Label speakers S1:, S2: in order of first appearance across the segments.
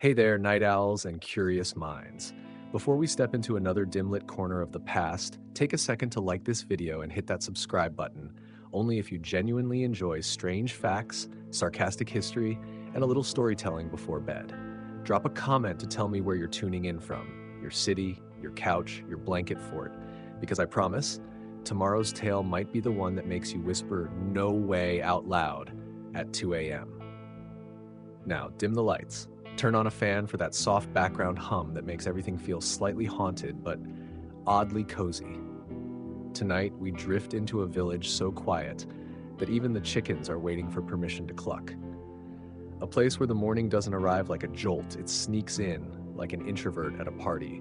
S1: Hey there, night owls and curious minds. Before we step into another dim-lit corner of the past, take a second to like this video and hit that subscribe button, only if you genuinely enjoy strange facts, sarcastic history, and a little storytelling before bed. Drop a comment to tell me where you're tuning in from, your city, your couch, your blanket fort, because I promise, tomorrow's tale might be the one that makes you whisper "no way" out loud at 2 a.m. Now, dim the lights. Turn on a fan for that soft background hum that makes everything feel slightly haunted but oddly cozy. Tonight, we drift into a village so quiet that even the chickens are waiting for permission to cluck. A place where the morning doesn't arrive like a jolt, it sneaks in like an introvert at a party,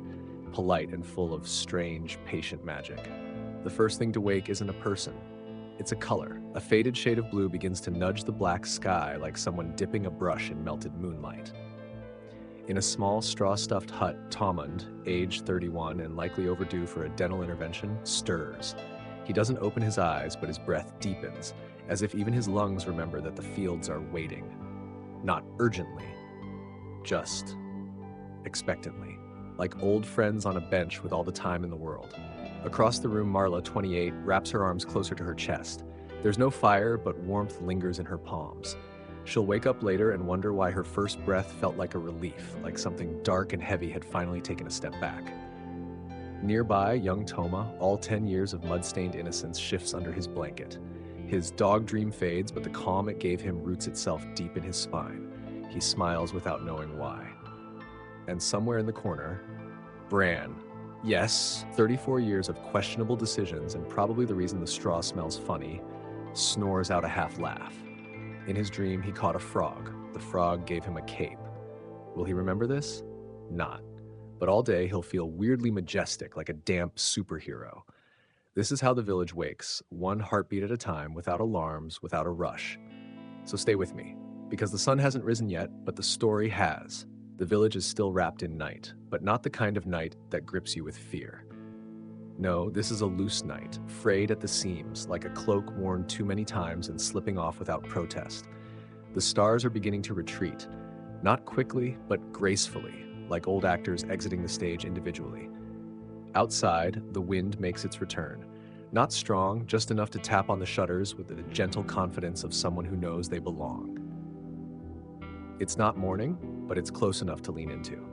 S1: polite and full of strange, patient magic. The first thing to wake isn't a person. It's a color. A faded shade of blue begins to nudge the black sky like someone dipping a brush in melted moonlight. In a small straw-stuffed hut, Tomund, age 31 and likely overdue for a dental intervention, stirs. He doesn't open his eyes, but his breath deepens, as if even his lungs remember that the fields are waiting. Not urgently, just expectantly, like old friends on a bench with all the time in the world. Across the room, Marla, 28, wraps her arms closer to her chest. There's no fire, but warmth lingers in her palms. She'll wake up later and wonder why her first breath felt like a relief, like something dark and heavy had finally taken a step back. Nearby, young Toma, all 10 years of mud-stained innocence, shifts under his blanket. His dog dream fades, but the calm it gave him roots itself deep in his spine. He smiles without knowing why. And somewhere in the corner, Bran. Yes, 34 years of questionable decisions and probably the reason the straw smells funny, snores out a half laugh. In his dream, he caught a frog. The frog gave him a cape. Will he remember this? Not. But all day, he'll feel weirdly majestic, like a damp superhero. This is how the village wakes, one heartbeat at a time, without alarms, without a rush. So stay with me, because the sun hasn't risen yet, but the story has. The village is still wrapped in night, but not the kind of night that grips you with fear. No, this is a loose night, frayed at the seams, like a cloak worn too many times and slipping off without protest. The stars are beginning to retreat, not quickly, but gracefully, like old actors exiting the stage individually. Outside, the wind makes its return. Not strong, just enough to tap on the shutters with the gentle confidence of someone who knows they belong. It's not morning, but it's close enough to lean into.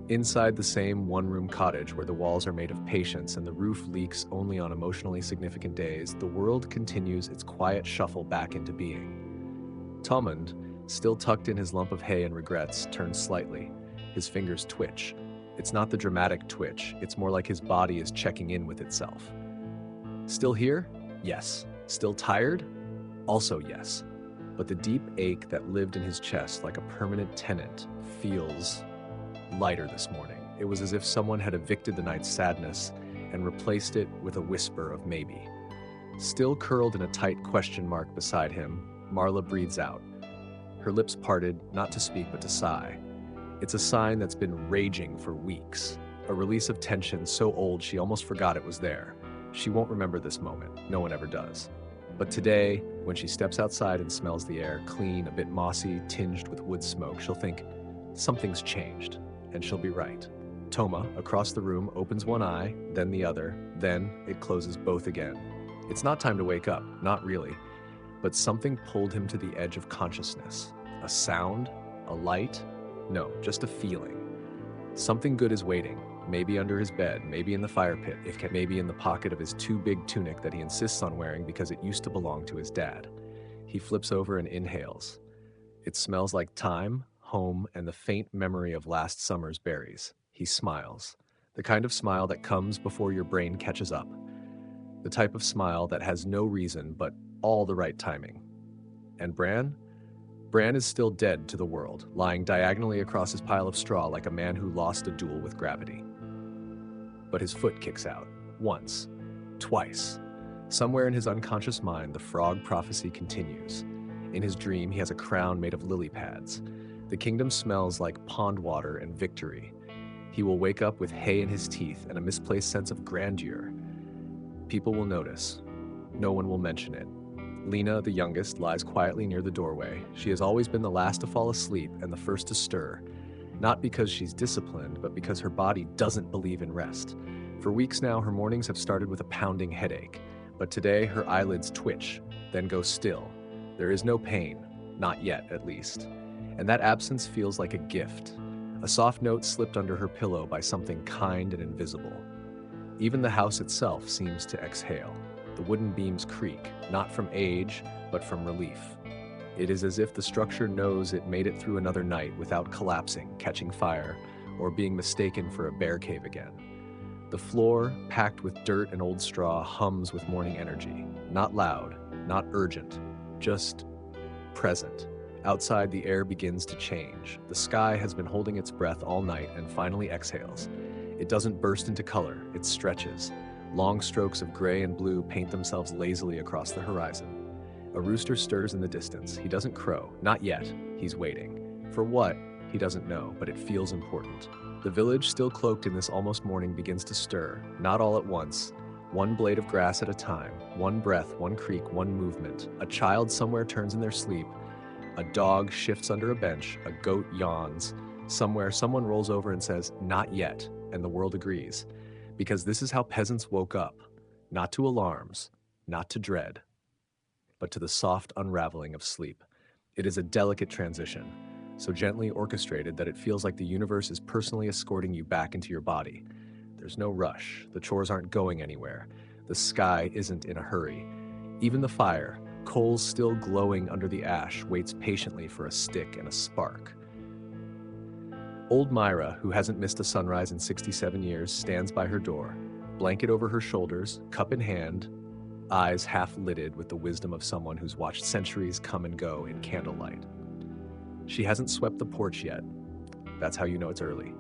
S1: Inside the same one-room cottage where the walls are made of patience and the roof leaks only on emotionally significant days, the world continues its quiet shuffle back into being. Tomund, still tucked in his lump of hay and regrets, turns slightly. His fingers twitch. It's not the dramatic twitch, it's more like his body is checking in with itself. Still here? Yes. Still tired? Also yes. But the deep ache that lived in his chest like a permanent tenant feels lighter this morning. It was as if someone had evicted the night's sadness and replaced it with a whisper of maybe. Still curled in a tight question mark beside him, Marla breathes out. Her lips parted, not to speak but to sigh. It's a sign that's been raging for weeks. A release of tension so old she almost forgot it was there. She won't remember this moment. No one ever does. But today, when she steps outside and smells the air, clean, a bit mossy, tinged with wood smoke, she'll think, something's changed. And she'll be right. Toma, across the room, opens one eye, then the other, then it closes both again. It's not time to wake up, not really. But something pulled him to the edge of consciousness. A sound? A light? No, just a feeling. Something good is waiting. Maybe under his bed, maybe in the fire pit, maybe in the pocket of his too big tunic that he insists on wearing because it used to belong to his dad. He flips over and inhales. It smells like thyme, home, and the faint memory of last summer's berries. He smiles. The kind of smile that comes before your brain catches up. The type of smile that has no reason but all the right timing. And Bran? Bran is still dead to the world, lying diagonally across his pile of straw like a man who lost a duel with gravity. But his foot kicks out. Once. Twice. Somewhere in his unconscious mind, the frog prophecy continues. In his dream, he has a crown made of lily pads. The kingdom smells like pond water and victory. He will wake up with hay in his teeth and a misplaced sense of grandeur. People will notice. No one will mention it. Lena, the youngest, lies quietly near the doorway. She has always been the last to fall asleep and the first to stir. Not because she's disciplined, but because her body doesn't believe in rest. For weeks now, her mornings have started with a pounding headache, but today her eyelids twitch, then go still. There is no pain, not yet at least. And that absence feels like a gift, a soft note slipped under her pillow by something kind and invisible. Even the house itself seems to exhale. The wooden beams creak, not from age, but from relief. It is as if the structure knows it made it through another night without collapsing, catching fire, or being mistaken for a bear cave again. The floor, packed with dirt and old straw, hums with morning energy. Not loud, not urgent, just present. Outside, the air begins to change. The sky has been holding its breath all night and finally exhales. It doesn't burst into color, it stretches. Long strokes of gray and blue paint themselves lazily across the horizon. A rooster stirs in the distance. He doesn't crow, not yet. He's waiting. For what? He doesn't know, but it feels important. The village, still cloaked in this almost morning, begins to stir, not all at once. One blade of grass at a time, one breath, one creak, one movement. A child somewhere turns in their sleep. A dog shifts under a bench. A goat yawns. Somewhere, someone rolls over and says, "Not yet," and the world agrees. Because this is how peasants woke up. Not to alarms, not to dread, but to the soft unraveling of sleep. It is a delicate transition, so gently orchestrated that it feels like the universe is personally escorting you back into your body. There's no rush. The chores aren't going anywhere. The sky isn't in a hurry. Even the fire, coals still glowing under the ash, waits patiently for a stick and a spark. Old Myra, who hasn't missed a sunrise in 67 years, stands by her door, blanket over her shoulders, cup in hand, eyes half-lidded with the wisdom of someone who's watched centuries come and go in candlelight. She hasn't swept the porch yet. That's how you know it's early.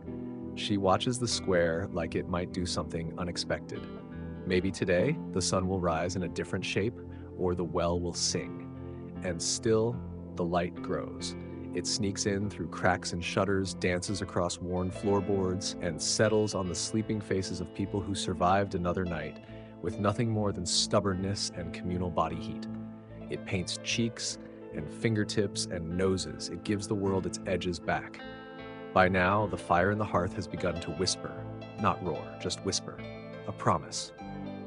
S1: She watches the square like it might do something unexpected. Maybe today, the sun will rise in a different shape, or the well will sing. And still, the light grows. It sneaks in through cracks and shutters, dances across worn floorboards, and settles on the sleeping faces of people who survived another night with nothing more than stubbornness and communal body heat. It paints cheeks and fingertips and noses. It gives the world its edges back. By now, the fire in the hearth has begun to whisper, not roar, just whisper. A promise.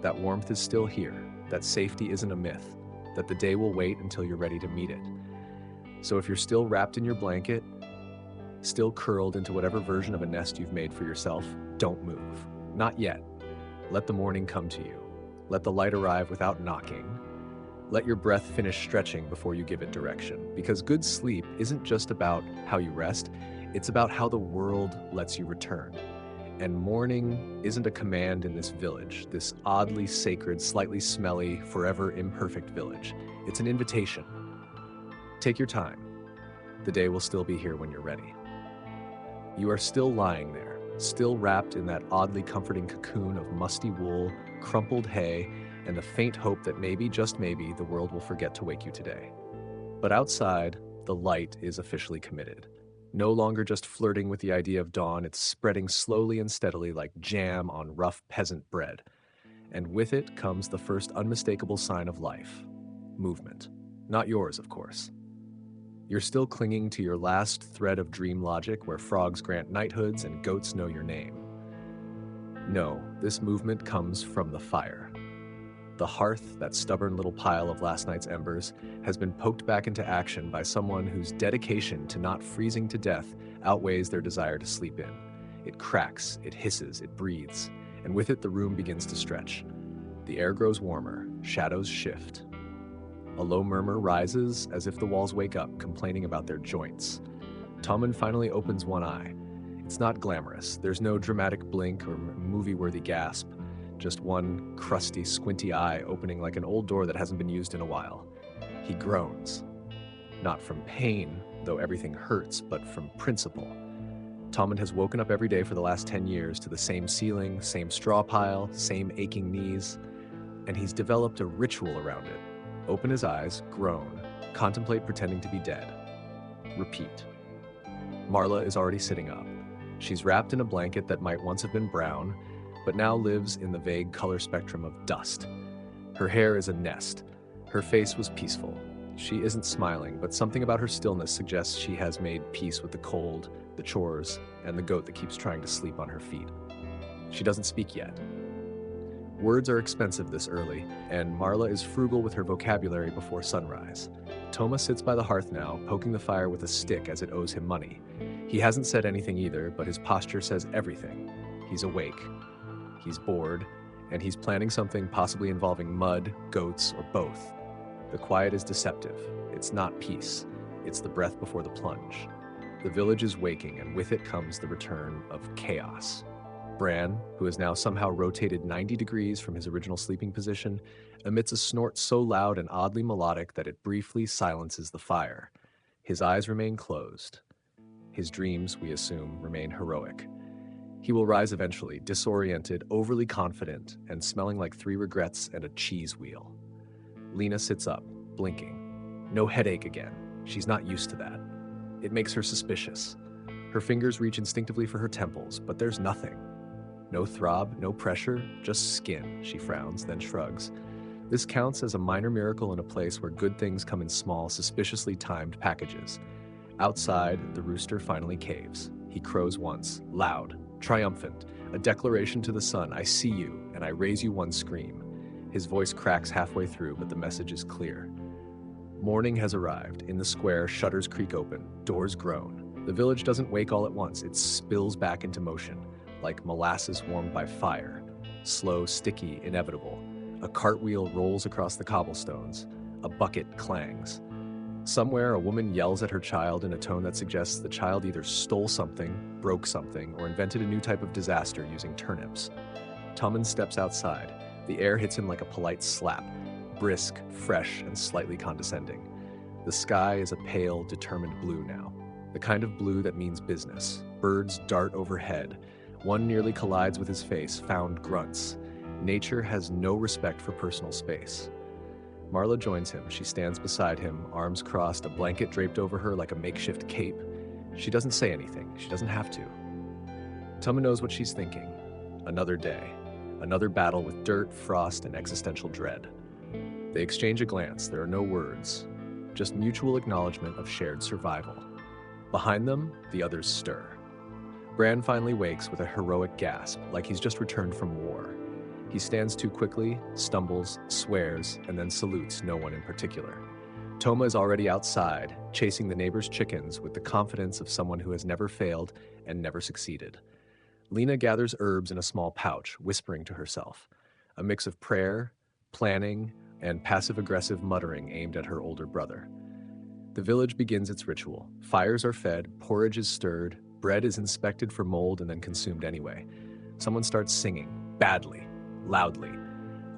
S1: That warmth is still here, that safety isn't a myth, that the day will wait until you're ready to meet it. So if you're still wrapped in your blanket, still curled into whatever version of a nest you've made for yourself, don't move. Not yet. Let the morning come to you. Let the light arrive without knocking. Let your breath finish stretching before you give it direction. Because good sleep isn't just about how you rest, it's about how the world lets you return. And morning isn't a command in this village, this oddly sacred, slightly smelly, forever imperfect village. It's an invitation. Take your time. The day will still be here when you're ready. You are still lying there, still wrapped in that oddly comforting cocoon of musty wool, crumpled hay, and the faint hope that maybe, just maybe, the world will forget to wake you today. But outside, the light is officially committed. No longer just flirting with the idea of dawn, it's spreading slowly and steadily like jam on rough peasant bread. And with it comes the first unmistakable sign of life. Movement. Not yours, of course. You're still clinging to your last thread of dream logic where frogs grant knighthoods and goats know your name. No, this movement comes from the fire. The hearth, that stubborn little pile of last night's embers, has been poked back into action by someone whose dedication to not freezing to death outweighs their desire to sleep in. It cracks, it hisses, it breathes, and with it the room begins to stretch. The air grows warmer, shadows shift. A low murmur rises as if the walls wake up, complaining about their joints. Tommen finally opens one eye. It's not glamorous. There's no dramatic blink or movie-worthy gasp. Just one crusty, squinty eye opening like an old door that hasn't been used in a while. He groans. Not from pain, though everything hurts, but from principle. Tommen has woken up every day for the last 10 years to the same ceiling, same straw pile, same aching knees, and he's developed a ritual around it. Open his eyes, groan, contemplate pretending to be dead. Repeat. Marla is already sitting up. She's wrapped in a blanket that might once have been brown, but now lives in the vague color spectrum of dust. Her hair is a nest. Her face was peaceful. She isn't smiling, but something about her stillness suggests she has made peace with the cold, the chores, and the goat that keeps trying to sleep on her feet. She doesn't speak yet. Words are expensive this early, and Marla is frugal with her vocabulary before sunrise. Toma sits by the hearth now, poking the fire with a stick as it owes him money. He hasn't said anything either, but his posture says everything. He's awake, he's bored, and he's planning something possibly involving mud, goats, or both. The quiet is deceptive. It's not peace. It's the breath before the plunge. The village is waking, and with it comes the return of chaos. Bran, who has now somehow rotated 90 degrees from his original sleeping position, emits a snort so loud and oddly melodic that it briefly silences the fire. His eyes remain closed. His dreams, we assume, remain heroic. He will rise eventually, disoriented, overly confident, and smelling like 3 regrets and a cheese wheel. Lena sits up, blinking. No headache again. She's not used to that. It makes her suspicious. Her fingers reach instinctively for her temples, but there's nothing. No throb, no pressure, just skin, she frowns, then shrugs. This counts as a minor miracle in a place where good things come in small, suspiciously timed packages. Outside, the rooster finally caves. He crows once, loud, triumphant, a declaration to the sun, I see you, and I raise you one scream. His voice cracks halfway through, but the message is clear. Morning has arrived. In the square, shutters creak open, doors groan. The village doesn't wake all at once, it spills back into motion, like molasses warmed by fire. Slow, sticky, inevitable. A cartwheel rolls across the cobblestones. A bucket clangs. Somewhere, a woman yells at her child in a tone that suggests the child either stole something, broke something, or invented a new type of disaster using turnips. Tommen steps outside. The air hits him like a polite slap, brisk, fresh, and slightly condescending. The sky is a pale, determined blue now. The kind of blue that means business. Birds dart overhead. One nearly collides with his face, found grunts. Nature has no respect for personal space. Marla joins him. She stands beside him, arms crossed, a blanket draped over her like a makeshift cape. She doesn't say anything. She doesn't have to. Tommen knows what she's thinking. Another day. Another battle with dirt, frost, and existential dread. They exchange a glance. There are no words. Just mutual acknowledgement of shared survival. Behind them, the others stir. Bran finally wakes with a heroic gasp, like he's just returned from war. He stands too quickly, stumbles, swears, and then salutes no one in particular. Toma is already outside, chasing the neighbor's chickens with the confidence of someone who has never failed and never succeeded. Lena gathers herbs in a small pouch, whispering to herself. A mix of prayer, planning, and passive-aggressive muttering aimed at her older brother. The village begins its ritual. Fires are fed, porridge is stirred, bread is inspected for mold and then consumed anyway. Someone starts singing, badly, loudly.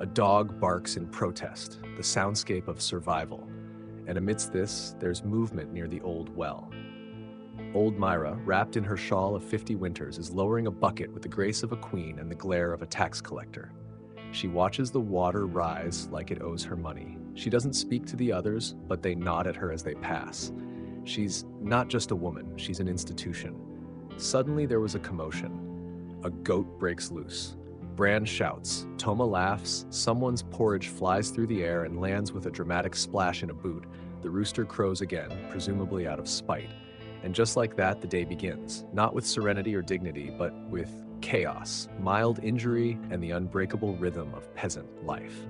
S1: A dog barks in protest, the soundscape of survival. And amidst this, there's movement near the old well. Old Myra, wrapped in her shawl of 50 winters, is lowering a bucket with the grace of a queen and the glare of a tax collector. She watches the water rise like it owes her money. She doesn't speak to the others, but they nod at her as they pass. She's not just a woman, she's an institution. Suddenly there was a commotion. A goat breaks loose. Bran shouts, Toma laughs, someone's porridge flies through the air and lands with a dramatic splash in a boot. The rooster crows again, presumably out of spite. And just like that, the day begins. Not with serenity or dignity, but with chaos, mild injury, and the unbreakable rhythm of peasant life.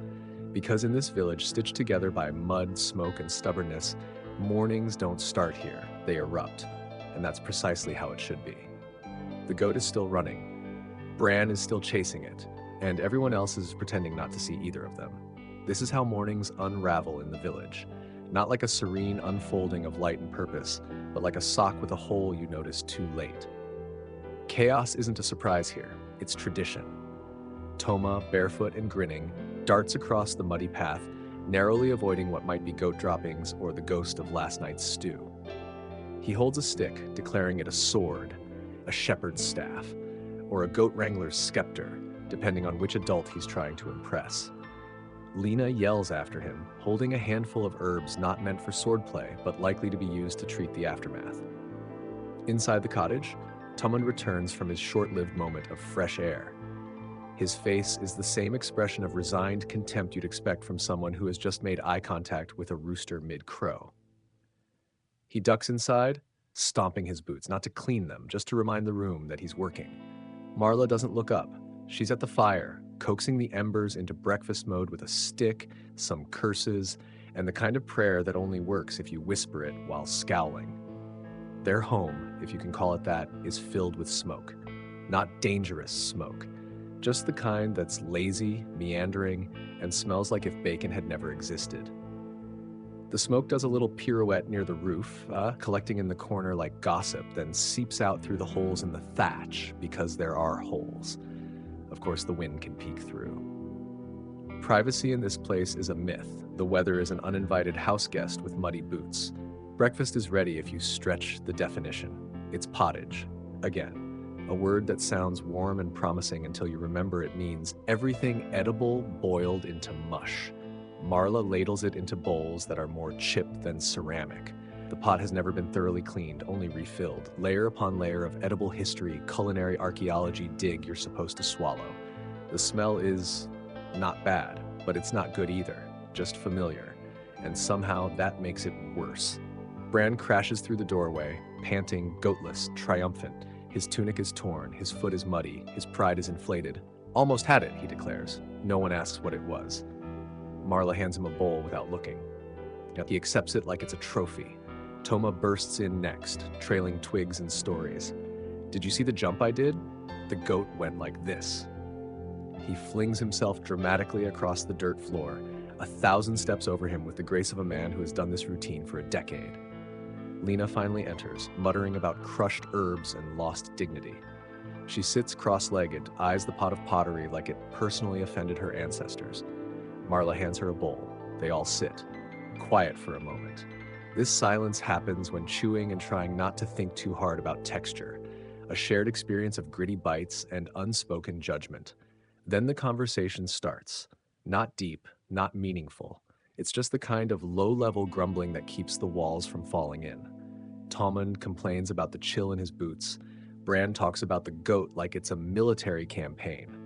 S1: Because in this village, stitched together by mud, smoke, and stubbornness, mornings don't start here, they erupt. And that's precisely how it should be. The goat is still running. Bran is still chasing it, and everyone else is pretending not to see either of them. This is how mornings unravel in the village. Not like a serene unfolding of light and purpose, but like a sock with a hole you notice too late. Chaos isn't a surprise here, it's tradition. Toma, barefoot and grinning, darts across the muddy path, narrowly avoiding what might be goat droppings or the ghost of last night's stew. He holds a stick, declaring it a sword, a shepherd's staff, or a goat wrangler's scepter, depending on which adult he's trying to impress. Lena yells after him, holding a handful of herbs not meant for swordplay, but likely to be used to treat the aftermath. Inside the cottage, Tommen returns from his short-lived moment of fresh air. His face is the same expression of resigned contempt you'd expect from someone who has just made eye contact with a rooster mid-crow. He ducks inside, stomping his boots, not to clean them, just to remind the room that he's working. Marla doesn't look up. She's at the fire, coaxing the embers into breakfast mode with a stick, some curses, and the kind of prayer that only works if you whisper it while scowling. Their home, if you can call it that, is filled with smoke. Not dangerous smoke, just the kind that's lazy, meandering, and smells like if bacon had never existed. The smoke does a little pirouette near the roof, collecting in the corner like gossip, then seeps out through the holes in the thatch, because there are holes. Of course, the wind can peek through. Privacy in this place is a myth. The weather is an uninvited house guest with muddy boots. Breakfast is ready if you stretch the definition. It's pottage. Again, a word that sounds warm and promising until you remember it means everything edible boiled into mush. Marla ladles it into bowls that are more chipped than ceramic. The pot has never been thoroughly cleaned, only refilled. Layer upon layer of edible history, culinary archaeology dig you're supposed to swallow. The smell is not bad, but it's not good either, just familiar. And somehow that makes it worse. Bran crashes through the doorway, panting, goatless, triumphant. His tunic is torn, his foot is muddy, his pride is inflated. Almost had it, he declares. No one asks what it was. Marla hands him a bowl without looking. He accepts it like it's a trophy. Toma bursts in next, trailing twigs and stories. Did you see the jump I did? The goat went like this. He flings himself dramatically across the dirt floor, 1,000 steps over him with the grace of a man who has done this routine for a decade. Lena finally enters, muttering about crushed herbs and lost dignity. She sits cross-legged, eyes the pot of pottery like it personally offended her ancestors. Marla hands her a bowl. They all sit, quiet for a moment. This silence happens when chewing and trying not to think too hard about texture, a shared experience of gritty bites and unspoken judgment. Then the conversation starts. Not deep, not meaningful. It's just the kind of low-level grumbling that keeps the walls from falling in. Tommen complains about the chill in his boots. Bran talks about the goat like it's a military campaign.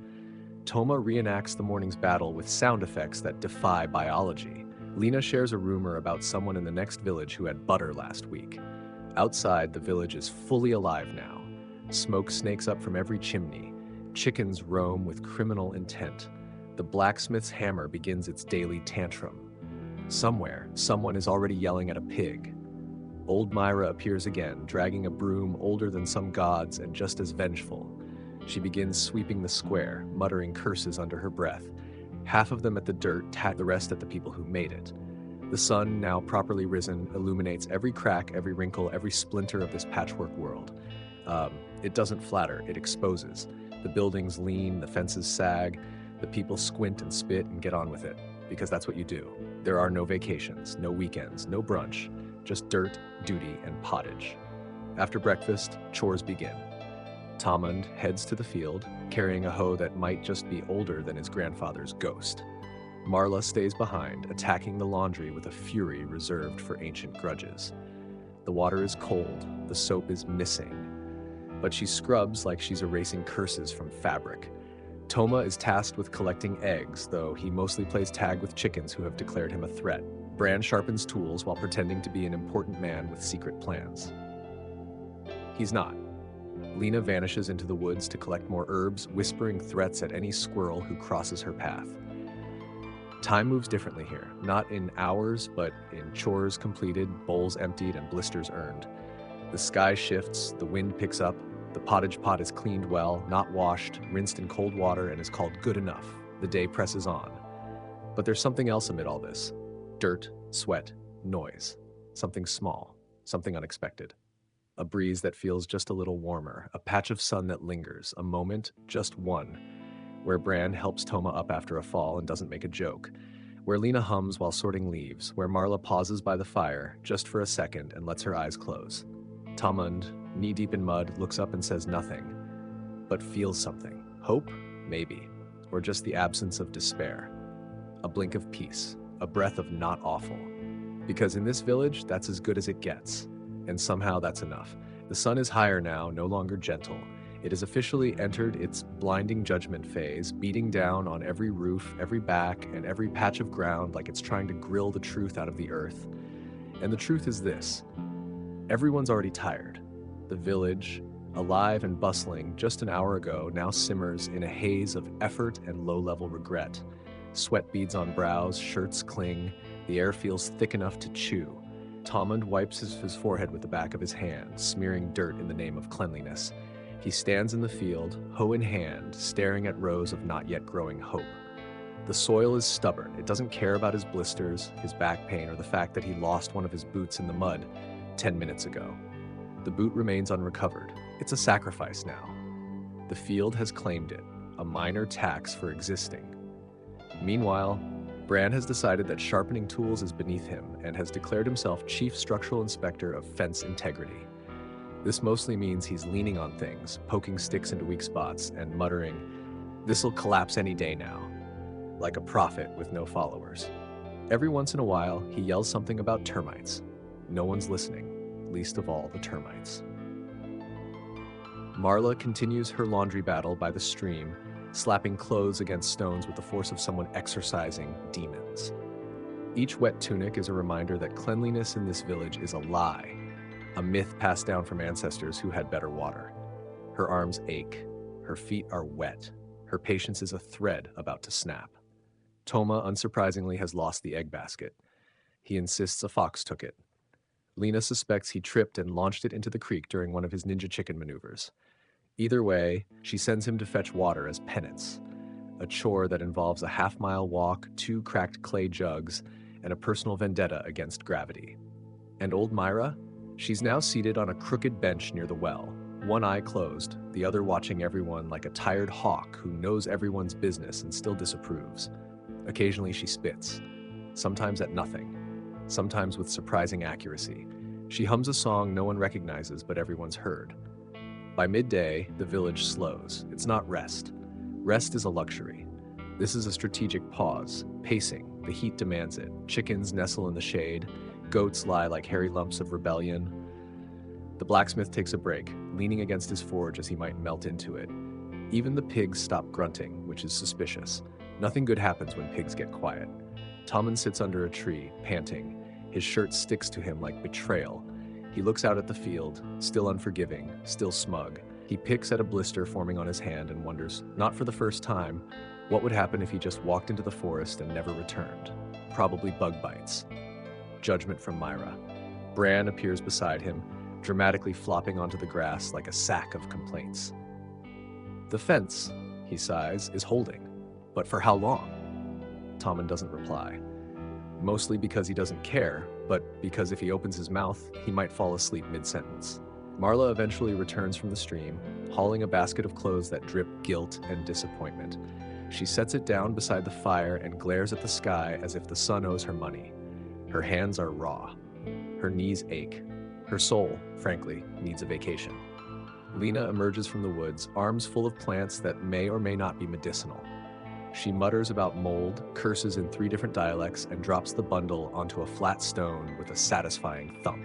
S1: Toma reenacts the morning's battle with sound effects that defy biology. Lena shares a rumor about someone in the next village who had butter last week. Outside, the village is fully alive now. Smoke snakes up from every chimney. Chickens roam with criminal intent. The blacksmith's hammer begins its daily tantrum. Somewhere, someone is already yelling at a pig. Old Myra appears again, dragging a broom older than some gods and just as vengeful. She begins sweeping the square, muttering curses under her breath. Half of them at the dirt, the rest at the people who made it. The sun, now properly risen, illuminates every crack, every wrinkle, every splinter of this patchwork world. It doesn't flatter, it exposes. The buildings lean, the fences sag, the people squint and spit and get on with it, because that's what you do. There are no vacations, no weekends, no brunch, just dirt, duty, and pottage. After breakfast, chores begin. Tommen heads to the field, carrying a hoe that might just be older than his grandfather's ghost. Marla stays behind, attacking the laundry with a fury reserved for ancient grudges. The water is cold, the soap is missing, but she scrubs like she's erasing curses from fabric. Toma is tasked with collecting eggs, though he mostly plays tag with chickens who have declared him a threat. Bran sharpens tools while pretending to be an important man with secret plans. He's not. Lena vanishes into the woods to collect more herbs, whispering threats at any squirrel who crosses her path. Time moves differently here, not in hours, but in chores completed, bowls emptied, and blisters earned. The sky shifts, the wind picks up, the pottage pot is cleaned well, not washed, rinsed in cold water, and is called good enough. The day presses on. But there's something else amid all this. Dirt, sweat, noise. Something small, something unexpected. A breeze that feels just a little warmer, a patch of sun that lingers, a moment, just one, where Bran helps Toma up after a fall and doesn't make a joke, where Lena hums while sorting leaves, where Marla pauses by the fire, just for a second, and lets her eyes close. Tommen, knee-deep in mud, looks up and says nothing, but feels something. Hope? Maybe. Or just the absence of despair. A blink of peace, a breath of not awful. Because in this village, that's as good as it gets. And somehow that's enough. The sun is higher now, no longer gentle. It has officially entered its blinding judgment phase, beating down on every roof, every back, and every patch of ground like it's trying to grill the truth out of the earth. And the truth is this. Everyone's already tired. The village, alive and bustling just an hour ago, now simmers in a haze of effort and low-level regret. Sweat beads on brows, shirts cling, the air feels thick enough to chew. Tomund wipes his forehead with the back of his hand, smearing dirt in the name of cleanliness. He stands in the field, hoe in hand, staring at rows of not yet growing hope. The soil is stubborn. It doesn't care about his blisters, his back pain, or the fact that he lost one of his boots in the mud 10 minutes ago. The boot remains unrecovered. It's a sacrifice now. The field has claimed it, a minor tax for existing. Meanwhile, Bran has decided that sharpening tools is beneath him and has declared himself Chief Structural Inspector of Fence Integrity. This mostly means he's leaning on things, poking sticks into weak spots, and muttering, "This'll collapse any day now," like a prophet with no followers. Every once in a while, he yells something about termites. No one's listening, least of all the termites. Marla continues her laundry battle by the stream, slapping clothes against stones with the force of someone exorcising demons. Each wet tunic is a reminder that cleanliness in this village is a lie, a myth passed down from ancestors who had better water. Her arms ache, her feet are wet, her patience is a thread about to snap. Toma, unsurprisingly, has lost the egg basket. He insists a fox took it. Lena suspects he tripped and launched it into the creek during one of his ninja chicken maneuvers. Either way, she sends him to fetch water as penance, a chore that involves a half-mile walk, 2 cracked clay jugs, and a personal vendetta against gravity. And old Myra? She's now seated on a crooked bench near the well, one eye closed, the other watching everyone like a tired hawk who knows everyone's business and still disapproves. Occasionally she spits, sometimes at nothing, sometimes with surprising accuracy. She hums a song no one recognizes but everyone's heard. By midday, the village slows. It's not rest. Rest is a luxury. This is a strategic pause, pacing. The heat demands it. Chickens nestle in the shade. Goats lie like hairy lumps of rebellion. The blacksmith takes a break, leaning against his forge as he might melt into it. Even the pigs stop grunting, which is suspicious. Nothing good happens when pigs get quiet. Tommen sits under a tree, panting. His shirt sticks to him like betrayal. He looks out at the field, still unforgiving, still smug. He picks at a blister forming on his hand and wonders, not for the first time, what would happen if he just walked into the forest and never returned. Probably bug bites. Judgment from Myra. Bran appears beside him, dramatically flopping onto the grass like a sack of complaints. The fence, he sighs, is holding. But for how long? Tommen doesn't reply. Mostly because he doesn't care, but because if he opens his mouth, he might fall asleep mid-sentence. Marla eventually returns from the stream, hauling a basket of clothes that drip guilt and disappointment. She sets it down beside the fire and glares at the sky as if the sun owes her money. Her hands are raw. Her knees ache. Her soul, frankly, needs a vacation. Lena emerges from the woods, arms full of plants that may or may not be medicinal. She mutters about mold, curses in 3 different dialects, and drops the bundle onto a flat stone with a satisfying thump.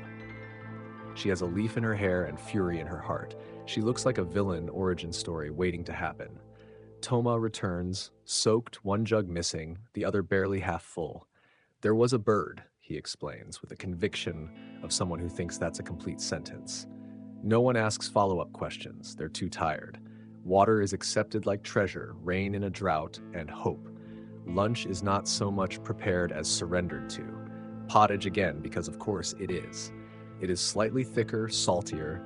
S1: She has a leaf in her hair and fury in her heart. She looks like a villain origin story waiting to happen. Toma returns, soaked, 1 jug missing, the other barely half full. There was a bird, he explains, with the conviction of someone who thinks that's a complete sentence. No one asks follow-up questions. They're too tired. Water is accepted like treasure, rain in a drought, and hope. Lunch is not so much prepared as surrendered to. Pottage again, because of course it is. It is slightly thicker, saltier,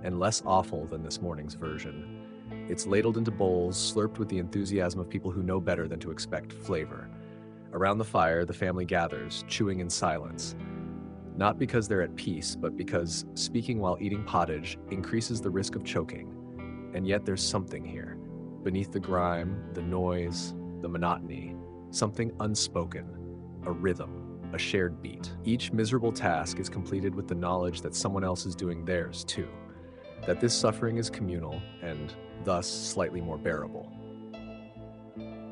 S1: and less awful than this morning's version. It's ladled into bowls, slurped with the enthusiasm of people who know better than to expect flavor. Around the fire, the family gathers, chewing in silence. Not because they're at peace, but because speaking while eating pottage increases the risk of choking. And yet there's something here. Beneath the grime, the noise, the monotony, something unspoken, a rhythm, a shared beat. Each miserable task is completed with the knowledge that someone else is doing theirs too. That this suffering is communal and thus slightly more bearable.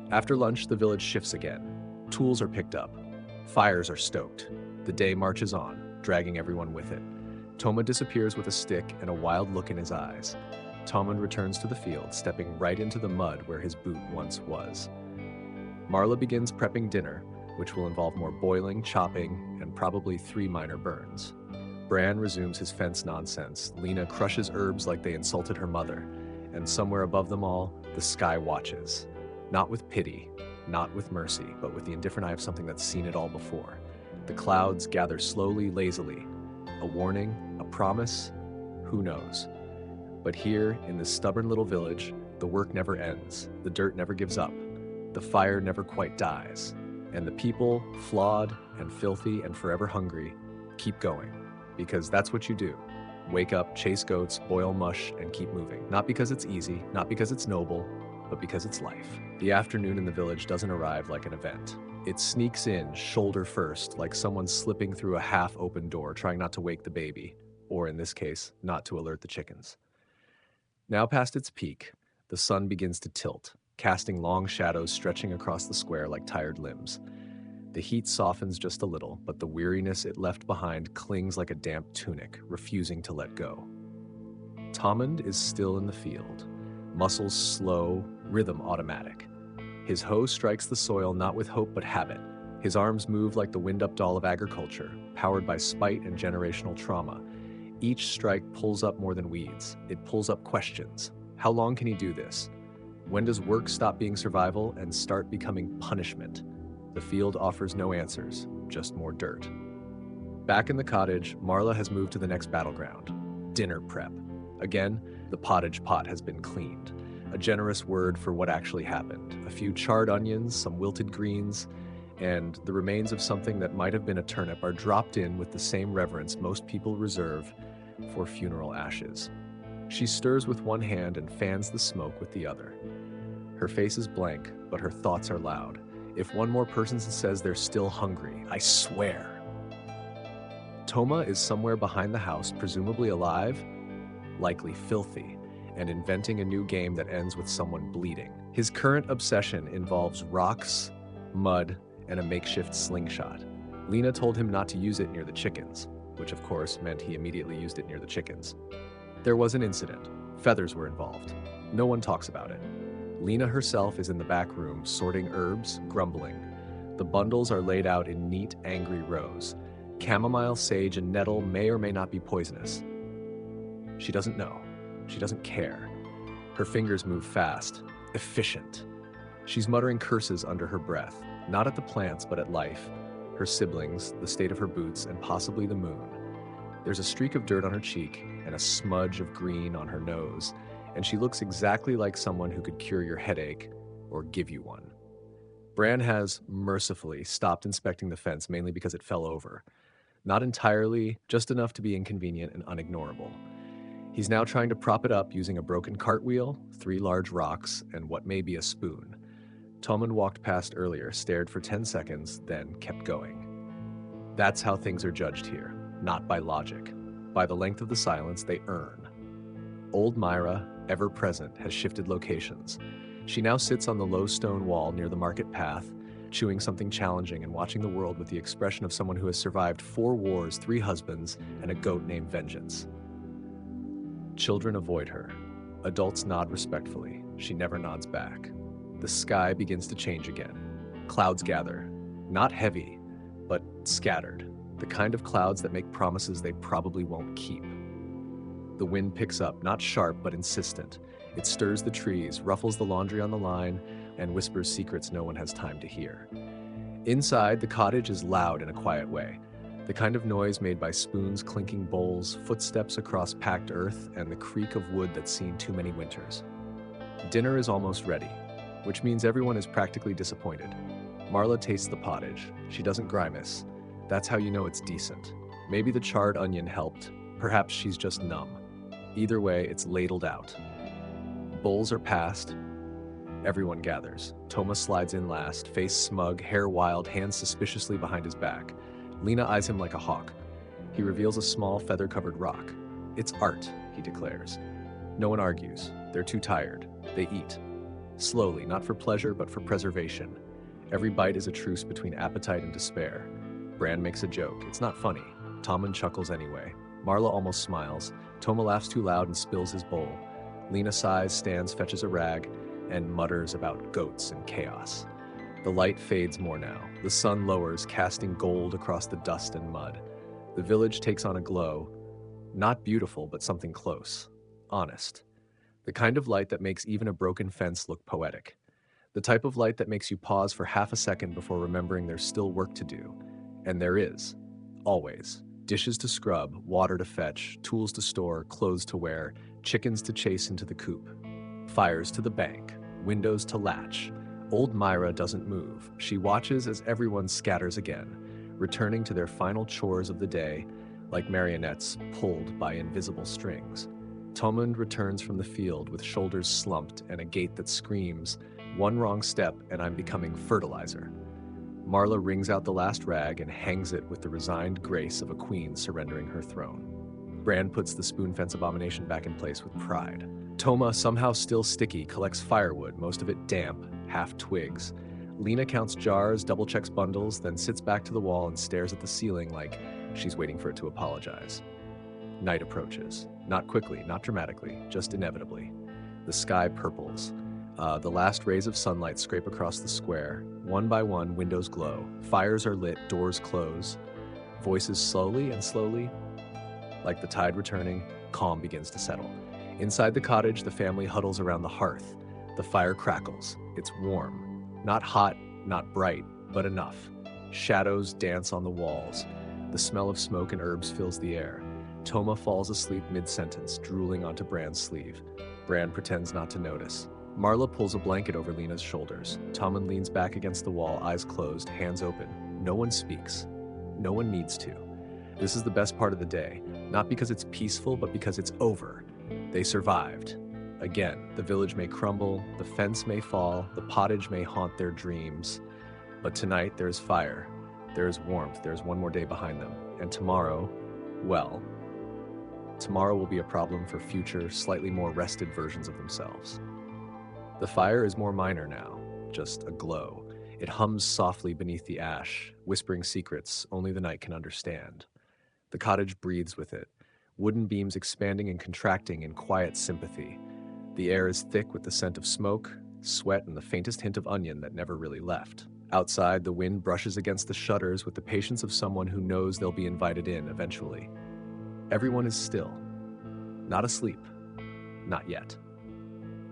S1: After lunch, the village shifts again. Tools are picked up. Fires are stoked. The day marches on, dragging everyone with it. Toma disappears with a stick and a wild look in his eyes. Tommen returns to the field, stepping right into the mud where his boot once was. Marla begins prepping dinner, which will involve more boiling, chopping, and probably 3 minor burns. Bran resumes his fence nonsense. Lena crushes herbs like they insulted her mother. And somewhere above them all, the sky watches. Not with pity, not with mercy, but with the indifferent eye of something that's seen it all before. The clouds gather slowly, lazily. A warning, a promise, who knows? But here, in this stubborn little village, the work never ends, the dirt never gives up, the fire never quite dies, and the people, flawed and filthy and forever hungry, keep going. Because that's what you do. Wake up, chase goats, boil mush, and keep moving. Not because it's easy, not because it's noble, but because it's life. The afternoon in the village doesn't arrive like an event. It sneaks in, shoulder first, like someone slipping through a half-open door, trying not to wake the baby, or in this case, not to alert the chickens. Now past its peak, the sun begins to tilt, casting long shadows stretching across the square like tired limbs. The heat softens just a little, but the weariness it left behind clings like a damp tunic, refusing to let go. Tommen is still in the field, muscles slow, rhythm automatic. His hoe strikes the soil not with hope but habit. His arms move like the wind-up doll of agriculture, powered by spite and generational trauma. Each strike pulls up more than weeds. It pulls up questions. How long can he do this? When does work stop being survival and start becoming punishment? The field offers no answers, just more dirt. Back in the cottage, Marla has moved to the next battleground. Dinner prep. Again, the pottage pot has been cleaned. A generous word for what actually happened. A few charred onions, some wilted greens, and the remains of something that might have been a turnip are dropped in with the same reverence most people reserve for funeral ashes. She stirs with one hand and fans the smoke with the other. Her face is blank, but her thoughts are loud. If one more person says they're still hungry, I swear. Toma is somewhere behind the house, presumably alive, likely filthy, and inventing a new game that ends with someone bleeding. His current obsession involves rocks, mud, and a makeshift slingshot. Lena told him not to use it near the chickens, which of course meant he immediately used it near the chickens. There was an incident. Feathers were involved. No one talks about it. Lena herself is in the back room, sorting herbs, grumbling. The bundles are laid out in neat, angry rows. Chamomile, sage, and nettle may or may not be poisonous. She doesn't know. She doesn't care. Her fingers move fast, efficient. She's muttering curses under her breath, not at the plants, but at life, her siblings, the state of her boots, and possibly the moon. There's a streak of dirt on her cheek and a smudge of green on her nose, and she looks exactly like someone who could cure your headache or give you one. Bran has, mercifully, stopped inspecting the fence mainly because it fell over. Not entirely, just enough to be inconvenient and unignorable. He's now trying to prop it up using a broken cartwheel, 3 large rocks, and what may be a spoon. Tommen walked past earlier, stared for 10 seconds, then kept going. That's how things are judged here, not by logic. By the length of the silence they earn. Old Myra, ever present, has shifted locations. She now sits on the low stone wall near the market path, chewing something challenging and watching the world with the expression of someone who has survived 4 wars, 3 husbands, and a goat named Vengeance. Children avoid her. Adults nod respectfully. She never nods back. The sky begins to change again. Clouds gather. Not heavy, but scattered. The kind of clouds that make promises they probably won't keep. The wind picks up, not sharp, but insistent. It stirs the trees, ruffles the laundry on the line, and whispers secrets no one has time to hear. Inside, the cottage is loud in a quiet way. The kind of noise made by spoons clinking bowls, footsteps across packed earth, and the creak of wood that's seen too many winters. Dinner is almost ready, which means everyone is practically disappointed. Marla tastes the pottage. She doesn't grimace. That's how you know it's decent. Maybe the charred onion helped. Perhaps she's just numb. Either way, it's ladled out. Bowls are passed. Everyone gathers. Toma slides in last, face smug, hair wild, hands suspiciously behind his back. Lena eyes him like a hawk. He reveals a small, feather-covered rock. It's art, he declares. No one argues. They're too tired. They eat. Slowly, not for pleasure, but for preservation. Every bite is a truce between appetite and despair. Bran makes a joke. It's not funny. Tommen chuckles anyway. Marla almost smiles. Toma laughs too loud and spills his bowl. Lena sighs, stands, fetches a rag, and mutters about goats and chaos. The light fades more now. The sun lowers, casting gold across the dust and mud. The village takes on a glow, not beautiful, but something close, honest. The kind of light that makes even a broken fence look poetic. The type of light that makes you pause for half a second before remembering there's still work to do. And there is. Always. Dishes to scrub, water to fetch, tools to store, clothes to wear, chickens to chase into the coop. Fires to the bank, windows to latch. Old Myra doesn't move. She watches as everyone scatters again, returning to their final chores of the day, like marionettes pulled by invisible strings. Tomund returns from the field with shoulders slumped and a gait that screams, "One wrong step and I'm becoming fertilizer." Marla wrings out the last rag and hangs it with the resigned grace of a queen surrendering her throne. Bran puts the spoon fence abomination back in place with pride. Toma, somehow still sticky, collects firewood, most of it damp, half twigs. Lena counts jars, double-checks bundles, then sits back to the wall and stares at the ceiling like she's waiting for it to apologize. Night approaches. Not quickly, not dramatically, just inevitably. The sky purples. The last rays of sunlight scrape across the square. One by one, windows glow. Fires are lit, doors close. Voices slowly and slowly. Like the tide returning, calm begins to settle. Inside the cottage, the family huddles around the hearth. The fire crackles. It's warm. Not hot, not bright, but enough. Shadows dance on the walls. The smell of smoke and herbs fills the air. Toma falls asleep mid-sentence, drooling onto Bran's sleeve. Bran pretends not to notice. Marla pulls a blanket over Lena's shoulders. Tommen leans back against the wall, eyes closed, hands open. No one speaks. No one needs to. This is the best part of the day, not because it's peaceful, but because it's over. They survived. Again, the village may crumble, the fence may fall, the pottage may haunt their dreams. But tonight there is fire, there is warmth, there is one more day behind them. And tomorrow, well, tomorrow will be a problem for future, slightly more rested versions of themselves. The fire is more minor now, just a glow. It hums softly beneath the ash, whispering secrets only the night can understand. The cottage breathes with it, wooden beams expanding and contracting in quiet sympathy. The air is thick with the scent of smoke, sweat, and the faintest hint of onion that never really left. Outside, the wind brushes against the shutters with the patience of someone who knows they'll be invited in eventually. Everyone is still. Not asleep. Not yet.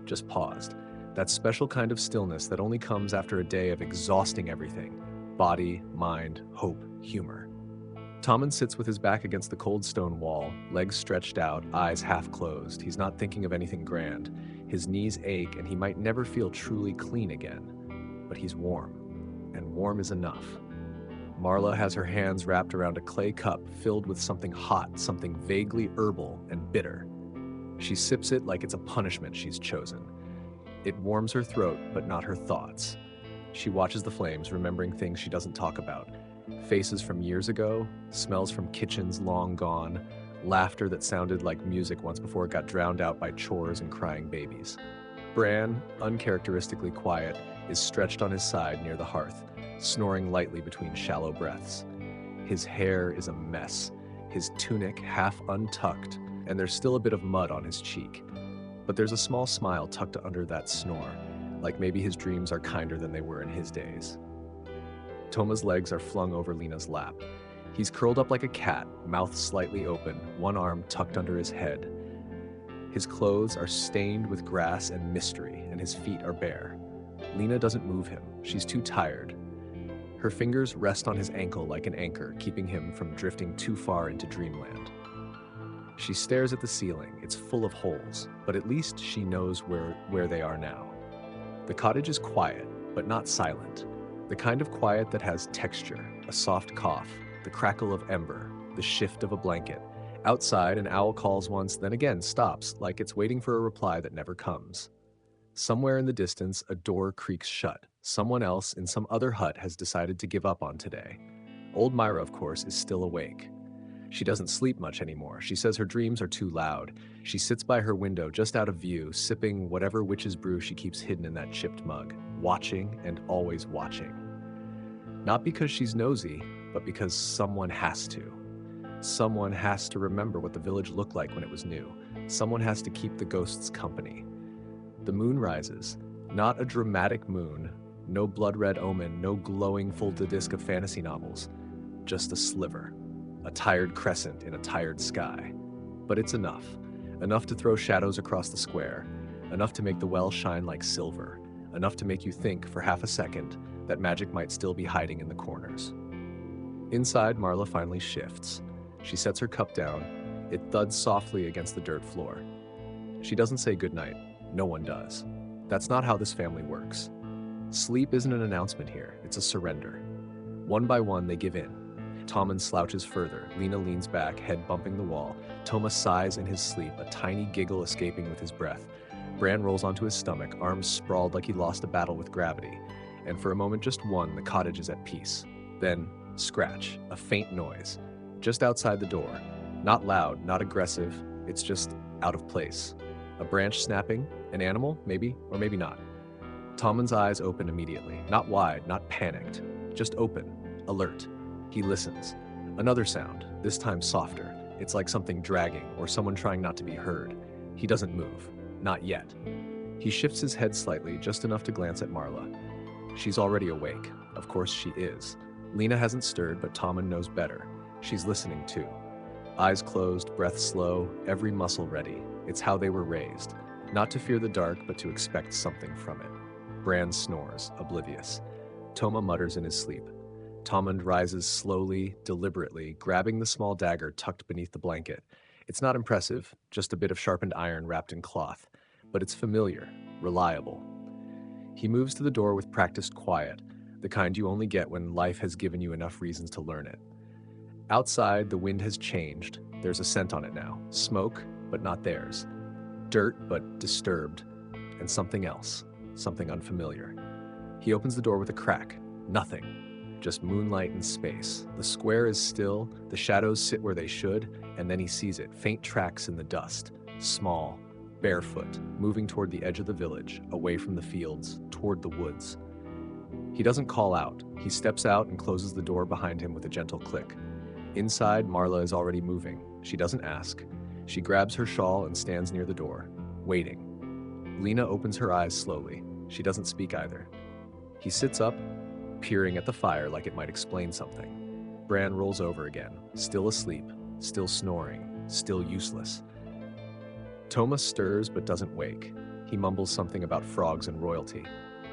S1: Just paused. That special kind of stillness that only comes after a day of exhausting everything. Body, mind, hope, humor. Tommen sits with his back against the cold stone wall, legs stretched out, eyes half closed. He's not thinking of anything grand. His knees ache and he might never feel truly clean again. But he's warm. And warm is enough. Marla has her hands wrapped around a clay cup filled with something hot, something vaguely herbal and bitter. She sips it like it's a punishment she's chosen. It warms her throat, but not her thoughts. She watches the flames, remembering things she doesn't talk about. Faces from years ago, smells from kitchens long gone, laughter that sounded like music once before it got drowned out by chores and crying babies. Bran, uncharacteristically quiet, is stretched on his side near the hearth, snoring lightly between shallow breaths. His hair is a mess, his tunic half untucked, and there's still a bit of mud on his cheek. But there's a small smile tucked under that snore, like maybe his dreams are kinder than they were in his days. Toma's legs are flung over Lena's lap. He's curled up like a cat, mouth slightly open, one arm tucked under his head. His clothes are stained with grass and mystery, and his feet are bare. Lena doesn't move him. She's too tired. Her fingers rest on his ankle like an anchor, keeping him from drifting too far into dreamland. She stares at the ceiling. It's full of holes, but at least she knows where they are now. The cottage is quiet, but not silent. The kind of quiet that has texture, a soft cough, the crackle of ember, the shift of a blanket. Outside, an owl calls once, then again stops, like it's waiting for a reply that never comes. Somewhere in the distance, a door creaks shut. Someone else in some other hut has decided to give up on today. Old Myra, of course, is still awake. She doesn't sleep much anymore. She says her dreams are too loud. She sits by her window, just out of view, sipping whatever witch's brew she keeps hidden in that chipped mug, watching and always watching. Not because she's nosy, but because someone has to. Someone has to remember what the village looked like when it was new. Someone has to keep the ghosts company. The moon rises. Not a dramatic moon, no blood red omen, no glowing full to disc of fantasy novels. Just a sliver. a tired crescent in a tired sky. But it's enough. Enough to throw shadows across the square, enough to make the well shine like silver, enough to make you think for half a second that magic might still be hiding in the corners. Inside, Marla finally shifts. She sets her cup down. It thuds softly against the dirt floor. She doesn't say goodnight. No one does. That's not how this family works. Sleep isn't an announcement here, it's a surrender. One by one, they give in. Tommen slouches further. Lena leans back, head bumping the wall. Toma sighs in his sleep, a tiny giggle escaping with his breath. Bran rolls onto his stomach, arms sprawled like he lost a battle with gravity. And for a moment, just one, the cottage is at peace. Then, scratch, a faint noise. Just outside the door. Not loud, not aggressive, it's just out of place. A branch snapping, an animal, maybe, or maybe not. Tommen's eyes open immediately, not wide, not panicked, just open, alert. He listens. Another sound, this time softer. It's like something dragging or someone trying not to be heard. He doesn't move, not yet. He shifts his head slightly, just enough to glance at Marla. She's already awake. Of course she is. Lena hasn't stirred, but Tommen knows better. She's listening too. Eyes closed, breath slow, every muscle ready. It's how they were raised. Not to fear the dark, but to expect something from it. Bran snores, oblivious. Toma mutters in his sleep. Tommen rises slowly, deliberately, grabbing the small dagger tucked beneath the blanket. It's not impressive, just a bit of sharpened iron wrapped in cloth. But it's familiar, reliable. He moves to the door with practiced quiet, the kind you only get when life has given you enough reasons to learn it. Outside, the wind has changed. There's a scent on it now. Smoke, but not theirs. Dirt, but disturbed. And something else. Something unfamiliar. He opens the door with a crack. Nothing. Just moonlight and space. The square is still, the shadows sit where they should, and then he sees it. Faint tracks in the dust. Small, barefoot, moving toward the edge of the village, away from the fields, toward the woods. He doesn't call out. He steps out and closes the door behind him with a gentle click. Inside, Marla is already moving. She doesn't ask. She grabs her shawl and stands near the door, waiting. Lena opens her eyes slowly. She doesn't speak either. He sits up, peering at the fire like it might explain something. Bran rolls over again, still asleep, still snoring, still useless. Toma stirs but doesn't wake. He mumbles something about frogs and royalty.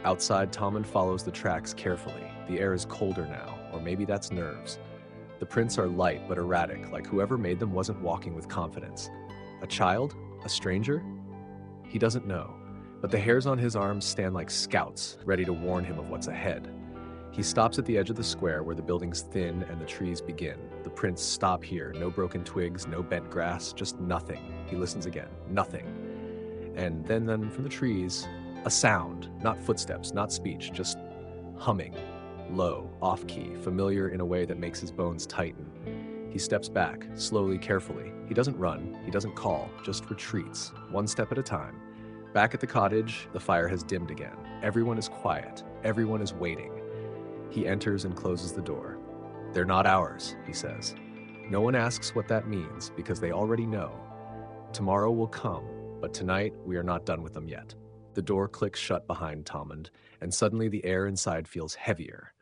S1: Outside, Tommen follows the tracks carefully. The air is colder now, or maybe that's nerves. The prints are light but erratic, like whoever made them wasn't walking with confidence. A child? A stranger? He doesn't know, but the hairs on his arms stand like scouts, ready to warn him of what's ahead. He stops at the edge of the square where the buildings thin and the trees begin. The prints stop here, no broken twigs, no bent grass, just nothing. He listens again, nothing. And then from the trees, a sound, not footsteps, not speech, just humming. Low, off-key, familiar in a way that makes his bones tighten. He steps back, slowly, carefully. He doesn't run, he doesn't call, just retreats, one step at a time. Back at the cottage, the fire has dimmed again. Everyone is quiet, everyone is waiting. He enters and closes the door. "They're not ours," he says. No one asks what that means, because they already know. Tomorrow will come, but tonight we are not done with them yet. The door clicks shut behind Tommen, and suddenly the air inside feels heavier.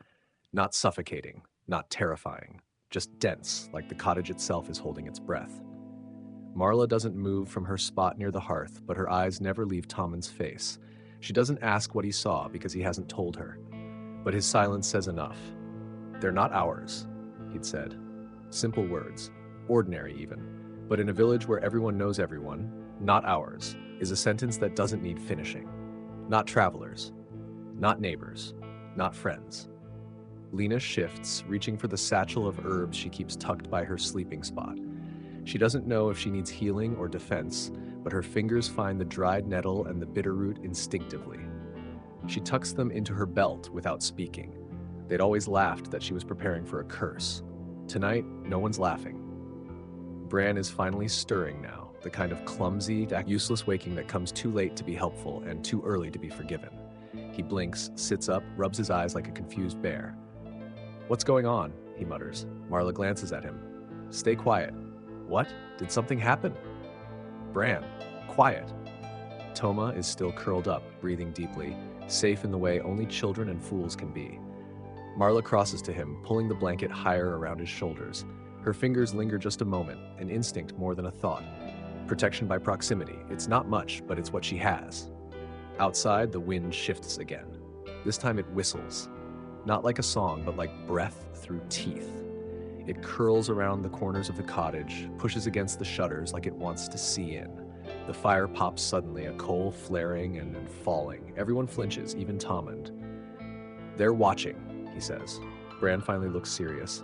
S1: Not suffocating, not terrifying, just dense, like the cottage itself is holding its breath. Marla doesn't move from her spot near the hearth, but her eyes never leave Tommen's face. She doesn't ask what he saw because he hasn't told her. But his silence says enough. "They're not ours," he'd said. Simple words, ordinary even. But in a village where everyone knows everyone, "not ours," is a sentence that doesn't need finishing. Not travelers, not neighbors, not friends. Lena shifts, reaching for the satchel of herbs she keeps tucked by her sleeping spot. She doesn't know if she needs healing or defense, but her fingers find the dried nettle and the bitter root instinctively. She tucks them into her belt without speaking. They'd always laughed that she was preparing for a curse. Tonight, no one's laughing. Bran is finally stirring now, the kind of clumsy, useless waking that comes too late to be helpful and too early to be forgiven. He blinks, sits up, rubs his eyes like a confused bear. "What's going on?" he mutters. Marla glances at him. "Stay quiet." "What? Did something happen?" "Bran, quiet." Toma is still curled up, breathing deeply, safe in the way only children and fools can be. Marla crosses to him, pulling the blanket higher around his shoulders. Her fingers linger just a moment, an instinct more than a thought. Protection by proximity. It's not much, but it's what she has. Outside, the wind shifts again. This time it whistles. Not like a song, but like breath through teeth. It curls around the corners of the cottage, pushes against the shutters like it wants to see in. The fire pops suddenly, a coal flaring and then falling. Everyone flinches, even Tommen. "They're watching," he says. Bran finally looks serious.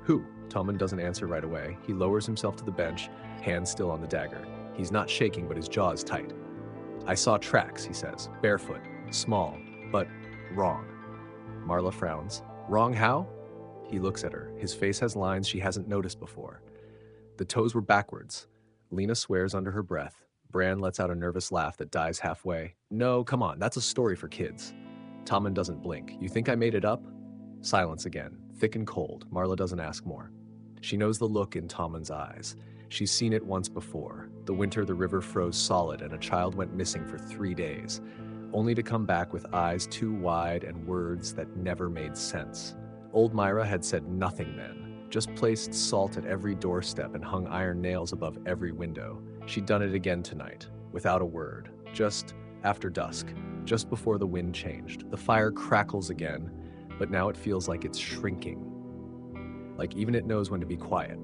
S1: "Who?" Tommen doesn't answer right away. He lowers himself to the bench, hand still on the dagger. He's not shaking, but his jaw is tight. "I saw tracks," he says. "Barefoot. Small. But wrong." Marla frowns. "Wrong how?" He looks at her. His face has lines she hasn't noticed before. The toes were backwards. Lena swears under her breath. Bran lets out a nervous laugh that dies halfway. "No, come on, that's a story for kids." Tommen doesn't blink. "You think I made it up?" Silence again, thick and cold. Marla doesn't ask more. She knows the look in Tommen's eyes. She's seen it once before. The winter the river froze solid and a child went missing for 3 days, only to come back with eyes too wide and words that never made sense. Old Myra had said nothing then, just placed salt at every doorstep and hung iron nails above every window. She'd done it again tonight, without a word, just after dusk, just before the wind changed. The fire crackles again, but now it feels like it's shrinking. Like even it knows when to be quiet.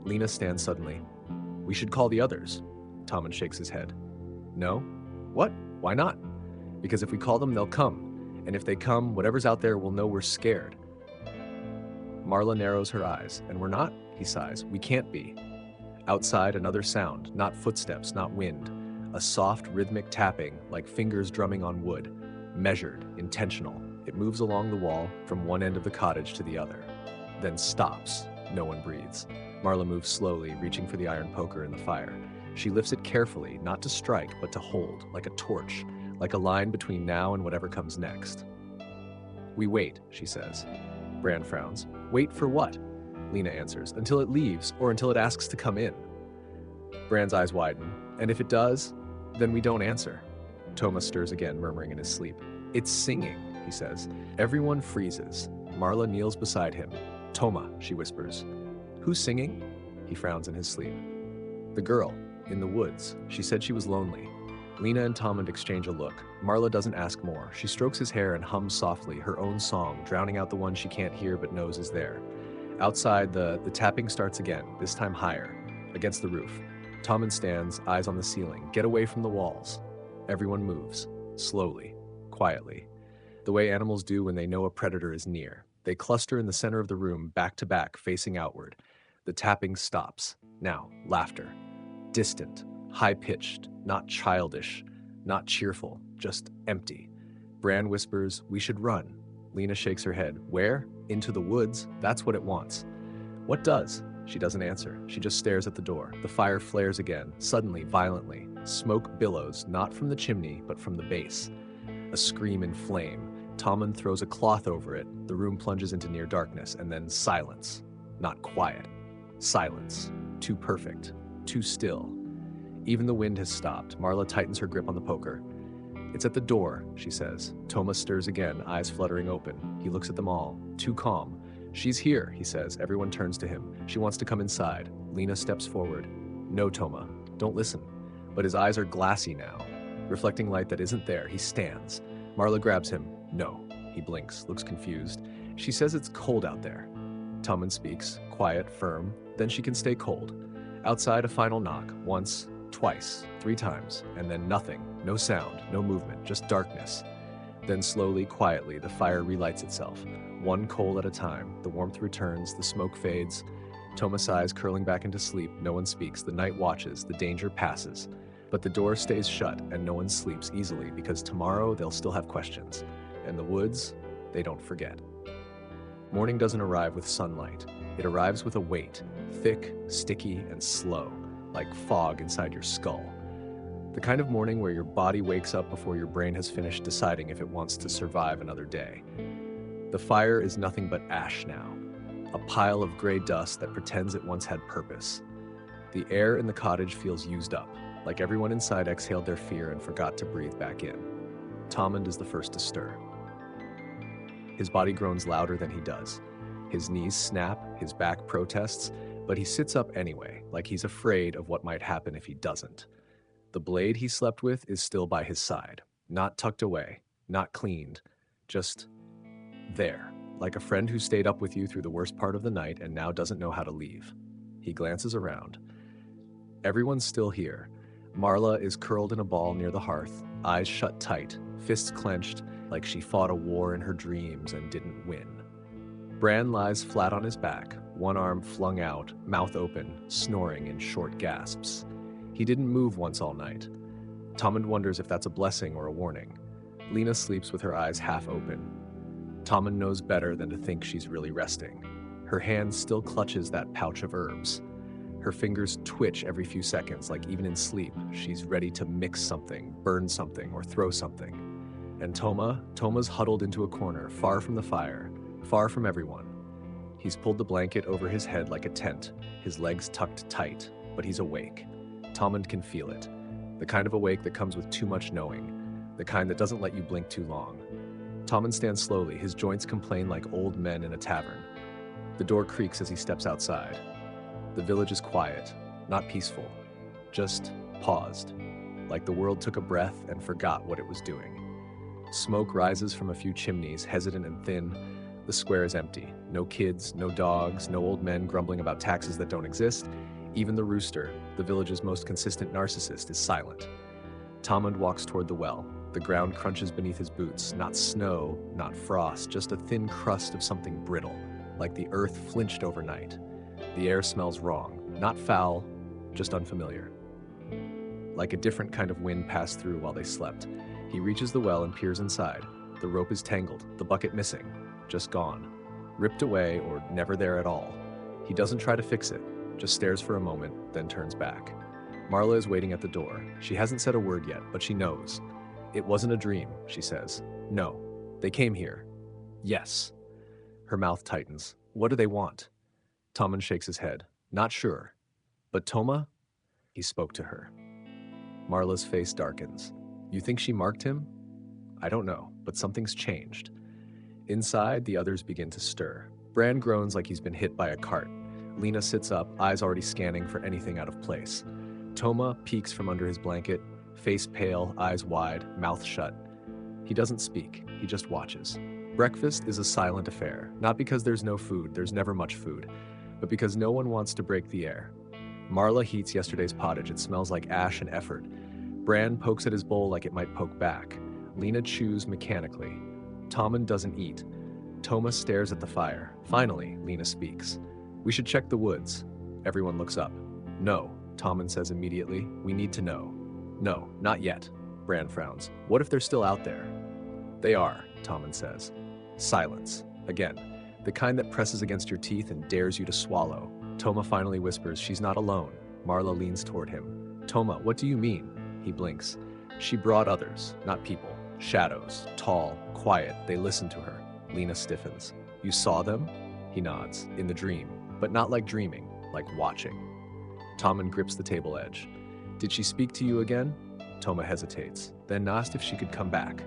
S1: Lena stands suddenly. "We should call the others." Tommen shakes his head. "No? What? Why not?" "Because if we call them, they'll come. And if they come, whatever's out there will know we're scared." Marla narrows her eyes. "And we're not?" He sighs. "We can't be." Outside, another sound, not footsteps, not wind. A soft, rhythmic tapping, like fingers drumming on wood. Measured, intentional. It moves along the wall, from one end of the cottage to the other. Then stops. No one breathes. Marla moves slowly, reaching for the iron poker in the fire. She lifts it carefully, not to strike, but to hold, like a torch, like a line between now and whatever comes next. "We wait," she says. Bran frowns. "Wait for what?" Lena answers. "Until it leaves, or until it asks to come in." Bran's eyes widen. "And if it does, then we don't answer." Toma stirs again, murmuring in his sleep. "It's singing," he says. Everyone freezes. Marla kneels beside him. "Toma," she whispers. "Who's singing?" He frowns in his sleep. "The girl, in the woods. She said she was lonely." Lena and Tommen exchange a look. Marla doesn't ask more. She strokes his hair and hums softly, her own song, drowning out the one she can't hear but knows is there. Outside, the tapping starts again, this time higher, against the roof. Tommen stands, eyes on the ceiling. "Get away from the walls." Everyone moves, slowly, quietly, the way animals do when they know a predator is near. They cluster in the center of the room, back to back, facing outward. The tapping stops. Now, laughter. Distant, high-pitched, not childish, not cheerful, just empty. Bran whispers, "We should run." Lena shakes her head. "Where? Into the woods. That's what it wants." "What does?" She doesn't answer. She just stares at the door. The fire flares again, suddenly, violently. Smoke billows, not from the chimney, but from the base. A scream in flame. Tommen throws a cloth over it. The room plunges into near darkness, and then silence. Not quiet. Silence. Too perfect. Too still. Even the wind has stopped. Marla tightens her grip on the poker. "It's at the door," she says. Toma stirs again, eyes fluttering open. He looks at them all. Too calm. "She's here," he says. Everyone turns to him. She wants to come inside. Lena steps forward. "No, Toma. Don't listen." But his eyes are glassy now, reflecting light that isn't there. He stands. Marla grabs him. "No." He blinks, looks confused. "She says it's cold out there." Tommen speaks, quiet, firm. "Then she can stay cold." Outside, a final knock. Once, twice, 3 times, and then nothing. No sound, no movement, just darkness. Then slowly, quietly, the fire relights itself. One coal at a time. The warmth returns, the smoke fades. Toma sighs, curling back into sleep. No one speaks. The night watches. The danger passes. But the door stays shut, and no one sleeps easily, because tomorrow they'll still have questions. And the woods, they don't forget. Morning doesn't arrive with sunlight. It arrives with a weight, thick, sticky, and slow, like fog inside your skull. The kind of morning where your body wakes up before your brain has finished deciding if it wants to survive another day. The fire is nothing but ash now, a pile of gray dust that pretends it once had purpose. The air in the cottage feels used up, like everyone inside exhaled their fear and forgot to breathe back in. Tommen is the first to stir. His body groans louder than he does. His knees snap, his back protests, But he sits up anyway, like he's afraid of what might happen if he doesn't. The blade he slept with is still by his side, not tucked away, not cleaned, just there, like a friend who stayed up with you through the worst part of the night and now doesn't know how to leave. He glances around. Everyone's still here. Marla is curled in a ball near the hearth, eyes shut tight, fists clenched, like she fought a war in her dreams and didn't win. Bran lies flat on his back, one arm flung out, mouth open, snoring in short gasps. He didn't move once all night. Tommen wonders if that's a blessing or a warning. Lena sleeps with her eyes half open. Tommen knows better than to think she's really resting. Her hand still clutches that pouch of herbs. Her fingers twitch every few seconds, like even in sleep, she's ready to mix something, burn something, or throw something. And Toma's huddled into a corner, far from the fire, far from everyone. He's pulled the blanket over his head like a tent, his legs tucked tight, but he's awake. Tommen can feel it. The kind of awake that comes with too much knowing, the kind that doesn't let you blink too long. Tommen stands slowly, his joints complain like old men in a tavern. The door creaks as he steps outside. The village is quiet, not peaceful, just paused, like the world took a breath and forgot what it was doing. Smoke rises from a few chimneys, hesitant and thin. The square is empty. No kids, no dogs, no old men grumbling about taxes that don't exist. Even the rooster, the village's most consistent narcissist, is silent. Tommen walks toward the well. The ground crunches beneath his boots, not snow, not frost, just a thin crust of something brittle, like the earth flinched overnight. The air smells wrong, not foul, just unfamiliar. Like a different kind of wind passed through while they slept. He reaches the well and peers inside. The rope is tangled, the bucket missing, just gone. Ripped away or never there at all. He doesn't try to fix it, just stares for a moment, then turns back. Marla is waiting at the door. She hasn't said a word yet, but she knows. It wasn't a dream, she says. No, they came here. Yes. Her mouth tightens. What do they want? Tommen shakes his head. Not sure. But Toma? He spoke to her. Marla's face darkens. You think she marked him? I don't know, but something's changed. Inside, the others begin to stir. Bran groans like he's been hit by a cart. Lena sits up, eyes already scanning for anything out of place. Toma peeks from under his blanket, face pale, eyes wide, mouth shut. He doesn't speak, he just watches. Breakfast is a silent affair, not because there's no food, there's never much food, but because no one wants to break the air. Marla heats yesterday's pottage, it smells like ash and effort. Bran pokes at his bowl like it might poke back. Lena chews mechanically. Tommen doesn't eat. Toma stares at the fire. Finally, Lena speaks. We should check the woods. Everyone looks up. No, Tommen says immediately. We need to know. No, not yet. Bran frowns. What if they're still out there? They are, Tommen says. Silence. Again, the kind that presses against your teeth and dares you to swallow. Toma finally whispers, she's not alone. Marla leans toward him. Toma, what do you mean? He blinks. She brought others, not people. Shadows, tall, quiet, they listen to her. Lena stiffens. You saw them? He nods. In the dream. But not like dreaming, like watching. Tommen grips the table edge. Did she speak to you again? Toma hesitates, then asked if she could come back.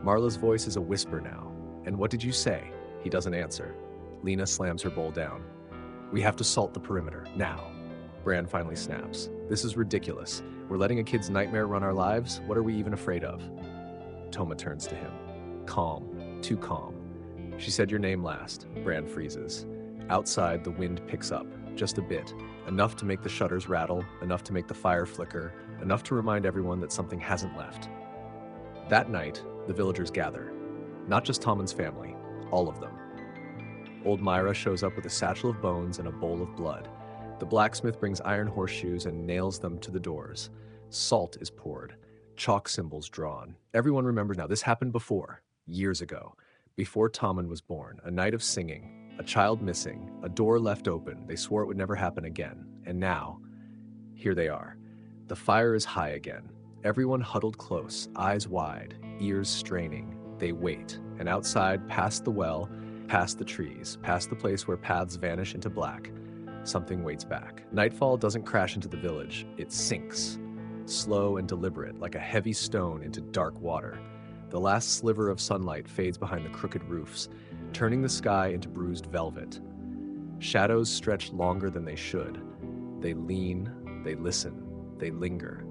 S1: Marla's voice is a whisper now. And what did you say? He doesn't answer. Lena slams her bowl down. We have to salt the perimeter, now. Bran finally snaps. This is ridiculous. We're letting a kid's nightmare run our lives? What are we even afraid of? Toma turns to him. Calm, too calm. She said your name last. Bran freezes. Outside, the wind picks up, just a bit. Enough to make the shutters rattle, enough to make the fire flicker, enough to remind everyone that something hasn't left. That night, the villagers gather. Not just Tommen's family, all of them. Old Myra shows up with a satchel of bones and a bowl of blood. The blacksmith brings iron horseshoes and nails them to the doors. Salt is poured, chalk symbols drawn. Everyone remembers now, this happened before, years ago. Before Tommen was born, a night of singing, a child missing, a door left open. They swore it would never happen again. And now, here they are. The fire is high again. Everyone huddled close, eyes wide, ears straining. They wait. And outside, past the well, past the trees, past the place where paths vanish into black, something waits back. Nightfall doesn't crash into the village. It sinks. Slow and deliberate, like a heavy stone into dark water. The last sliver of sunlight fades behind the crooked roofs, turning the sky into bruised velvet. Shadows stretch longer than they should. They lean, they listen, they linger.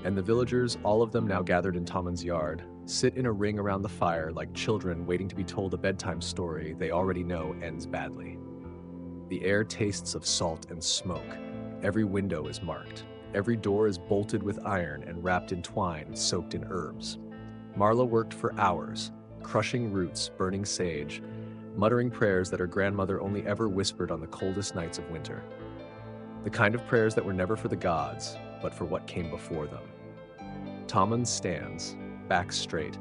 S1: And the villagers, all of them now gathered in Tommen's yard, sit in a ring around the fire like children waiting to be told a bedtime story they already know ends badly. The air tastes of salt and smoke. Every window is marked. Every door is bolted with iron and wrapped in twine soaked in herbs. Marla worked for hours, crushing roots, burning sage, muttering prayers that her grandmother only ever whispered on the coldest nights of winter. The kind of prayers that were never for the gods, but for what came before them. Tommen stands, back straight,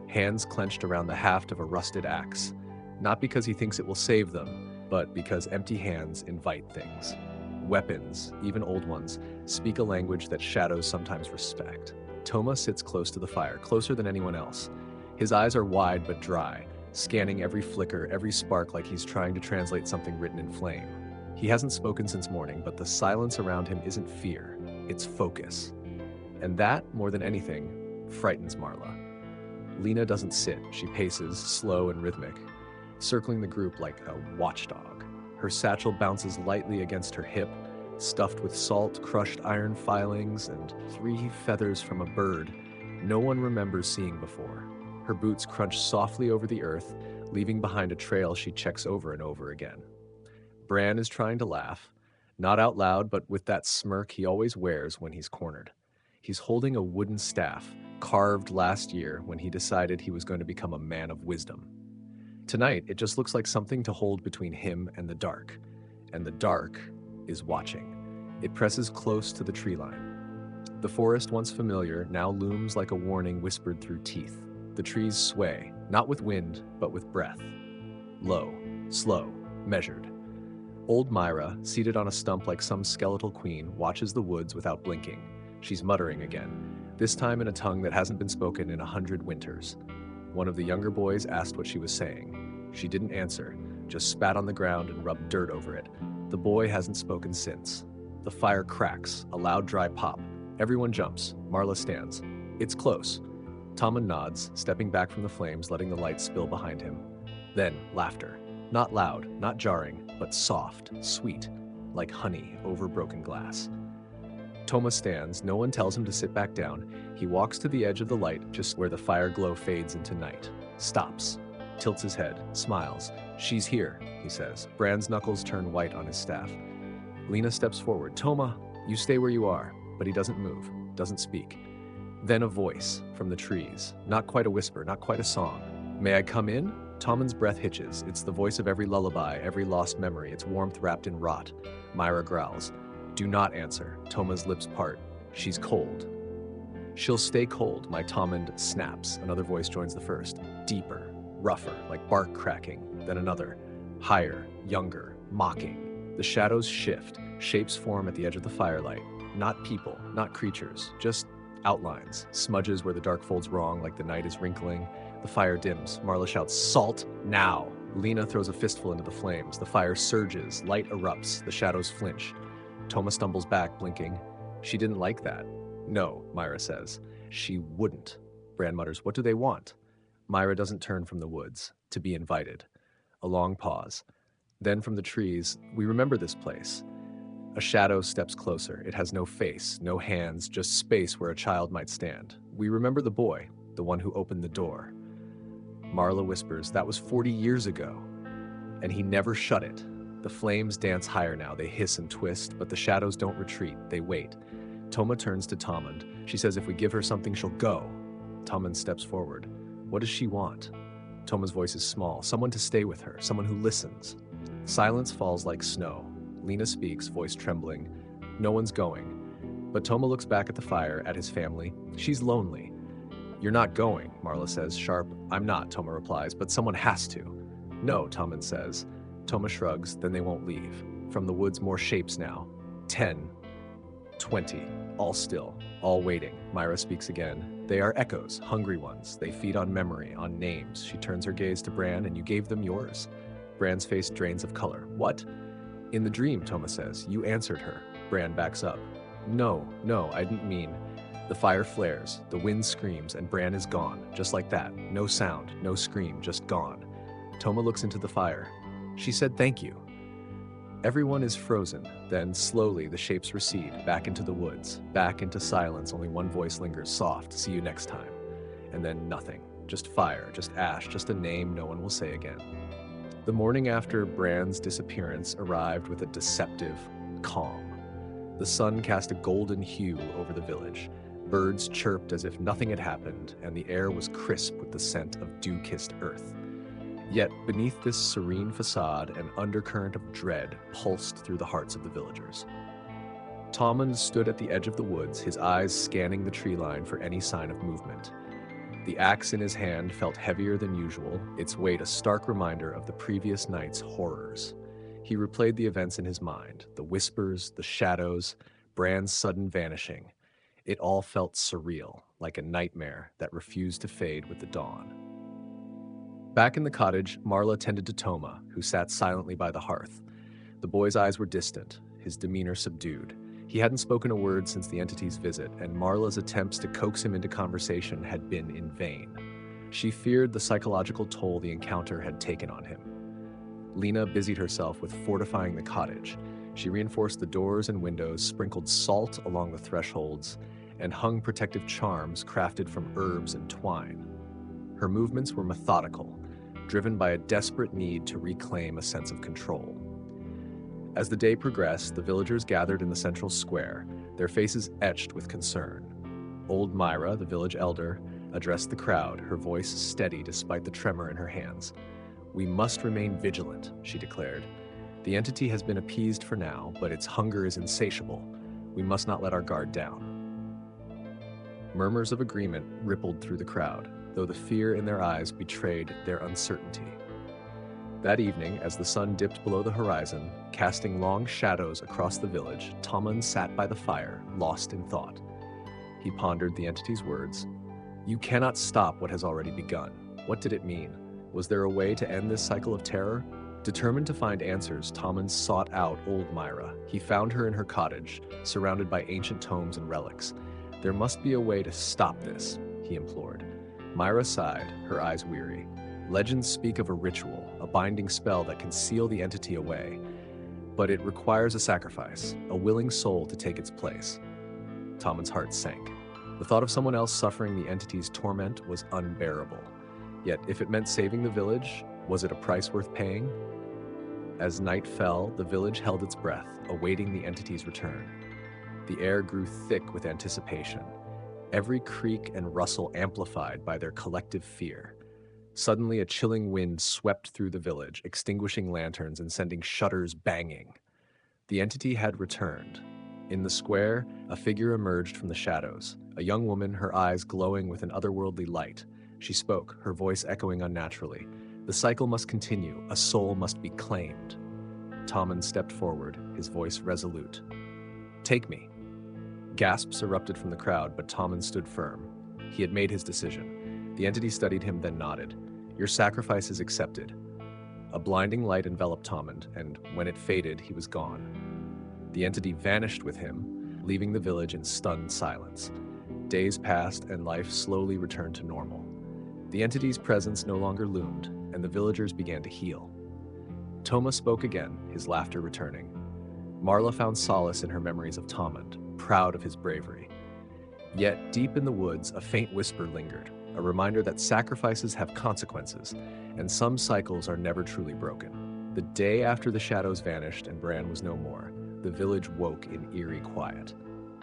S1: hands clenched around the haft of a rusted axe, not because he thinks it will save them, but because empty hands invite things. Weapons, even old ones, speak a language that shadows sometimes respect. Toma sits close to the fire, closer than anyone else. His eyes are wide but dry, scanning every flicker, every spark like he's trying to translate something written in flame. He hasn't spoken since morning, but the silence around him isn't fear, it's focus. And that, more than anything, frightens Marla. Lena doesn't sit, she paces, slow and rhythmic, circling the group like a watchdog. Her satchel bounces lightly against her hip, stuffed with salt, crushed iron filings, and 3 feathers from a bird no one remembers seeing before. Her boots crunch softly over the earth, leaving behind a trail she checks over and over again. Bran is trying to laugh, not out loud, but with that smirk he always wears when he's cornered. He's holding a wooden staff, carved last year when he decided he was going to become a man of wisdom. Tonight, it just looks like something to hold between him and the dark is watching. It presses close to the tree line. The forest, once familiar, now looms like a warning whispered through teeth. The trees sway, not with wind, but with breath. Low, slow, measured. Old Myra, seated on a stump like some skeletal queen, watches the woods without blinking. She's muttering again, this time in a tongue that hasn't been spoken in 100 winters. One of the younger boys asked what she was saying. She didn't answer, just spat on the ground and rubbed dirt over it. The boy hasn't spoken since. The fire cracks, a loud dry pop. Everyone jumps. Marla stands. It's close. Tommen nods, stepping back from the flames, letting the light spill behind him. Then, laughter. Not loud, not jarring, but soft, sweet, like honey over broken glass. Toma stands. No one tells him to sit back down. He walks to the edge of the light, just where the fire glow fades into night. Stops. Tilts his head. Smiles. She's here, he says. Bran's knuckles turn white on his staff. Lena steps forward. Toma, you stay where you are. But he doesn't move. Doesn't speak. Then a voice from the trees. Not quite a whisper, not quite a song. May I come in? Tommen's breath hitches. It's the voice of every lullaby, every lost memory, its warmth wrapped in rot. Myra growls. Do not answer. Toma's lips part. She's cold. She'll stay cold, my Tommen snaps. Another voice joins the first. Deeper, rougher, like bark cracking. Then another. Higher, younger, mocking. The shadows shift. Shapes form at the edge of the firelight. Not people, not creatures, just outlines. Smudges where the dark folds wrong, like the night is wrinkling. The fire dims. Marla shouts, "Salt, now!" Lena throws a fistful into the flames. The fire surges. Light erupts. The shadows flinch. Toma stumbles back, blinking. She didn't like that. No, Myra says. She wouldn't. Bran mutters, what do they want? Myra doesn't turn from the woods. To be invited. A long pause. Then from the trees, we remember this place. A shadow steps closer. It has no face, no hands, just space where a child might stand. We remember the boy, the one who opened the door. Marla whispers, that was 40 years ago. And he never shut it. The flames dance higher now. They hiss and twist, but the shadows don't retreat. They wait. Toma turns to Tommen. She says if we give her something, she'll go. Tommen steps forward. What does she want? Toma's voice is small. Someone to stay with her. Someone who listens. Silence falls like snow. Lena speaks, voice trembling. No one's going. But Toma looks back at the fire, at his family. She's lonely. You're not going, Marla says, sharp. I'm not, Toma replies, but someone has to. No, Tommen says. Toma shrugs, then they won't leave. From the woods, more shapes now. 10, 20, all still, all waiting. Myra speaks again. They are echoes, hungry ones. They feed on memory, on names. She turns her gaze to Bran, and you gave them yours. Bran's face drains of color. What? In the dream, Toma says. You answered her. Bran backs up. No, I didn't mean. The fire flares, the wind screams, and Bran is gone. Just like that. No sound, no scream, just gone. Toma looks into the fire. She said thank you. Everyone is frozen, then slowly the shapes recede, back into the woods, back into silence. Only one voice lingers, soft, "See you next time." And then nothing. Just fire, just ash, just a name no one will say again. The morning after Bran's disappearance arrived with a deceptive calm. The sun cast a golden hue over the village. Birds chirped as if nothing had happened, and the air was crisp with the scent of dew-kissed earth. Yet beneath this serene facade, an undercurrent of dread pulsed through the hearts of the villagers. Tommen stood at the edge of the woods, his eyes scanning the tree line for any sign of movement. The axe in his hand felt heavier than usual, its weight a stark reminder of the previous night's horrors. He replayed the events in his mind, the whispers, the shadows, Bran's sudden vanishing. It all felt surreal, like a nightmare that refused to fade with the dawn. Back in the cottage, Marla tended to Toma, who sat silently by the hearth. The boy's eyes were distant, his demeanor subdued. He hadn't spoken a word since the entity's visit, and Marla's attempts to coax him into conversation had been in vain. She feared the psychological toll the encounter had taken on him. Lena busied herself with fortifying the cottage. She reinforced the doors and windows, sprinkled salt along the thresholds, and hung protective charms crafted from herbs and twine. Her movements were methodical, driven by a desperate need to reclaim a sense of control. As the day progressed, the villagers gathered in the central square, their faces etched with concern. Old Myra, the village elder, addressed the crowd, her voice steady despite the tremor in her hands. "We must remain vigilant," she declared. "The entity has been appeased for now, but its hunger is insatiable. We must not let our guard down." Murmurs of agreement rippled through the crowd, though the fear in their eyes betrayed their uncertainty. That evening, as the sun dipped below the horizon, casting long shadows across the village, Tommen sat by the fire, lost in thought. He pondered the entity's words. "You cannot stop what has already begun." What did it mean? Was there a way to end this cycle of terror? Determined to find answers, Tommen sought out old Myra. He found her in her cottage, surrounded by ancient tomes and relics. "There must be a way to stop this," he implored. Myra sighed, her eyes weary. "Legends speak of a ritual, a binding spell that can seal the entity away. But it requires a sacrifice, a willing soul to take its place." Tommen's heart sank. The thought of someone else suffering the entity's torment was unbearable. Yet, if it meant saving the village, was it a price worth paying? As night fell, the village held its breath, awaiting the entity's return. The air grew thick with anticipation, every creak and rustle amplified by their collective fear. Suddenly, a chilling wind swept through the village, extinguishing lanterns and sending shutters banging. The entity had returned. In the square, a figure emerged from the shadows, a young woman, her eyes glowing with an otherworldly light. She spoke, her voice echoing unnaturally. "The cycle must continue, a soul must be claimed." Tommen stepped forward, his voice resolute. "Take me." Gasps erupted from the crowd, but Tommen stood firm. He had made his decision. The entity studied him, then nodded. "Your sacrifice is accepted." A blinding light enveloped Tommen, and when it faded, he was gone. The entity vanished with him, leaving the village in stunned silence. Days passed, and life slowly returned to normal. The entity's presence no longer loomed, and the villagers began to heal. Toma spoke again, his laughter returning. Marla found solace in her memories of Tommen, proud of his bravery. Yet, deep in the woods, a faint whisper lingered, a reminder that sacrifices have consequences, and some cycles are never truly broken. The day after the shadows vanished and Bran was no more, the village woke in eerie quiet.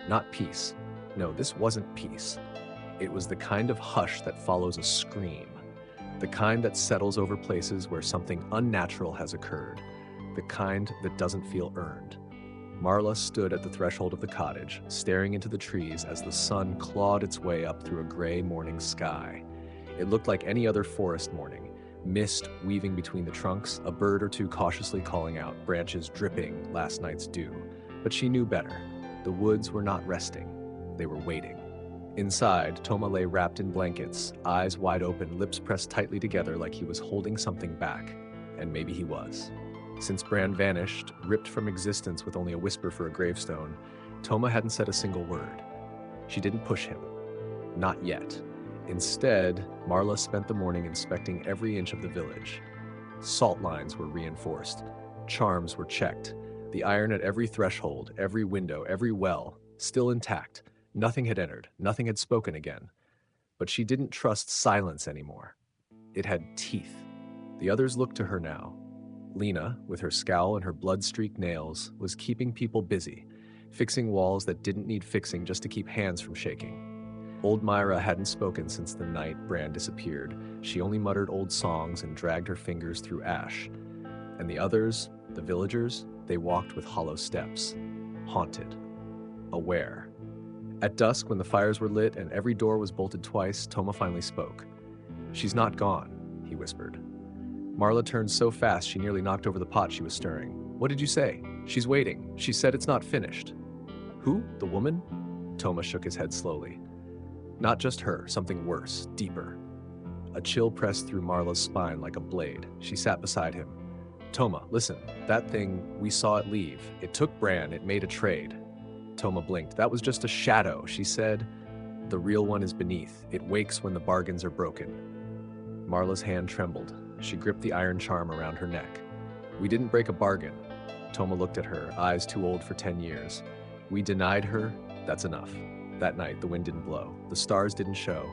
S1: Not peace. No, this wasn't peace. It was the kind of hush that follows a scream, the kind that settles over places where something unnatural has occurred, the kind that doesn't feel earned. Marla stood at the threshold of the cottage, staring into the trees as the sun clawed its way up through a gray morning sky. It looked like any other forest morning, mist weaving between the trunks, a bird or two cautiously calling out, branches dripping last night's dew. But she knew better. The woods were not resting. They were waiting. Inside, Toma lay wrapped in blankets, eyes wide open, lips pressed tightly together like he was holding something back. And maybe he was. Since Bran vanished, ripped from existence with only a whisper for a gravestone, Toma hadn't said a single word. She didn't push him. Not yet. Instead, Marla spent the morning inspecting every inch of the village. Salt lines were reinforced. Charms were checked. The iron at every threshold, every window, every well, still intact. Nothing had entered, nothing had spoken again. But she didn't trust silence anymore. It had teeth. The others looked to her now. Lena, with her scowl and her blood-streaked nails, was keeping people busy, fixing walls that didn't need fixing just to keep hands from shaking. Old Myra hadn't spoken since the night Bran disappeared. She only muttered old songs and dragged her fingers through ash. And the others, the villagers, they walked with hollow steps, haunted, aware. At dusk, when the fires were lit and every door was bolted twice, Toma finally spoke. "She's not gone," he whispered. Marla turned so fast she nearly knocked over the pot she was stirring. "What did you say?" "She's waiting. She said it's not finished." "Who? The woman?" Toma shook his head slowly. "Not just her, something worse, deeper." A chill pressed through Marla's spine like a blade. She sat beside him. "Toma, listen, that thing, we saw it leave. It took Bran, it made a trade." Toma blinked. "That was just a shadow," she said. "The real one is beneath. It wakes when the bargains are broken." Marla's hand trembled. She gripped the iron charm around her neck. "We didn't break a bargain." Toma looked at her, eyes too old for 10 years. "We denied her, that's enough." That night, the wind didn't blow, the stars didn't show,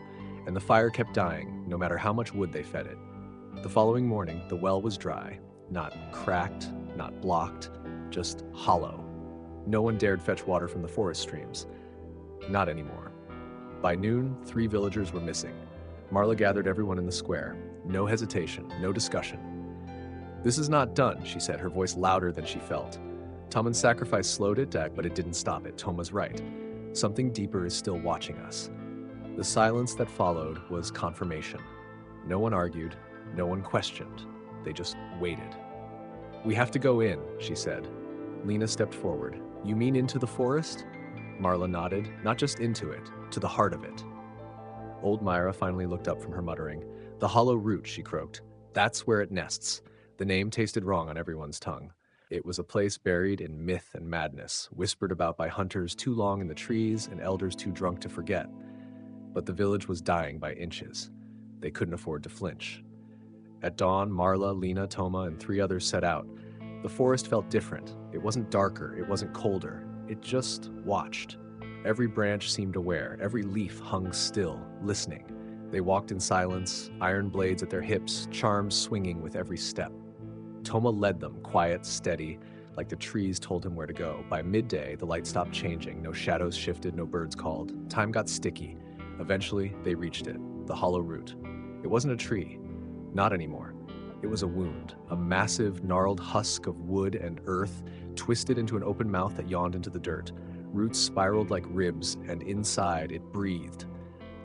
S1: and the fire kept dying, no matter how much wood they fed it. The following morning, the well was dry, not cracked, not blocked, just hollow. No one dared fetch water from the forest streams. Not anymore. By noon, 3 villagers were missing. Marla gathered everyone in the square. No hesitation, no discussion. "This is not done," she said, her voice louder than she felt. Tommen's sacrifice slowed it, but it didn't stop it. Toma's right. Something deeper is still watching us. The silence that followed was confirmation. No one argued, no one questioned. They just waited. "We have to go in," she said. Lena stepped forward. "You mean into the forest?" Marla nodded. "Not just into it, to the heart of it." Old Myra finally looked up from her muttering. "The hollow root," she croaked. "That's where it nests." The name tasted wrong on everyone's tongue. It was a place buried in myth and madness, whispered about by hunters too long in the trees and elders too drunk to forget. But the village was dying by inches. They couldn't afford to flinch. At dawn, Marla, Lena, Toma, and 3 others set out. The forest felt different. It wasn't darker, it wasn't colder. It just watched. Every branch seemed aware, every leaf hung still, listening. They walked in silence, iron blades at their hips, charms swinging with every step. Toma led them, quiet, steady, like the trees told him where to go. By midday, the light stopped changing. No shadows shifted, no birds called. Time got sticky. Eventually, they reached it, the hollow root. It wasn't a tree. Not anymore. It was a wound, a massive, gnarled husk of wood and earth, twisted into an open mouth that yawned into the dirt. Roots spiraled like ribs, and inside it breathed.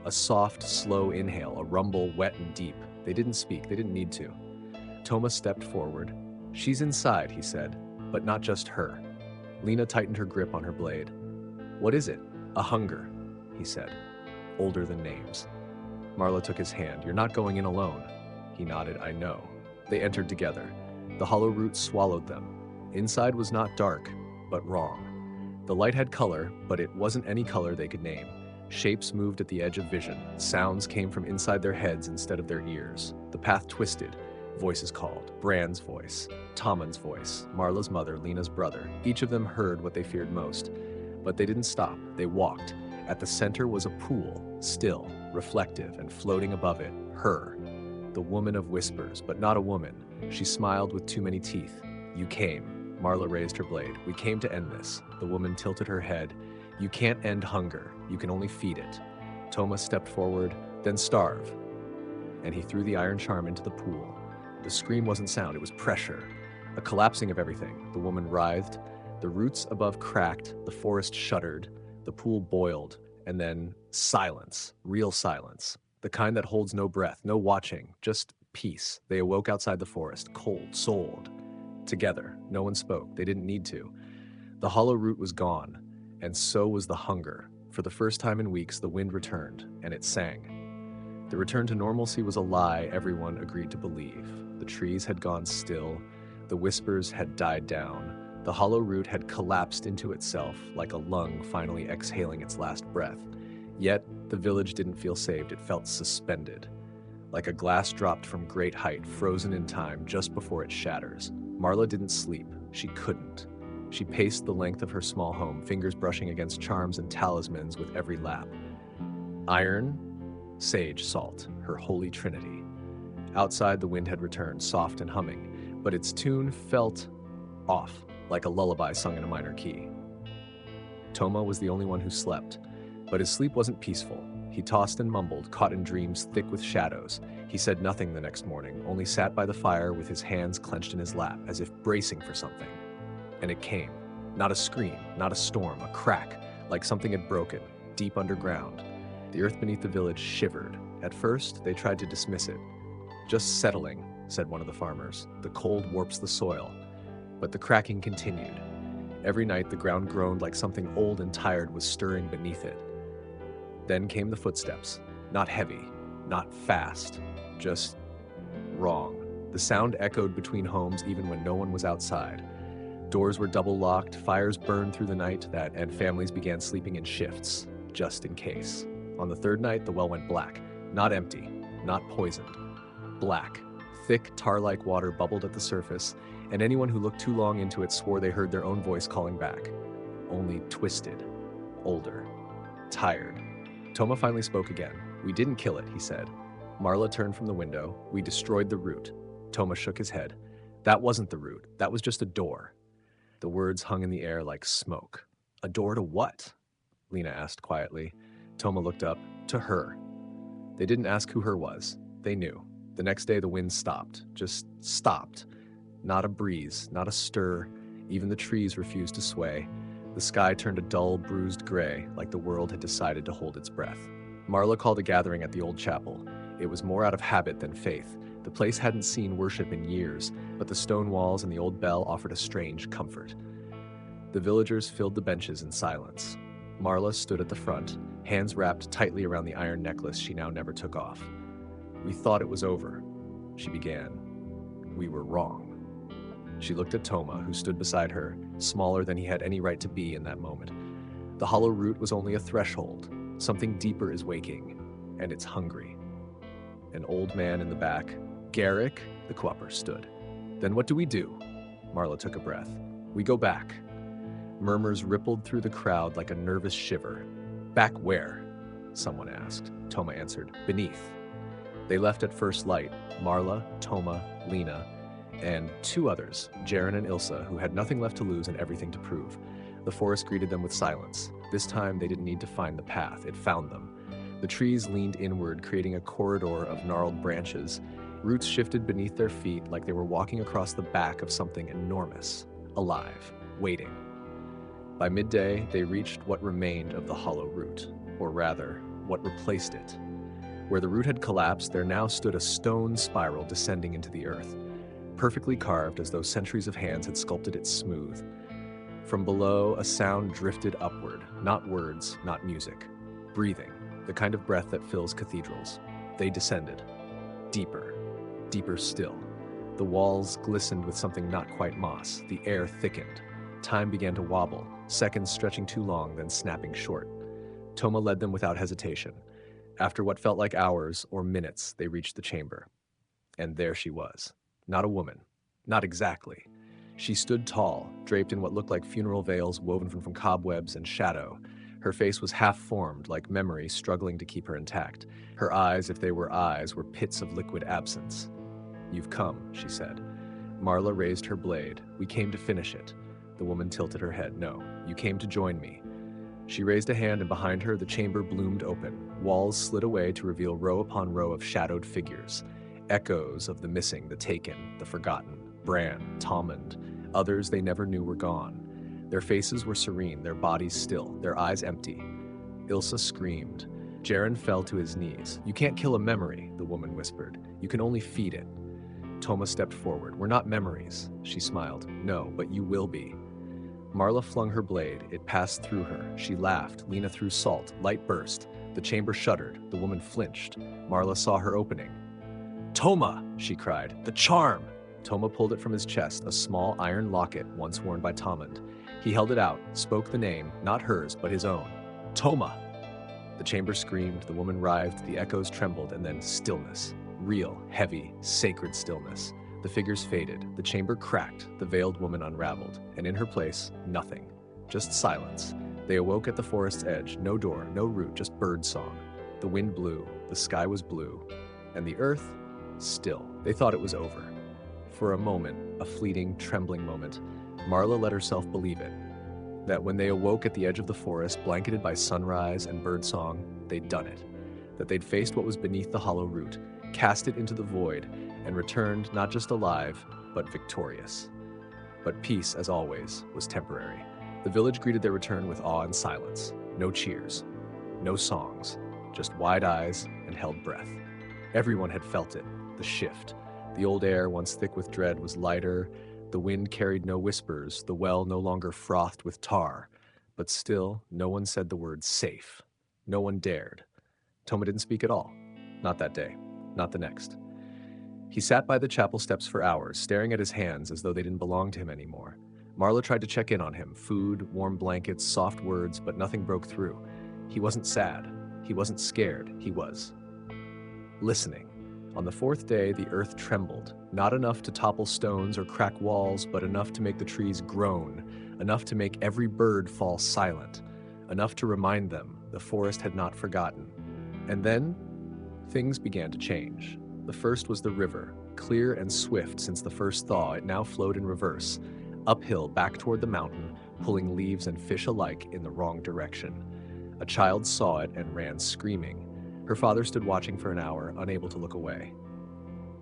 S1: A soft, slow inhale, a rumble wet and deep. They didn't speak, they didn't need to. Toma stepped forward. "She's inside," he said, "but not just her." Lena tightened her grip on her blade. "What is it?" "A hunger," he said, older than names. Marla took his hand. "You're not going in alone." He nodded. "I know." They entered together. The hollow root swallowed them. Inside was not dark, but wrong. The light had color, but it wasn't any color they could name. Shapes moved at the edge of vision. Sounds came from inside their heads instead of their ears. The path twisted. Voices called. Bran's voice, Tommen's voice, Marla's mother, Lena's brother. Each of them heard what they feared most. But they didn't stop. They walked. At the center was a pool, still, reflective, and floating above it, her. The woman of whispers, but not a woman. She smiled with too many teeth. "You came." Marla raised her blade. "We came to end this." The woman tilted her head. "You can't end hunger. You can only feed it." Toma stepped forward. "Then starve." And he threw the iron charm into the pool. The scream wasn't sound, it was pressure. A collapsing of everything. The woman writhed. The roots above cracked. The forest shuddered. The pool boiled. And then silence. Real silence. The kind that holds no breath, no watching, just peace. They awoke outside the forest, cold-souled. Together. No one spoke. They didn't need to. The hollow root was gone. And so was the hunger. For the first time in weeks, the wind returned, and it sang. The return to normalcy was a lie everyone agreed to believe. The trees had gone still. The whispers had died down. The hollow root had collapsed into itself like a lung finally exhaling its last breath. Yet, the village didn't feel saved. It felt suspended. Like a glass dropped from great height, frozen in time just before it shatters. Marla didn't sleep. She couldn't. She paced the length of her small home, fingers brushing against charms and talismans with every lap. Iron, sage, salt, her holy trinity. Outside, the wind had returned, soft and humming, but its tune felt off, like a lullaby sung in a minor key. Toma was the only one who slept, but his sleep wasn't peaceful. He tossed and mumbled, caught in dreams thick with shadows. He said nothing the next morning, only sat by the fire with his hands clenched in his lap, as if bracing for something. And it came. Not a scream, not a storm, a crack, like something had broken, deep underground. The earth beneath the village shivered. At first, they tried to dismiss it. "Just settling," said one of the farmers. "The cold warps the soil." But the cracking continued. Every night, the ground groaned like something old and tired was stirring beneath it. Then came the footsteps. Not heavy, not fast, just wrong. The sound echoed between homes even when no one was outside. Doors were double locked, fires burned through the night, and families began sleeping in shifts, just in case. On the third night, the well went black. Not empty, not poisoned. Black. Thick, tar-like water bubbled at the surface, and anyone who looked too long into it swore they heard their own voice calling back. Only twisted, older, tired. Toma finally spoke again. "We didn't kill it," he said. Marla turned from the window. "We destroyed the root." Toma shook his head. "That wasn't the root. That was just a door." The words hung in the air like smoke. "A door to what?" Lena asked quietly. Toma looked up. "To her." They didn't ask who her was. They knew. The next day the wind stopped. Just stopped. Not a breeze, not a stir. Even the trees refused to sway. The sky turned a dull, bruised gray, like the world had decided to hold its breath. Marla called a gathering at the old chapel. It was more out of habit than faith. The place hadn't seen worship in years, but the stone walls and the old bell offered a strange comfort. The villagers filled the benches in silence. Marla stood at the front, hands wrapped tightly around the iron necklace she now never took off. "We thought it was over," she began. "We were wrong." She looked at Toma, who stood beside her, smaller than he had any right to be in that moment. The hollow root was only a threshold. Something deeper is waking, and it's hungry. An old man in the back, Garrick, the Quapper, stood. "Then what do we do?" Marla took a breath. "We go back." Murmurs rippled through the crowd like a nervous shiver. "Back where?" someone asked. Toma answered, "Beneath." They left at first light, Marla, Toma, Lena, and two others, Jaren and Ilsa, who had nothing left to lose and everything to prove. The forest greeted them with silence. This time they didn't need to find the path, it found them. The trees leaned inward, creating a corridor of gnarled branches. Roots shifted beneath their feet like they were walking across the back of something enormous, alive, waiting. By midday, they reached what remained of the hollow root, or rather, what replaced it. Where the root had collapsed, there now stood a stone spiral descending into the earth, perfectly carved as though centuries of hands had sculpted it smooth. From below, a sound drifted upward, not words, not music. Breathing, the kind of breath that fills cathedrals. They descended. Deeper, deeper still. The walls glistened with something not quite moss. The air thickened. Time began to wobble, seconds stretching too long, then snapping short. Toma led them without hesitation. After what felt like hours or minutes, they reached the chamber. And there she was. Not a woman. Not exactly. She stood tall, draped in what looked like funeral veils woven from cobwebs and shadow. Her face was half-formed, like memory struggling to keep her intact. Her eyes, if they were eyes, were pits of liquid absence. "You've come," she said. Marla raised her blade. "We came to finish it." The woman tilted her head. "No, you came to join me." She raised a hand, and behind her, the chamber bloomed open. Walls slid away to reveal row upon row of shadowed figures. Echoes of the missing, the taken, the forgotten. Bran, Talmond, others they never knew were gone. Their faces were serene, their bodies still, their eyes empty. Ilsa screamed. Jaren fell to his knees. "You can't kill a memory," the woman whispered. "You can only feed it." Toma stepped forward. "We're not memories," she smiled. "No, but you will be." Marla flung her blade. It passed through her. She laughed. Lena threw salt. Light burst. The chamber shuddered. The woman flinched. Marla saw her opening. "Toma!" she cried. "The charm!" Toma pulled it from his chest, a small iron locket once worn by Talmond. He held it out, spoke the name, not hers, but his own. "Toma!" The chamber screamed, the woman writhed, the echoes trembled, and then stillness. Real, heavy, sacred stillness. The figures faded, the chamber cracked, the veiled woman unraveled, and in her place, nothing. Just silence. They awoke at the forest's edge, no door, no root, just bird song. The wind blew, the sky was blue, and the earth, still. They thought it was over. For a moment, a fleeting, trembling moment, Marla let herself believe it. That when they awoke at the edge of the forest, blanketed by sunrise and birdsong, they'd done it. That they'd faced what was beneath the hollow root, cast it into the void, and returned not just alive, but victorious. But peace, as always, was temporary. The village greeted their return with awe and silence. No cheers, no songs, just wide eyes and held breath. Everyone had felt it, the shift. The old air, once thick with dread, was lighter. The wind carried no whispers, the well no longer frothed with tar. But still, no one said the word safe. No one dared. Toma didn't speak at all. Not that day. Not the next. He sat by the chapel steps for hours, staring at his hands as though they didn't belong to him anymore. Marla tried to check in on him. Food, warm blankets, soft words, but nothing broke through. He wasn't sad. He wasn't scared. He was listening. On the fourth day, the earth trembled, not enough to topple stones or crack walls, but enough to make the trees groan, enough to make every bird fall silent, enough to remind them the forest had not forgotten. And then, things began to change. The first was the river. Clear and swift since the first thaw, it now flowed in reverse, uphill back toward the mountain, pulling leaves and fish alike in the wrong direction. A child saw it and ran screaming. Her father stood watching for an hour, unable to look away.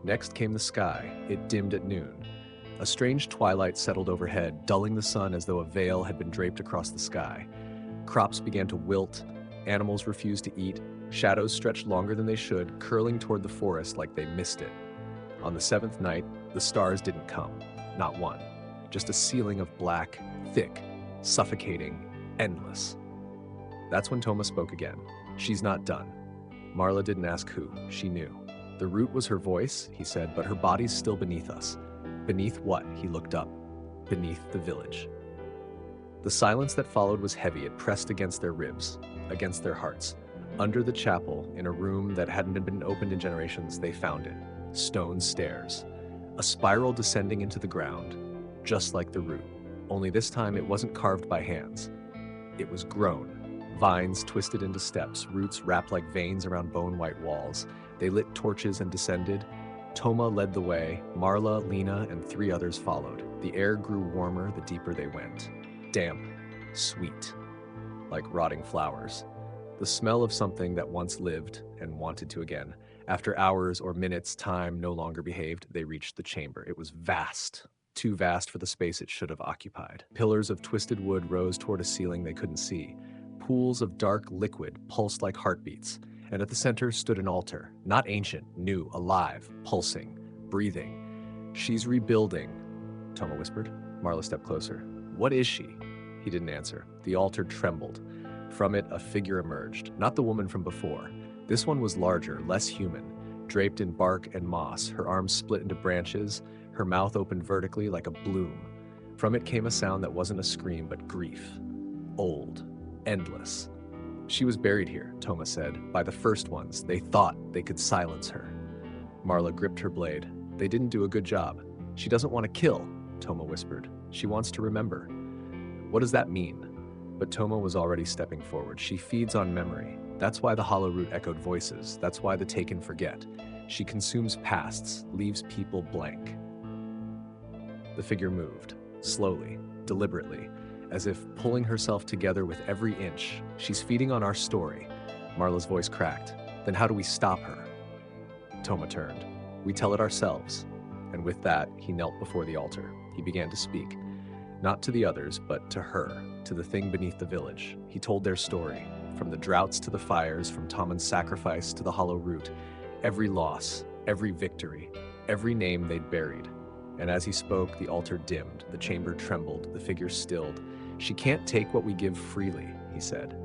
S1: Next came the sky. It dimmed at noon. A strange twilight settled overhead, dulling the sun as though a veil had been draped across the sky. Crops began to wilt. Animals refused to eat. Shadows stretched longer than they should, curling toward the forest like they missed it. On the seventh night, the stars didn't come. Not one. Just a ceiling of black, thick, suffocating, endless. That's when Toma spoke again. She's not done. Marla didn't ask who. She knew. The root was her voice, he said, but her body's still beneath us. Beneath what? He looked up. Beneath the village. The silence that followed was heavy. It pressed against their ribs, against their hearts. Under the chapel, in a room that hadn't been opened in generations, they found it. Stone stairs. A spiral descending into the ground, just like the root. Only this time it wasn't carved by hands. It was grown. Vines twisted into steps, roots wrapped like veins around bone-white walls. They lit torches and descended. Toma led the way. Marla, Lena, and 3 others followed. The air grew warmer the deeper they went. Damp, sweet, like rotting flowers. The smell of something that once lived and wanted to again. After hours or minutes, time no longer behaved, they reached the chamber. It was vast, too vast for the space it should have occupied. Pillars of twisted wood rose toward a ceiling they couldn't see. Pools of dark liquid pulsed like heartbeats, and at the center stood an altar, not ancient, new, alive, pulsing, breathing. She's rebuilding, Toma whispered. Marla stepped closer. What is she? He didn't answer. The altar trembled. From it, a figure emerged, not the woman from before. This one was larger, less human, draped in bark and moss, her arms split into branches, her mouth opened vertically like a bloom. From it came a sound that wasn't a scream, but grief. Old. Endless. She was buried here, Toma said, by the first ones. They thought they could silence her. Marla gripped her blade. They didn't do a good job. She doesn't want to kill, Toma whispered. She wants to remember. What does that mean? But Toma was already stepping forward. She feeds on memory. That's why the hollow root echoed voices. That's why the taken forget. She consumes pasts, leaves people blank. The figure moved, slowly, deliberately, as if pulling herself together with every inch. She's feeding on our story. Marla's voice cracked. Then how do we stop her? Toma turned. We tell it ourselves. And with that, he knelt before the altar. He began to speak. Not to the others, but to her, to the thing beneath the village. He told their story, from the droughts to the fires, from Toman's sacrifice to the hollow root. Every loss, every victory, every name they'd buried. And as he spoke, the altar dimmed, the chamber trembled, the figure stilled. She can't take what we give freely, he said.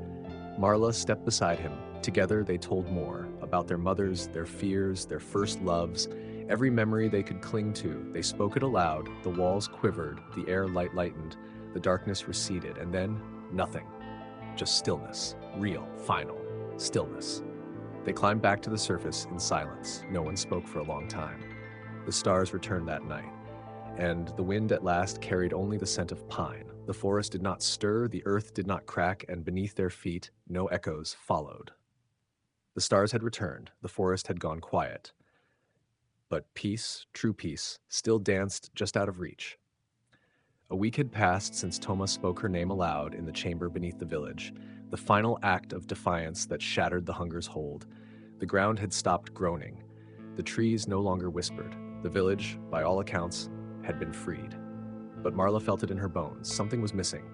S1: Marla stepped beside him. Together they told more, about their mothers, their fears, their first loves, every memory they could cling to. They spoke it aloud, the walls quivered, the air lightened, the darkness receded, and then nothing. Just stillness, real, final, stillness. They climbed back to the surface in silence. No one spoke for a long time. The stars returned that night, and the wind at last carried only the scent of pine. The forest did not stir, the earth did not crack, and beneath their feet no echoes followed. The stars had returned, the forest had gone quiet, but peace, true peace, still danced just out of reach. A week had passed since Toma spoke her name aloud in the chamber beneath the village, the final act of defiance that shattered the hunger's hold. The ground had stopped groaning. The trees no longer whispered. The village, by all accounts, had been freed. But Marla felt it in her bones. Something was missing.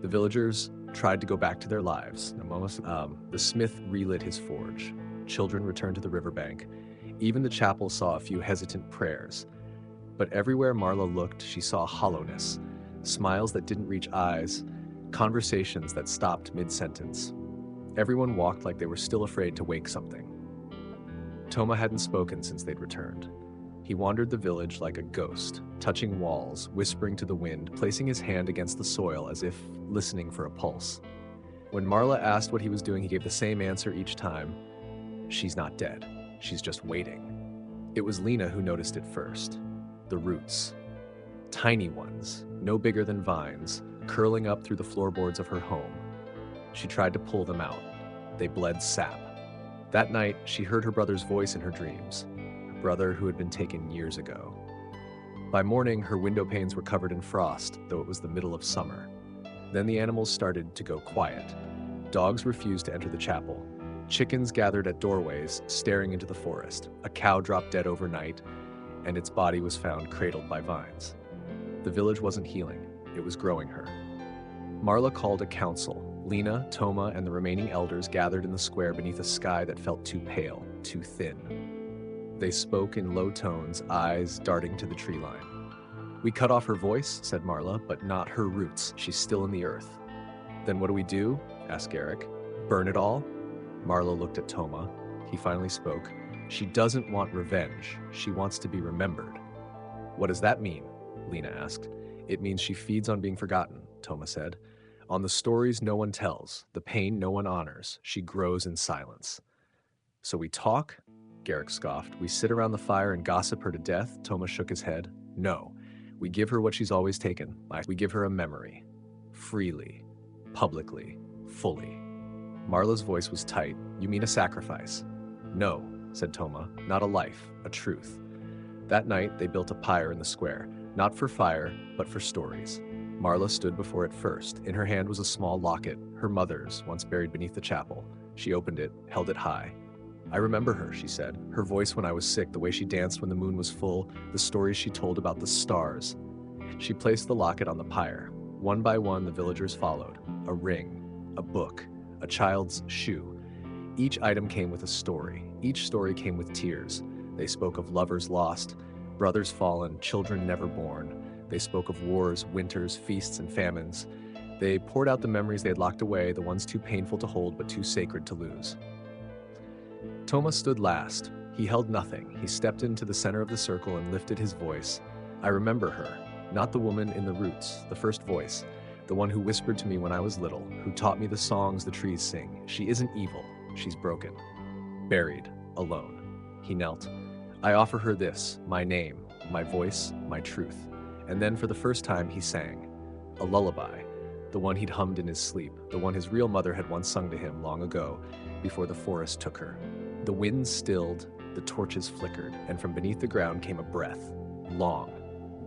S1: The villagers tried to go back to their lives. The smith relit his forge. Children returned to the riverbank. Even the chapel saw a few hesitant prayers. But everywhere Marla looked, she saw hollowness, smiles that didn't reach eyes, conversations that stopped mid-sentence. Everyone walked like they were still afraid to wake something. Toma hadn't spoken since they'd returned. He wandered the village like a ghost, touching walls, whispering to the wind, placing his hand against the soil as if listening for a pulse. When Marla asked what he was doing, he gave the same answer each time. She's not dead. She's just waiting. It was Lena who noticed it first. The roots. Tiny ones, no bigger than vines, curling up through the floorboards of her home. She tried to pull them out. They bled sap. That night, she heard her brother's voice in her dreams, her brother who had been taken years ago. By morning, her window panes were covered in frost, though it was the middle of summer. Then the animals started to go quiet. Dogs refused to enter the chapel. Chickens gathered at doorways, staring into the forest. A cow dropped dead overnight, and its body was found cradled by vines. The village wasn't healing, it was growing her. Marla called a council. Lena, Toma, and the remaining elders gathered in the square beneath a sky that felt too pale, too thin. They spoke in low tones, eyes darting to the tree line. "We cut off her voice," said Marla, "but not her roots. She's still in the earth." "Then what do we do?" asked Garrick. "Burn it all?" Marla looked at Toma. He finally spoke. "She doesn't want revenge. She wants to be remembered." "What does that mean?" Lena asked. "It means she feeds on being forgotten," Toma said. "On the stories no one tells, the pain no one honors. She grows in silence." "So we talk?" Garrick scoffed. "We sit around the fire and gossip her to death?" Toma shook his head. "No. We give her what she's always taken. We give her a memory. Freely. Publicly. Fully." Marla's voice was tight. "You mean a sacrifice?" "No," said Toma. "Not a life. A truth." That night, they built a pyre in the square. Not for fire, but for stories. Marla stood before it first. In her hand was a small locket, her mother's, once buried beneath the chapel. She opened it, held it high. "I remember her," she said. "Her voice when I was sick, the way she danced when the moon was full, the stories she told about the stars." She placed the locket on the pyre. One by one, the villagers followed. A ring, a book, a child's shoe. Each item came with a story. Each story came with tears. They spoke of lovers lost, brothers fallen, children never born. They spoke of wars, winters, feasts, and famines. They poured out the memories they had locked away, the ones too painful to hold but too sacred to lose. Toma stood last. He held nothing. He stepped into the center of the circle and lifted his voice. "I remember her, not the woman in the roots, the first voice, the one who whispered to me when I was little, who taught me the songs the trees sing. She isn't evil. She's broken. Buried. Alone." He knelt. "I offer her this, my name, my voice, my truth." And then for the first time he sang. A lullaby, the one he'd hummed in his sleep, the one his real mother had once sung to him long ago, before the forest took her. The wind stilled, the torches flickered, and from beneath the ground came a breath, long,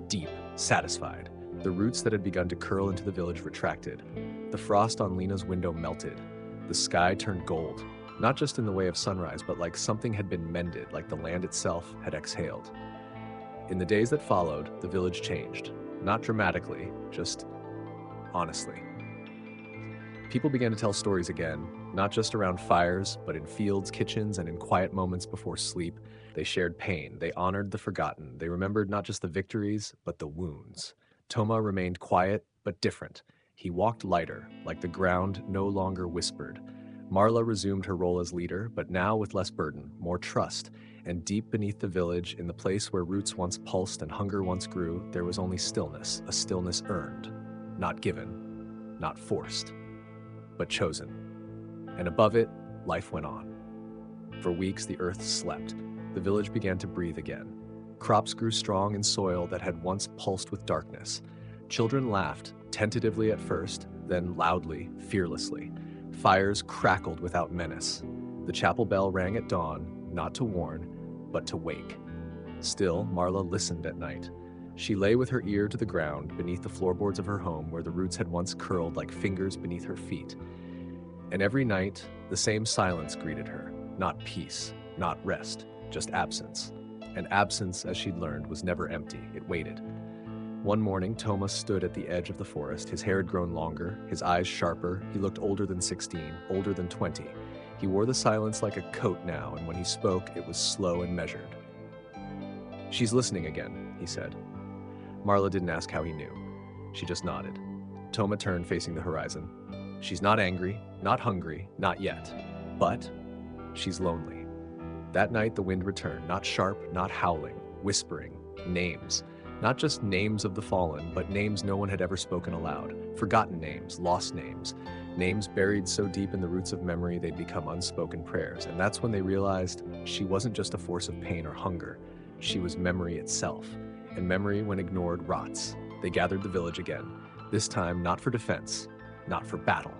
S1: deep, satisfied. The roots that had begun to curl into the village retracted. The frost on Lena's window melted. The sky turned gold, not just in the way of sunrise, but like something had been mended, like the land itself had exhaled. In the days that followed, the village changed. Not dramatically, just honestly. People began to tell stories again, not just around fires, but in fields, kitchens, and in quiet moments before sleep. They shared pain, they honored the forgotten, they remembered not just the victories, but the wounds. Toma remained quiet, but different. He walked lighter, like the ground no longer whispered. Marla resumed her role as leader, but now with less burden, more trust. And deep beneath the village, in the place where roots once pulsed and hunger once grew, there was only stillness, a stillness earned. Not given, not forced, but chosen. And above it, life went on. For weeks, the earth slept. The village began to breathe again. Crops grew strong in soil that had once pulsed with darkness. Children laughed, tentatively at first, then loudly, fearlessly. Fires crackled without menace. The chapel bell rang at dawn, not to warn, but to wake. Still, Marla listened at night. She lay with her ear to the ground beneath the floorboards of her home where the roots had once curled like fingers beneath her feet. And every night, the same silence greeted her. Not peace, not rest, just absence. And absence, as she'd learned, was never empty. It waited. One morning, Thomas stood at the edge of the forest. His hair had grown longer, his eyes sharper. He looked older than 16, older than 20. He wore the silence like a coat now, and when he spoke, it was slow and measured. "She's listening again," he said. Marla didn't ask how he knew. She just nodded. Toma turned, facing the horizon. "She's not angry, not hungry, not yet. But she's lonely." That night, the wind returned, not sharp, not howling, whispering, names. Not just names of the fallen, but names no one had ever spoken aloud. Forgotten names, lost names. Names buried so deep in the roots of memory they'd become unspoken prayers. And that's when they realized she wasn't just a force of pain or hunger. She was memory itself. And memory, when ignored, rots. They gathered the village again. This time, not for defense, not for battle,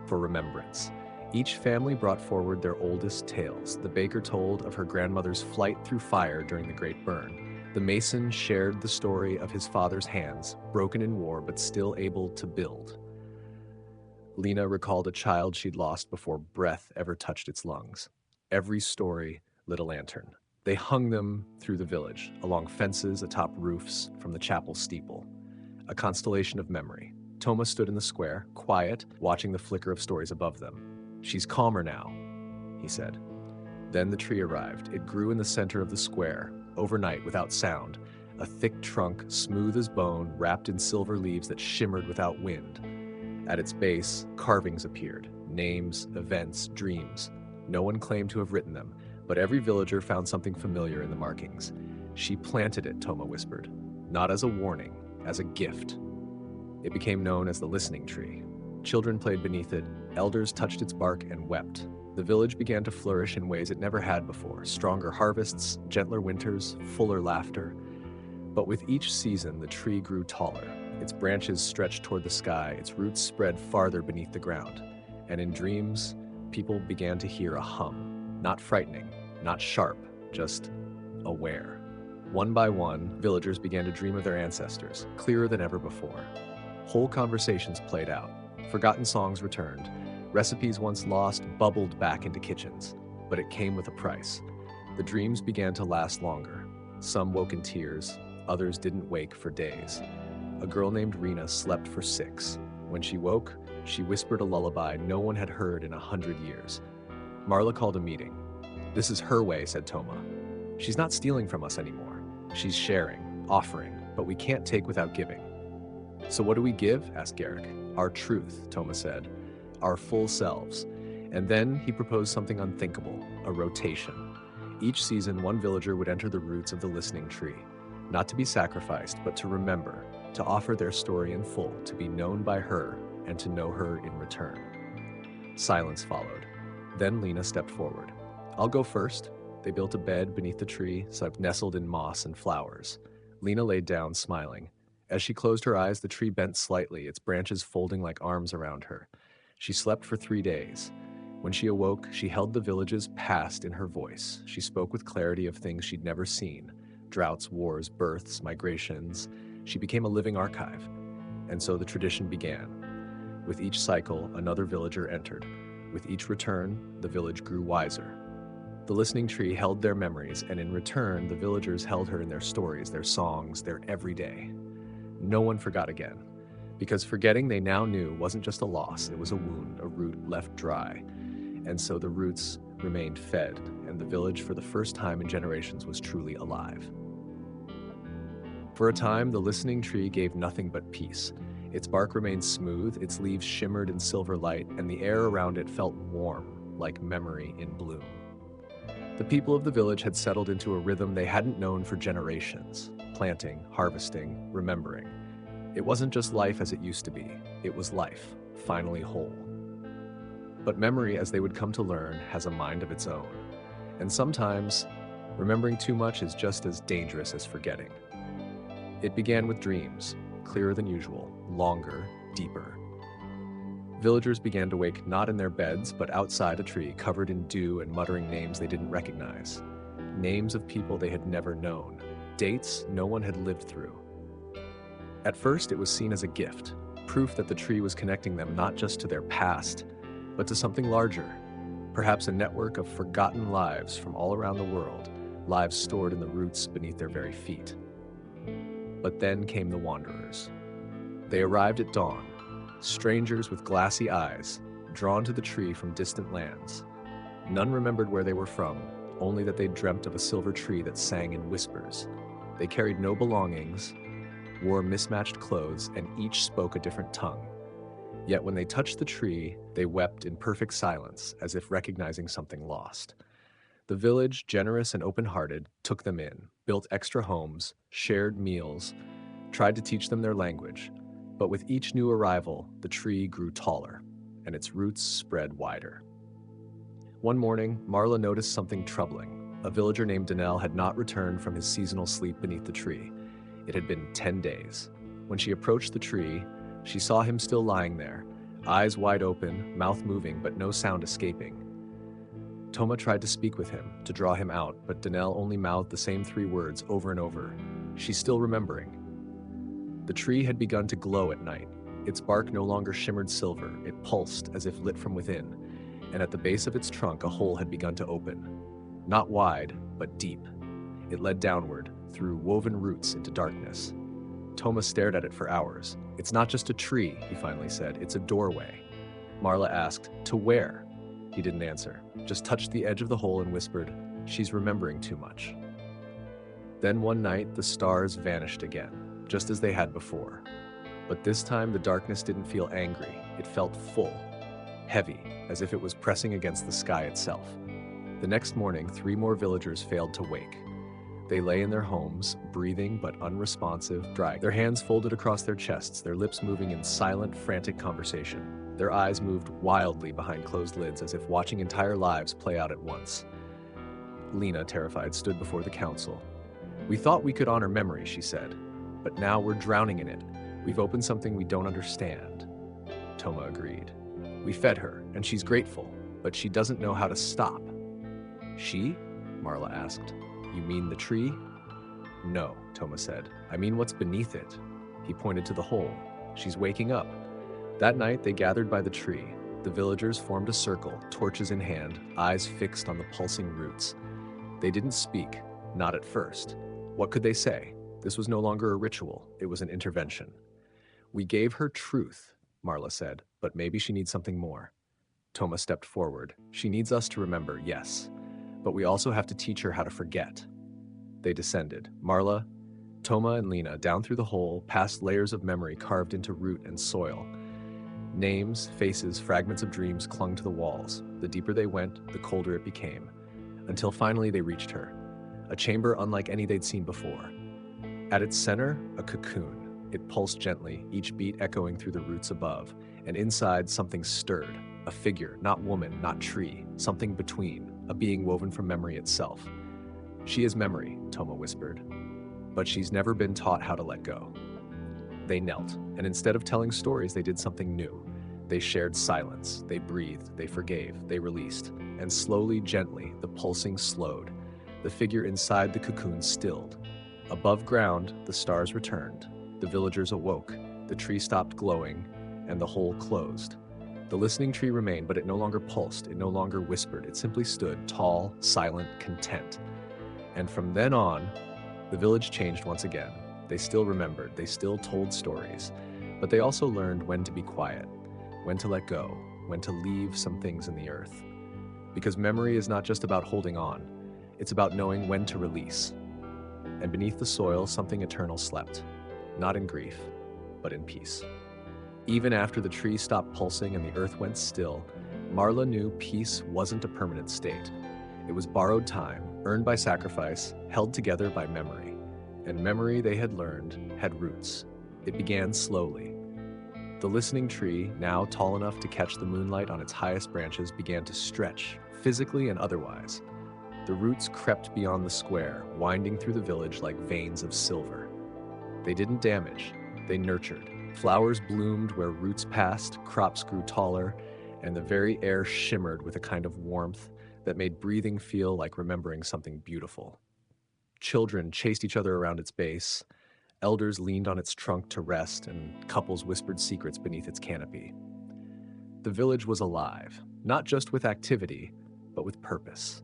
S1: for remembrance. Each family brought forward their oldest tales. The baker told of her grandmother's flight through fire during the Great Burn. The mason shared the story of his father's hands, broken in war but still able to build. Lena recalled a child she'd lost before breath ever touched its lungs. Every story lit a lantern. They hung them through the village, along fences, atop roofs, from the chapel steeple. A constellation of memory. Toma stood in the square, quiet, watching the flicker of stories above them. "She's calmer now," he said. Then the tree arrived. It grew in the center of the square, overnight, without sound. A thick trunk, smooth as bone, wrapped in silver leaves that shimmered without wind. At its base, carvings appeared. Names, events, dreams. No one claimed to have written them, but every villager found something familiar in the markings. "She planted it," Toma whispered. Not as a warning, as a gift. It became known as the listening tree. Children played beneath it, elders touched its bark and wept. The village began to flourish in ways it never had before. Stronger harvests, gentler winters, fuller laughter. But with each season, the tree grew taller. Its branches stretched toward the sky, its roots spread farther beneath the ground. And in dreams, people began to hear a hum. Not frightening, not sharp, just aware. One by one, villagers began to dream of their ancestors, clearer than ever before. Whole conversations played out. Forgotten songs returned. Recipes once lost bubbled back into kitchens. But it came with a price. The dreams began to last longer. Some woke in tears, others didn't wake for days. A girl named Rena slept for 6. When she woke, she whispered a lullaby no one had heard in 100 years. Marla called a meeting. "This is her way," said Toma. "She's not stealing from us anymore. She's sharing, offering, but we can't take without giving." "So what do we give?" asked Garrick. "Our truth," Toma said. "Our full selves." And then he proposed something unthinkable, a rotation. Each season, one villager would enter the roots of the listening tree, not to be sacrificed, but to remember, to offer their story in full, to be known by her, and to know her in return. Silence followed. Then Lena stepped forward. "I'll go first." They built a bed beneath the tree, nestled in moss and flowers. Lena laid down, smiling. As she closed her eyes, the tree bent slightly, its branches folding like arms around her. She slept for 3 days. When she awoke, she held the village's past in her voice. She spoke with clarity of things she'd never seen. Droughts, wars, births, migrations. She became a living archive. And so the tradition began. With each cycle, another villager entered. With each return, the village grew wiser. The listening tree held their memories, and in return, the villagers held her in their stories, their songs, their everyday. No one forgot again. Because forgetting, they now knew, wasn't just a loss, it was a wound, a root left dry. And so the roots remained fed, and the village, for the first time in generations, was truly alive. For a time, the listening tree gave nothing but peace. Its bark remained smooth, its leaves shimmered in silver light, and the air around it felt warm, like memory in bloom. The people of the village had settled into a rhythm they hadn't known for generations, planting, harvesting, remembering. It wasn't just life as it used to be, it was life, finally whole. But memory, as they would come to learn, has a mind of its own. And sometimes Remembering too much is just as dangerous as forgetting. It began with dreams, clearer than usual, longer, deeper. Villagers began to wake not in their beds, but outside a tree covered in dew and muttering names they didn't recognize. Names of people they had never known, dates no one had lived through. At first, it was seen as a gift, proof that the tree was connecting them not just to their past, but to something larger, perhaps a network of forgotten lives from all around the world, lives stored in the roots beneath their very feet. But then came the wanderers. They arrived at dawn, strangers with glassy eyes, drawn to the tree from distant lands. None remembered where they were from, only that they dreamt of a silver tree that sang in whispers. They carried no belongings, wore mismatched clothes, and each spoke a different tongue. Yet when they touched the tree, they wept in perfect silence, as if recognizing something lost. The village, generous and open-hearted, took them in, built extra homes, shared meals, tried to teach them their language. But with each new arrival, the tree grew taller, and its roots spread wider. One morning, Marla noticed something troubling. A villager named Danelle had not returned from his seasonal sleep beneath the tree. It had been 10 days. When she approached the tree, she saw him still lying there, eyes wide open, mouth moving, but no sound escaping. Toma tried to speak with him, to draw him out, but Danelle only mouthed the same 3 words over and over. She's still remembering. The tree had begun to glow at night. Its bark no longer shimmered silver, it pulsed as if lit from within, and at the base of its trunk a hole had begun to open. Not wide, but deep. It led downward, through woven roots into darkness. Toma stared at it for hours. "It's not just a tree," he finally said, "it's a doorway." Marla asked, "To where?" He didn't answer, just touched the edge of the hole and whispered, "She's remembering too much." Then one night, the stars vanished again, just as they had before. But this time, the darkness didn't feel angry. It felt full, heavy, as if it was pressing against the sky itself. The next morning, 3 more villagers failed to wake. They lay in their homes, breathing but unresponsive, dry, their hands folded across their chests, their lips moving in silent, frantic conversation. Their eyes moved wildly behind closed lids as if watching entire lives play out at once. Lena, terrified, stood before the council. "We thought we could honor memory," she said, "but now we're drowning in it. We've opened something we don't understand." Toma agreed. "We fed her, and she's grateful, but she doesn't know how to stop." "She?" Marla asked. "You mean the tree?" "No," Toma said. "I mean what's beneath it." He pointed to the hole. "She's waking up." That night, they gathered by the tree. The villagers formed a circle, torches in hand, eyes fixed on the pulsing roots. They didn't speak, not at first. What could they say? This was no longer a ritual, it was an intervention. "We gave her truth," Marla said, "but maybe she needs something more." Toma stepped forward. "She needs us to remember, yes, but we also have to teach her how to forget." They descended. Marla, Toma, and Lena down through the hole, past layers of memory carved into root and soil. Names, faces, fragments of dreams clung to the walls. The deeper they went, the colder it became, until finally they reached her, a chamber unlike any they'd seen before. At its center, a cocoon. It pulsed gently, each beat echoing through the roots above, and inside something stirred, a figure, not woman, not tree, something between, a being woven from memory itself. "She is memory," Toma whispered, "but she's never been taught how to let go." They knelt, and instead of telling stories, they did something new. They shared silence, they breathed, they forgave, they released, and slowly, gently, the pulsing slowed. The figure inside the cocoon stilled. Above ground, the stars returned. The villagers awoke, the tree stopped glowing, and the hole closed. The listening tree remained, but it no longer pulsed, it no longer whispered, it simply stood, tall, silent, content. And from then on, the village changed once again. They still remembered, they still told stories, but they also learned when to be quiet, when to let go, when to leave some things in the earth. Because memory is not just about holding on, it's about knowing when to release. And beneath the soil, something eternal slept, not in grief, but in peace. Even after the tree stopped pulsing and the earth went still, Marla knew peace wasn't a permanent state. It was borrowed time, earned by sacrifice, held together by memory. And memory, they had learned, had roots. It began slowly. The listening tree, now tall enough to catch the moonlight on its highest branches, began to stretch, physically and otherwise. The roots crept beyond the square, winding through the village like veins of silver. They didn't damage, they nurtured. Flowers bloomed where roots passed, crops grew taller, and the very air shimmered with a kind of warmth that made breathing feel like remembering something beautiful. Children chased each other around its base, elders leaned on its trunk to rest, and couples whispered secrets beneath its canopy. The village was alive, not just with activity, but with purpose.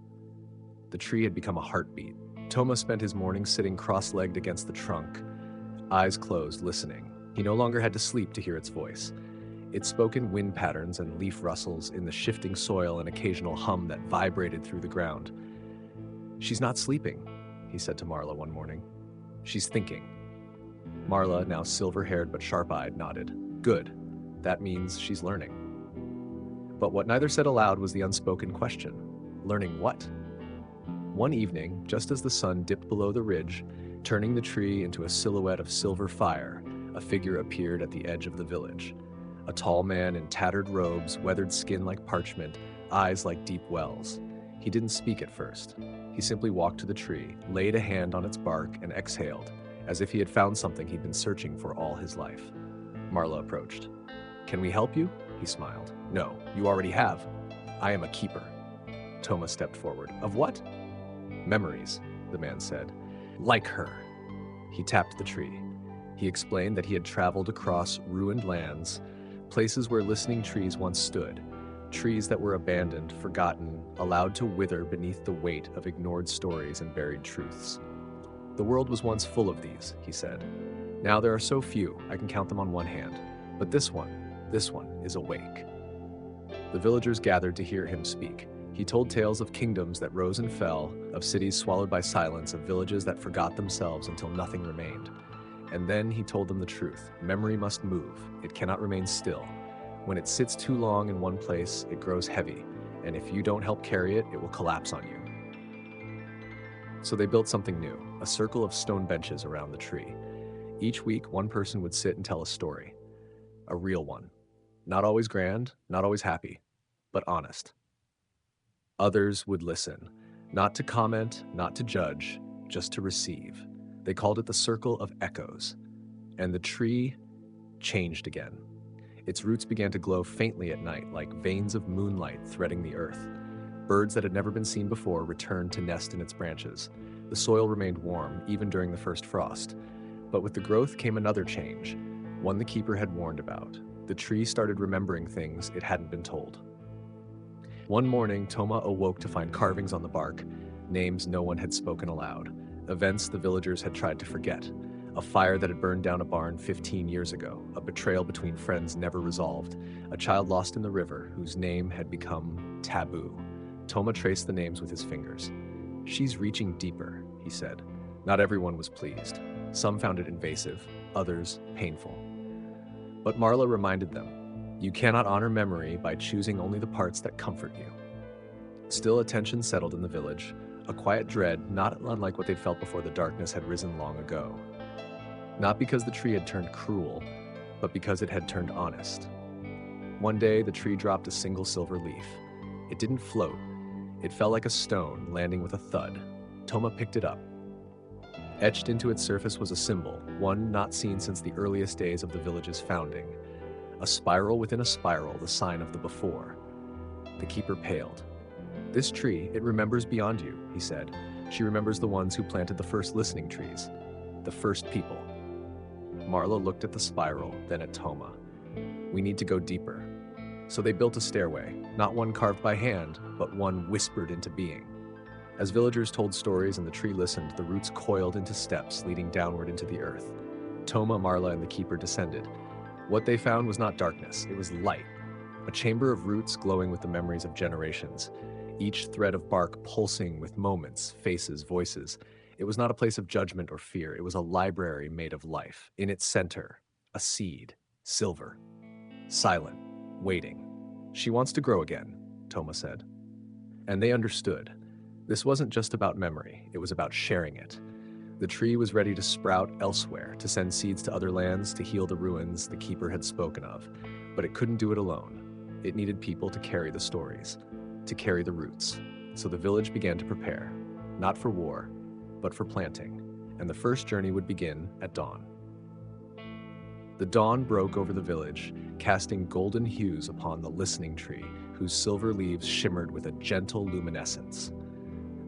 S1: The tree had become a heartbeat. Toma spent his mornings sitting cross-legged against the trunk, eyes closed, listening. He no longer had to sleep to hear its voice. It spoke in wind patterns and leaf rustles, in the shifting soil and occasional hum that vibrated through the ground. "She's not sleeping," he said to Marla one morning. "She's thinking." Marla, now silver-haired but sharp-eyed, nodded. "Good. That means she's learning." But what neither said aloud was the unspoken question. Learning what? One evening, just as the sun dipped below the ridge, turning the tree into a silhouette of silver fire, a figure appeared at the edge of the village. A tall man in tattered robes, weathered skin like parchment, eyes like deep wells. He didn't speak at first. He simply walked to the tree, laid a hand on its bark, and exhaled, as if he had found something he'd been searching for all his life. Marla approached. "Can we help you?" He smiled. "No, you already have. I am a keeper." Toma stepped forward. "Of what?" "Memories," the man said. "Like her." He tapped the tree. He explained that he had traveled across ruined lands, places where listening trees once stood, trees that were abandoned, forgotten, allowed to wither beneath the weight of ignored stories and buried truths. "The world was once full of these," he said. "Now there are so few, I can count them on one hand. But this one is awake." The villagers gathered to hear him speak. He told tales of kingdoms that rose and fell, of cities swallowed by silence, of villages that forgot themselves until nothing remained. And then he told them the truth. Memory must move. It cannot remain still. When it sits too long in one place, it grows heavy, and if you don't help carry it, it will collapse on you. So they built something new, a circle of stone benches around the tree. Each week, one person would sit and tell a story. A real one. Not always grand, not always happy, but honest. Others would listen, not to comment, not to judge, just to receive. They called it the Circle of Echoes. And the tree changed again. Its roots began to glow faintly at night, like veins of moonlight threading the earth. Birds that had never been seen before returned to nest in its branches. The soil remained warm, even during the first frost. But with the growth came another change, one the keeper had warned about. The tree started remembering things it hadn't been told. One morning, Toma awoke to find carvings on the bark, names no one had spoken aloud, events the villagers had tried to forget, a fire that had burned down a barn 15 years ago, a betrayal between friends never resolved, a child lost in the river whose name had become taboo. Toma traced the names with his fingers. "She's reaching deeper," he said. Not everyone was pleased. Some found it invasive, others painful. But Marla reminded them, you cannot honor memory by choosing only the parts that comfort you. Still, a tension settled in the village, a quiet dread not unlike what they'd felt before the darkness had risen long ago. Not because the tree had turned cruel, but because it had turned honest. One day, the tree dropped a single silver leaf. It didn't float. It fell like a stone, landing with a thud. Toma picked it up. Etched into its surface was a symbol, one not seen since the earliest days of the village's founding. A spiral within a spiral, the sign of the before. The keeper paled. "This tree, it remembers beyond you," he said. "She remembers the ones who planted the first listening trees, the first people." Marla looked at the spiral, then at Toma. "We need to go deeper." So they built a stairway, not one carved by hand, but one whispered into being. As villagers told stories and the tree listened, the roots coiled into steps leading downward into the earth. Toma, Marla, and the keeper descended. What they found was not darkness, it was light. A chamber of roots glowing with the memories of generations. Each thread of bark pulsing with moments, faces, voices. It was not a place of judgment or fear, it was a library made of life. In its center, a seed, silver. Silent, waiting. "She wants to grow again," Toma said. And they understood. This wasn't just about memory, it was about sharing it. The tree was ready to sprout elsewhere, to send seeds to other lands, to heal the ruins the keeper had spoken of. But it couldn't do it alone. It needed people to carry the stories, to carry the roots. So the village began to prepare, not for war, but for planting, and the first journey would begin at dawn. The dawn broke over the village, casting golden hues upon the listening tree, whose silver leaves shimmered with a gentle luminescence.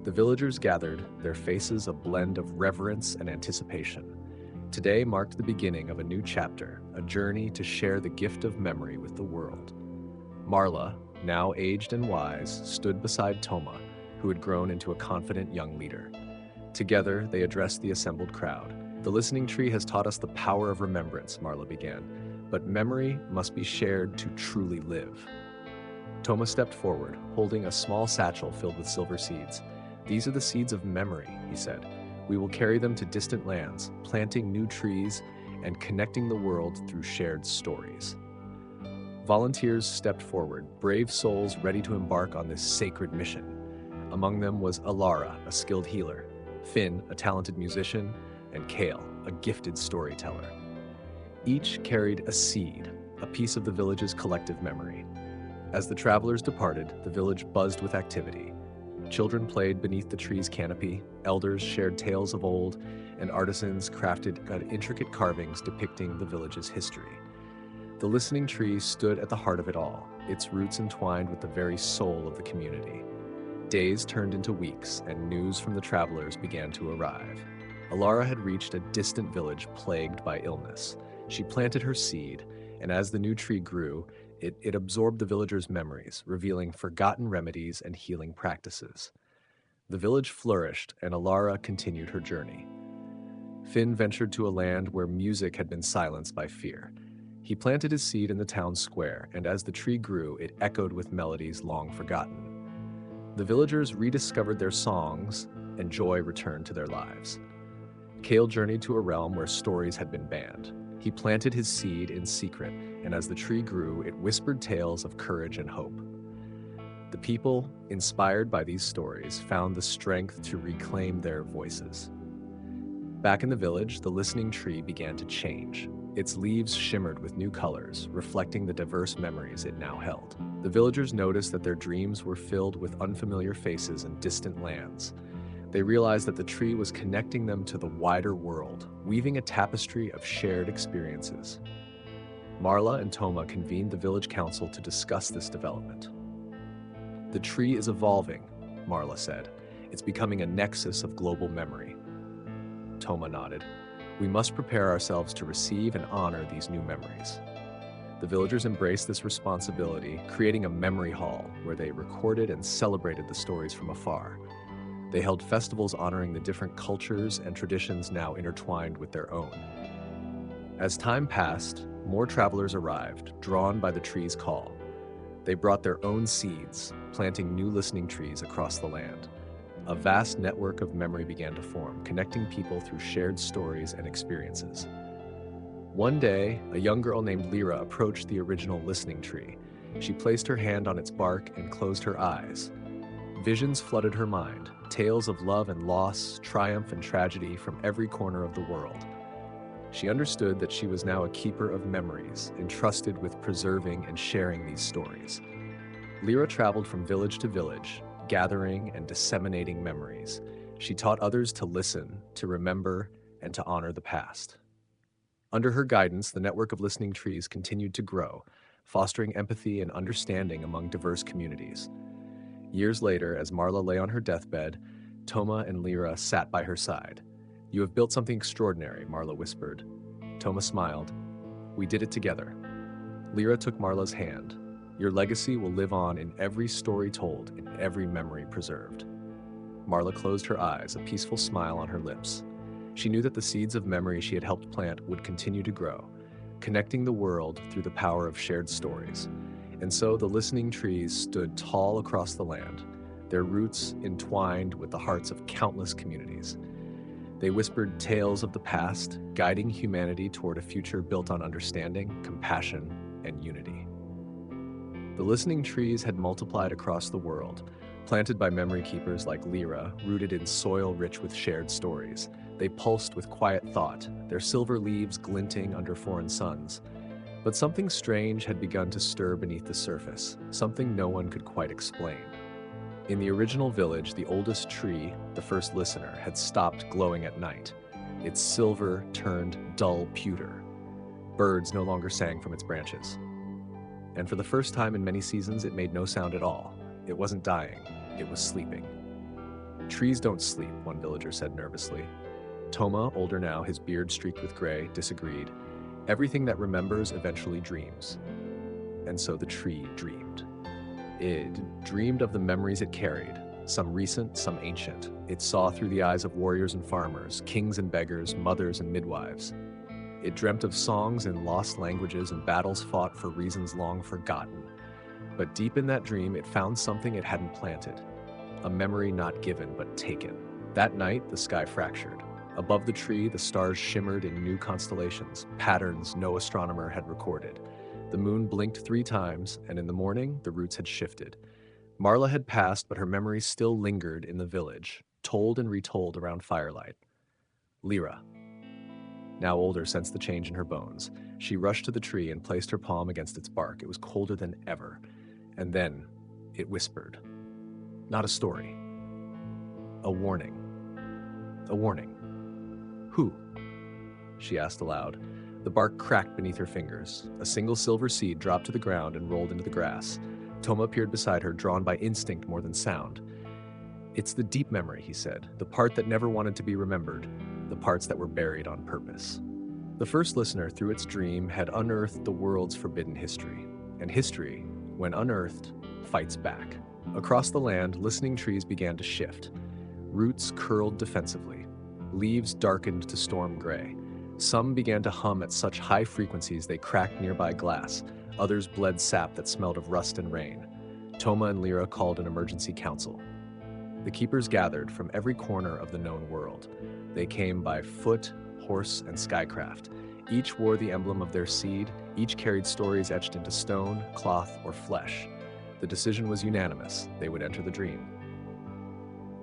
S1: The villagers gathered, their faces a blend of reverence and anticipation. Today marked the beginning of a new chapter, a journey to share the gift of memory with the world. Marla, now aged and wise, stood beside Toma, who had grown into a confident young leader. Together, they addressed the assembled crowd. "The listening tree has taught us the power of remembrance," Marla began, "but memory must be shared to truly live." Toma stepped forward, holding a small satchel filled with silver seeds. "These are the seeds of memory," he said. "We will carry them to distant lands, planting new trees and connecting the world through shared stories." Volunteers stepped forward, brave souls ready to embark on this sacred mission. Among them was Elara, a skilled healer, Finn, a talented musician, and Kale, a gifted storyteller. Each carried a seed, a piece of the village's collective memory. As the travelers departed, the village buzzed with activity. Children played beneath the tree's canopy, elders shared tales of old, and artisans crafted intricate carvings depicting the village's history. The listening tree stood at the heart of it all, its roots entwined with the very soul of the community. Days turned into weeks, and news from the travelers began to arrive. Elara had reached a distant village plagued by illness. She planted her seed, and as the new tree grew, it absorbed the villagers' memories, revealing forgotten remedies and healing practices. The village flourished, and Elara continued her journey. Finn ventured to a land where music had been silenced by fear. He planted his seed in the town square, and as the tree grew, it echoed with melodies long forgotten. The villagers rediscovered their songs, and joy returned to their lives. Kale journeyed to a realm where stories had been banned. He planted his seed in secret, and as the tree grew, it whispered tales of courage and hope. The people, inspired by these stories, found the strength to reclaim their voices. Back in the village, the listening tree began to change. Its leaves shimmered with new colors, reflecting the diverse memories it now held. The villagers noticed that their dreams were filled with unfamiliar faces and distant lands. They realized that the tree was connecting them to the wider world, weaving a tapestry of shared experiences. Marla and Toma convened the village council to discuss this development. "The tree is evolving," Marla said. "It's becoming a nexus of global memory." Toma nodded. "We must prepare ourselves to receive and honor these new memories." The villagers embraced this responsibility, creating a memory hall where they recorded and celebrated the stories from afar. They held festivals honoring the different cultures and traditions now intertwined with their own. As time passed, more travelers arrived, drawn by the tree's call. They brought their own seeds, planting new listening trees across the land. A vast network of memory began to form, connecting people through shared stories and experiences. One day, a young girl named Elara approached the original listening tree. She placed her hand on its bark and closed her eyes. Visions flooded her mind, tales of love and loss, triumph and tragedy from every corner of the world. She understood that she was now a keeper of memories, entrusted with preserving and sharing these stories. Elara traveled from village to village, gathering and disseminating memories. She taught others to listen, to remember, and to honor the past. Under her guidance, the network of listening trees continued to grow, fostering empathy and understanding among diverse communities. Years later, as Marla lay on her deathbed, Toma and Elara sat by her side. "You have built something extraordinary," Marla whispered. Toma smiled. "We did it together." Elara took Marla's hand. "Your legacy will live on in every story told, in every memory preserved." Marla closed her eyes, a peaceful smile on her lips. She knew that the seeds of memory she had helped plant would continue to grow, connecting the world through the power of shared stories. And so the listening trees stood tall across the land, their roots entwined with the hearts of countless communities. They whispered tales of the past, guiding humanity toward a future built on understanding, compassion, and unity. The listening trees had multiplied across the world, planted by memory keepers like Elara, rooted in soil rich with shared stories. They pulsed with quiet thought, their silver leaves glinting under foreign suns. But something strange had begun to stir beneath the surface, something no one could quite explain. In the original village, the oldest tree, the first listener, had stopped glowing at night. Its silver turned dull pewter. Birds no longer sang from its branches. And for the first time in many seasons, it made no sound at all. It wasn't dying, it was sleeping. Trees don't sleep, one villager said nervously. Toma, older now, his beard streaked with gray, disagreed. Everything that remembers eventually dreams. And so the tree dreamed. It dreamed of the memories it carried, some recent, some ancient. It saw through the eyes of warriors and farmers, kings and beggars, mothers and midwives. It dreamt of songs in lost languages and battles fought for reasons long forgotten. But deep in that dream, it found something it hadn't planted. A memory not given, but taken. That night, the sky fractured. Above the tree, the stars shimmered in new constellations, patterns no astronomer had recorded. The moon blinked 3 times, and in the morning, the roots had shifted. Marla had passed, but her memories still lingered in the village, told and retold around firelight. Lyra, now older, sensed the change in her bones. She rushed to the tree and placed her palm against its bark. It was colder than ever. And then, it whispered. Not a story. A warning. A warning. Who? She asked aloud. The bark cracked beneath her fingers. A single silver seed dropped to the ground and rolled into the grass. Toma appeared beside her, drawn by instinct more than sound. It's the deep memory, he said, the part that never wanted to be remembered, the parts that were buried on purpose. The first listener, through its dream, had unearthed the world's forbidden history. And history, when unearthed, fights back. Across the land, listening trees began to shift. Roots curled defensively. Leaves darkened to storm gray. Some began to hum at such high frequencies they cracked nearby glass. Others bled sap that smelled of rust and rain. Toma and Lyra called an emergency council. The keepers gathered from every corner of the known world. They came by foot, horse, and skycraft. Each wore the emblem of their seed. Each carried stories etched into stone, cloth, or flesh. The decision was unanimous. They would enter the dream.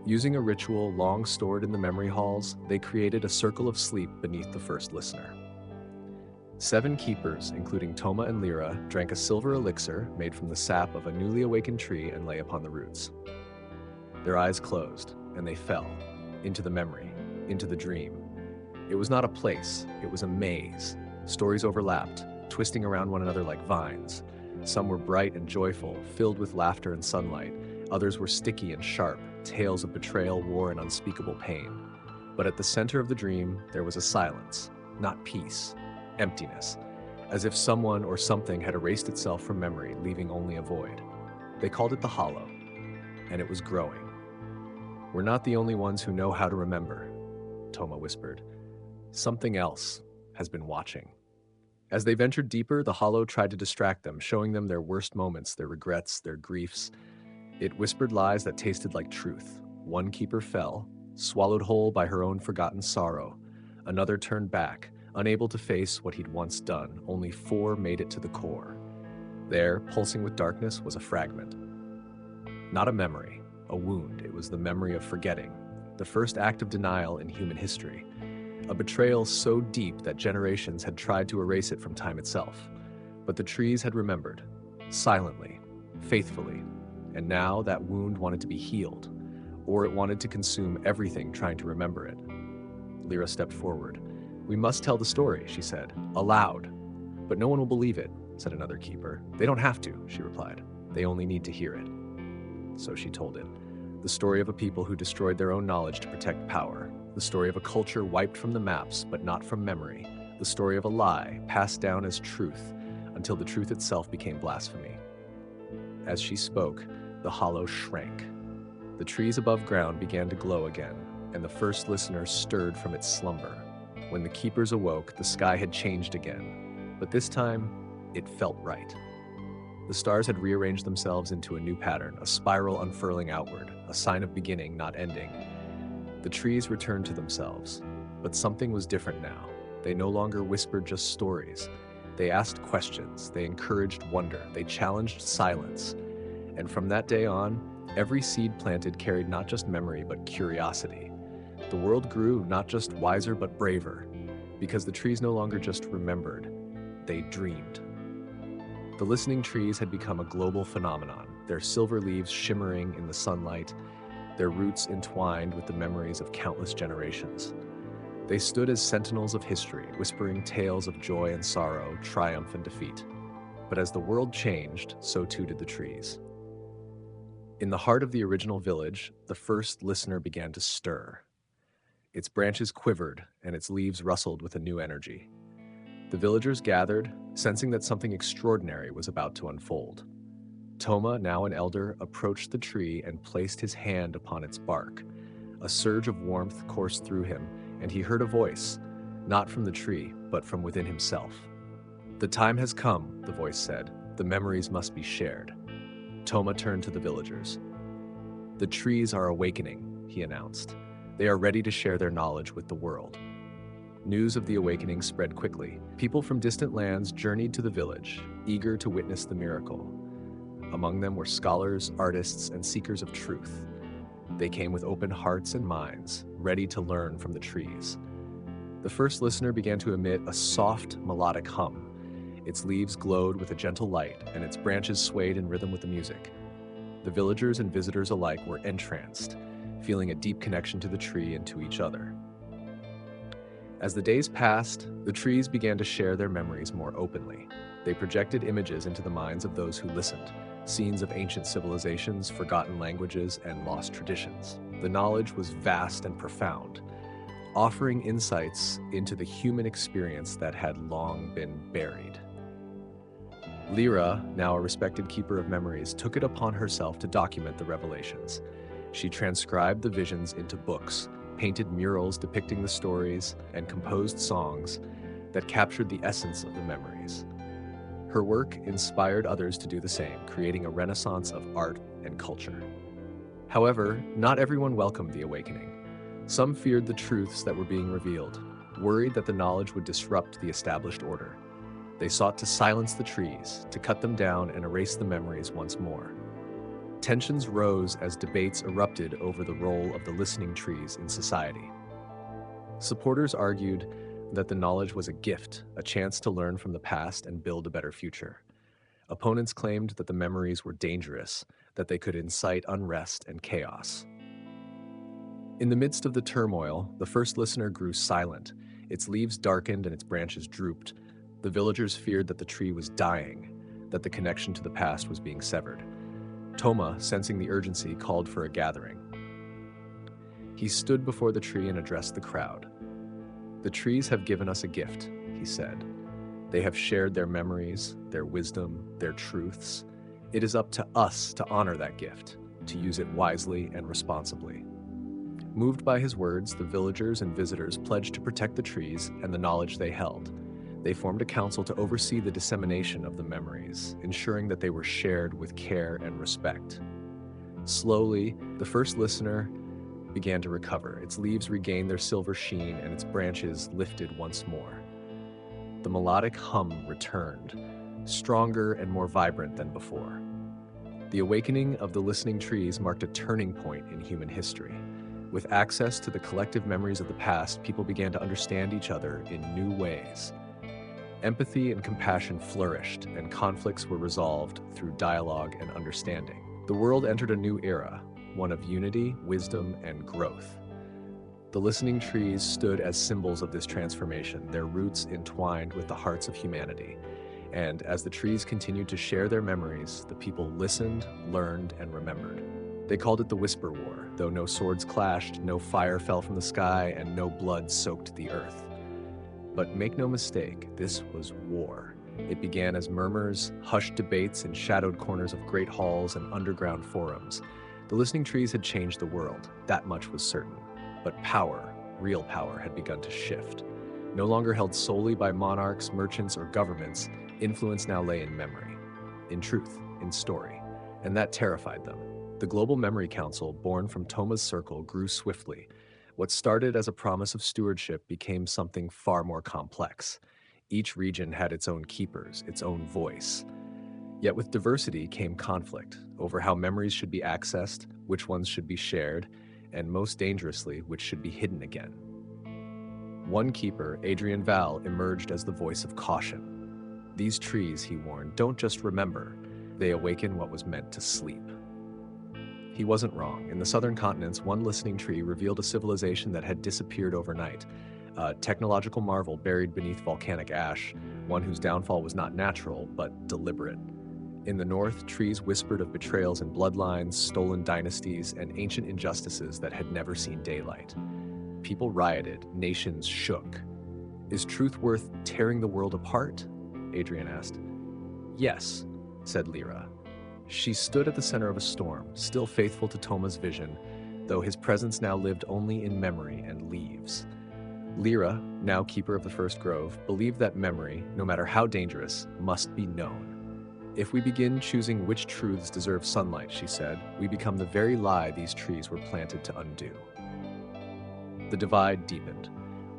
S1: Using a ritual long stored in the memory halls, they created a circle of sleep beneath the first listener. 7 keepers, including Toma and Lyra, drank a silver elixir made from the sap of a newly awakened tree and lay upon the roots. Their eyes closed, and they fell, into the memory, into the dream. It was not a place, it was a maze. Stories overlapped, twisting around one another like vines. Some were bright and joyful, filled with laughter and sunlight. Others were sticky and sharp, tales of betrayal, war, and unspeakable pain. But at the center of the dream, there was a silence, not peace, emptiness, as if someone or something had erased itself from memory, leaving only a void. They called it the Hollow, and it was growing. We're not the only ones who know how to remember, Toma whispered. Something else has been watching. As they ventured deeper, the Hollow tried to distract them, showing them their worst moments, their regrets, their griefs. It whispered lies that tasted like truth. One keeper fell, swallowed whole by her own forgotten sorrow. Another turned back, unable to face what he'd once done. Only 4 made it to the core. There, pulsing with darkness, was a fragment. Not a memory, a wound. It was the memory of forgetting, the first act of denial in human history. A betrayal so deep that generations had tried to erase it from time itself. But the trees had remembered, silently, faithfully, and now that wound wanted to be healed, or it wanted to consume everything trying to remember it. Lyra stepped forward. We must tell the story, she said, aloud. But no one will believe it, said another keeper. They don't have to, she replied. They only need to hear it. So she told it. The story of a people who destroyed their own knowledge to protect power. The story of a culture wiped from the maps, but not from memory. The story of a lie passed down as truth, until the truth itself became blasphemy. As she spoke, the Hollow shrank. The trees above ground began to glow again, and the first listener stirred from its slumber. When the keepers awoke, the sky had changed again, but this time, it felt right. The stars had rearranged themselves into a new pattern, a spiral unfurling outward, a sign of beginning, not ending. The trees returned to themselves, but something was different now. They no longer whispered just stories. They asked questions, they encouraged wonder, they challenged silence. And from that day on, every seed planted carried not just memory, but curiosity. The world grew not just wiser, but braver, because the trees no longer just remembered, they dreamed. The listening trees had become a global phenomenon, their silver leaves shimmering in the sunlight, their roots entwined with the memories of countless generations. They stood as sentinels of history, whispering tales of joy and sorrow, triumph and defeat. But as the world changed, so too did the trees. In the heart of the original village, the first listener began to stir. Its branches quivered, and its leaves rustled with a new energy. The villagers gathered, sensing that something extraordinary was about to unfold. Toma, now an elder, approached the tree and placed his hand upon its bark. A surge of warmth coursed through him, and he heard a voice, not from the tree, but from within himself. "The time has come," the voice said. "The memories must be shared." Toma turned to the villagers. "The trees are awakening," he announced. "They are ready to share their knowledge with the world." News of the awakening spread quickly. People from distant lands journeyed to the village, eager to witness the miracle. Among them were scholars, artists, and seekers of truth. They came with open hearts and minds, ready to learn from the trees. The first listener began to emit a soft, melodic hum. Its leaves glowed with a gentle light, and its branches swayed in rhythm with the music. The villagers and visitors alike were entranced, feeling a deep connection to the tree and to each other. As the days passed, the trees began to share their memories more openly. They projected images into the minds of those who listened, scenes of ancient civilizations, forgotten languages, and lost traditions. The knowledge was vast and profound, offering insights into the human experience that had long been buried. Elara, now a respected keeper of memories, took it upon herself to document the revelations. She transcribed the visions into books, painted murals depicting the stories, and composed songs that captured the essence of the memories. Her work inspired others to do the same, creating a renaissance of art and culture. However, not everyone welcomed the awakening. Some feared the truths that were being revealed, worried that the knowledge would disrupt the established order. They sought to silence the trees, to cut them down and erase the memories once more. Tensions rose as debates erupted over the role of the listening trees in society. Supporters argued that the knowledge was a gift, a chance to learn from the past and build a better future. Opponents claimed that the memories were dangerous, that they could incite unrest and chaos. In the midst of the turmoil, the first listener grew silent. Its leaves darkened and its branches drooped. The villagers feared that the tree was dying, that the connection to the past was being severed. Toma, sensing the urgency, called for a gathering. He stood before the tree and addressed the crowd. "The trees have given us a gift," he said. "They have shared their memories, their wisdom, their truths. It is up to us to honor that gift, to use it wisely and responsibly." Moved by his words, the villagers and visitors pledged to protect the trees and the knowledge they held. They formed a council to oversee the dissemination of the memories, ensuring that they were shared with care and respect. Slowly, the first listener began to recover. Its leaves regained their silver sheen and its branches lifted once more. The melodic hum returned, stronger and more vibrant than before. The awakening of the listening trees marked a turning point in human history. With access to the collective memories of the past, people began to understand each other in new ways. Empathy and compassion flourished, and conflicts were resolved through dialogue and understanding. The world entered a new era, one of unity, wisdom, and growth. The listening trees stood as symbols of this transformation, their roots entwined with the hearts of humanity. And as the trees continued to share their memories, the people listened, learned, and remembered. They called it the Whisper War, though no swords clashed, no fire fell from the sky, and no blood soaked the earth. But make no mistake, this was war. It began as murmurs, hushed debates in shadowed corners of great halls and underground forums. The listening trees had changed the world, that much was certain. But power, real power, had begun to shift. No longer held solely by monarchs, merchants, or governments, influence now lay in memory, in truth, in story, and that terrified them. The Global Memory Council, born from Toma's circle, grew swiftly. What started as a promise of stewardship became something far more complex. Each region had its own keepers, its own voice. Yet with diversity came conflict over how memories should be accessed, which ones should be shared, and most dangerously, which should be hidden again. One keeper, Adrian Val, emerged as the voice of caution. These trees, he warned, don't just remember. They awaken what was meant to sleep. He wasn't wrong. In the southern continents, one listening tree revealed a civilization that had disappeared overnight. A technological marvel buried beneath volcanic ash, one whose downfall was not natural, but deliberate. In the north, trees whispered of betrayals in bloodlines, stolen dynasties, and ancient injustices that had never seen daylight. People rioted, nations shook. Is truth worth tearing the world apart? Adrian asked. Yes, said Lyra. She stood at the center of a storm, still faithful to Toma's vision, though his presence now lived only in memory and leaves. Lyra, now keeper of the first grove, believed that memory, no matter how dangerous, must be known. If we begin choosing which truths deserve sunlight, she said, we become the very lie these trees were planted to undo. The divide deepened.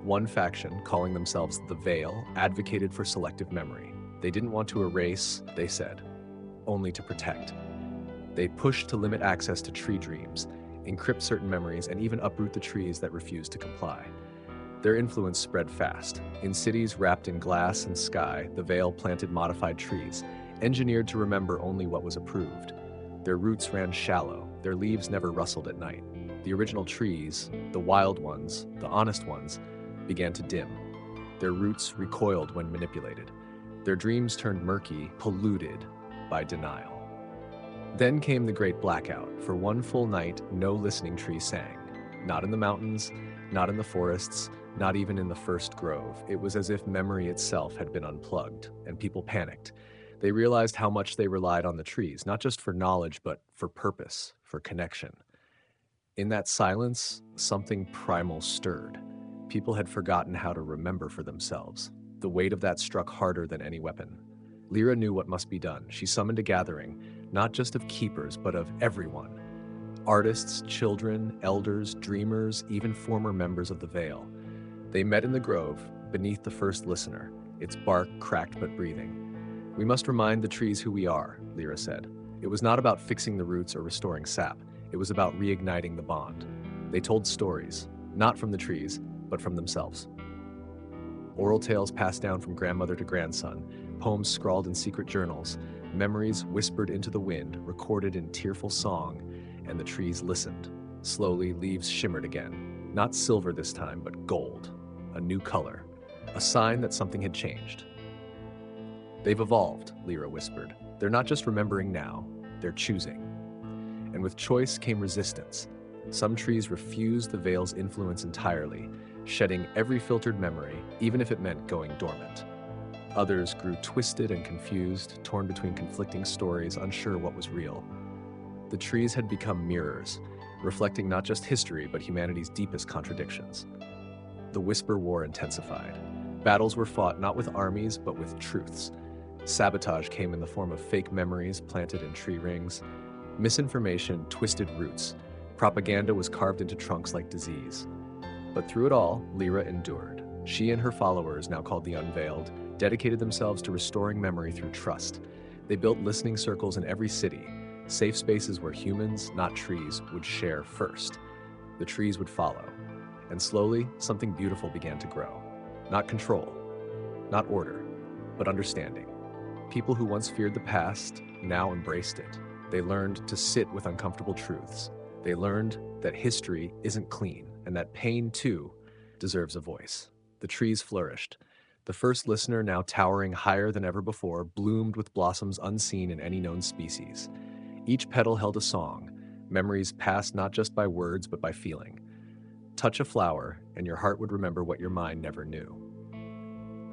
S1: One faction, calling themselves the Veil, advocated for selective memory. They didn't want to erase, they said, only to protect. They pushed to limit access to tree dreams, encrypt certain memories, and even uproot the trees that refused to comply. Their influence spread fast. In cities wrapped in glass and sky, the Veil planted modified trees, engineered to remember only what was approved. Their roots ran shallow, their leaves never rustled at night. The original trees, the wild ones, the honest ones, began to dim. Their roots recoiled when manipulated. Their dreams turned murky, polluted by denial. Then came the great blackout. For one full night, no listening tree sang. Not in the mountains, not in the forests, not even in the first grove. It was as if memory itself had been unplugged, and people panicked. They realized how much they relied on the trees, not just for knowledge, but for purpose, for connection. In that silence, something primal stirred. People had forgotten how to remember for themselves. The weight of that struck harder than any weapon. Lyra knew what must be done. She summoned a gathering, not just of keepers, but of everyone. Artists, children, elders, dreamers, even former members of the Veil. They met in the grove, beneath the first listener, its bark cracked but breathing. We must remind the trees who we are, Lyra said. It was not about fixing the roots or restoring sap. It was about reigniting the bond. They told stories, not from the trees, but from themselves. Oral tales passed down from grandmother to grandson, poems scrawled in secret journals, memories whispered into the wind, recorded in tearful song, and the trees listened. Slowly, leaves shimmered again. Not silver this time, but gold. A new color. A sign that something had changed. They've evolved, Lyra whispered. They're not just remembering now, they're choosing. And with choice came resistance. Some trees refused the Veil's influence entirely, shedding every filtered memory, even if it meant going dormant. Others grew twisted and confused, torn between conflicting stories, unsure what was real. The trees had become mirrors, reflecting not just history, but humanity's deepest contradictions. The Whisper War intensified. Battles were fought not with armies, but with truths. Sabotage came in the form of fake memories planted in tree rings. Misinformation twisted roots. Propaganda was carved into trunks like disease. But through it all, Lyra endured. She and her followers, now called the Unveiled, dedicated themselves to restoring memory through trust. They built listening circles in every city, safe spaces where humans, not trees, would share first. The trees would follow. And slowly, something beautiful began to grow. Not control, not order, but understanding. People who once feared the past now embraced it. They learned to sit with uncomfortable truths. They learned that history isn't clean, and that pain, too, deserves a voice. The trees flourished. The first listener, now towering higher than ever before, bloomed with blossoms unseen in any known species. Each petal held a song, memories passed not just by words, but by feeling. Touch a flower, and your heart would remember what your mind never knew.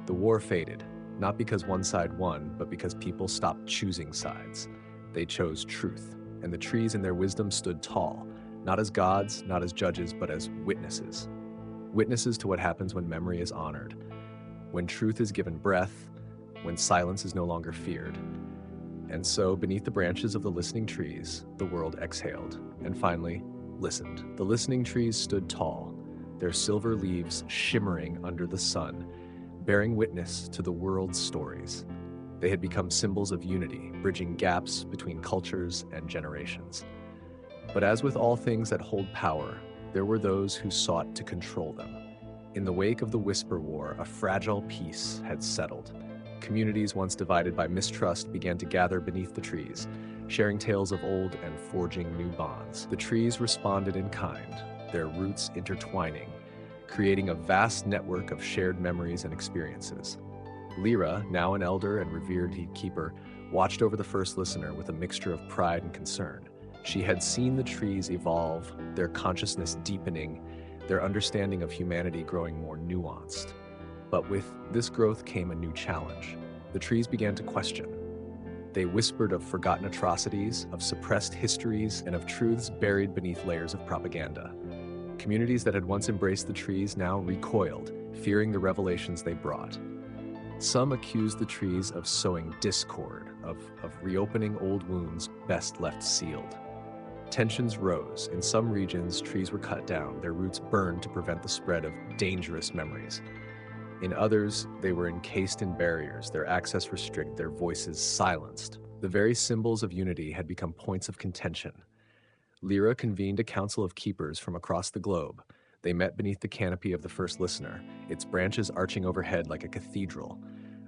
S1: The war faded, not because one side won, but because people stopped choosing sides. They chose truth, and the trees in their wisdom stood tall, not as gods, not as judges, but as witnesses. Witnesses to what happens when memory is honored, when truth is given breath, when silence is no longer feared. And so, beneath the branches of the listening trees, the world exhaled, and finally, listened. The listening trees stood tall, their silver leaves shimmering under the sun, bearing witness to the world's stories. They had become symbols of unity, bridging gaps between cultures and generations. But as with all things that hold power, there were those who sought to control them. In the wake of the Whisper War, a fragile peace had settled. Communities once divided by mistrust began to gather beneath the trees, sharing tales of old and forging new bonds. The trees responded in kind, their roots intertwining, creating a vast network of shared memories and experiences. Lyra, now an elder and revered keeper, watched over the first listener with a mixture of pride and concern. She had seen the trees evolve, their consciousness deepening, their understanding of humanity growing more nuanced. But with this growth came a new challenge. The trees began to question. They whispered of forgotten atrocities, of suppressed histories, and of truths buried beneath layers of propaganda. Communities that had once embraced the trees now recoiled, fearing the revelations they brought. Some accused the trees of sowing discord, of reopening old wounds best left sealed. Tensions rose. In some regions, trees were cut down, their roots burned to prevent the spread of dangerous memories. In others, they were encased in barriers, their access restricted, their voices silenced. The very symbols of unity had become points of contention. Lyra convened a council of keepers from across the globe. They met beneath the canopy of the first listener, its branches arching overhead like a cathedral.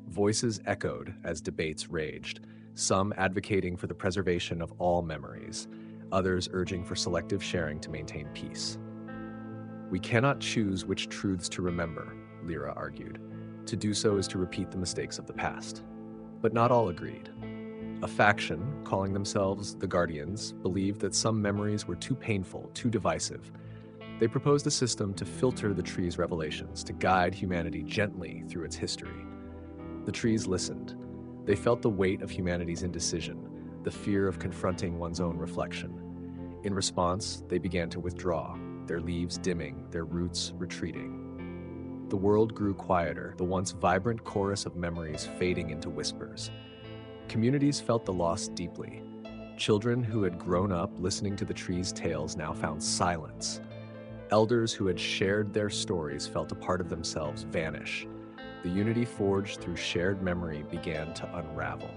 S1: Voices echoed as debates raged, some advocating for the preservation of all memories, others urging for selective sharing to maintain peace. We cannot choose which truths to remember, Lyra argued. To do so is to repeat the mistakes of the past. But not all agreed. A faction, calling themselves the Guardians, believed that some memories were too painful, too divisive. They proposed a system to filter the tree's revelations, to guide humanity gently through its history. The trees listened. They felt the weight of humanity's indecision, the fear of confronting one's own reflection. In response, they began to withdraw, their leaves dimming, their roots retreating. The world grew quieter, the once vibrant chorus of memories fading into whispers. Communities felt the loss deeply. Children who had grown up listening to the trees' tales now found silence. Elders who had shared their stories felt a part of themselves vanish. The unity forged through shared memory began to unravel.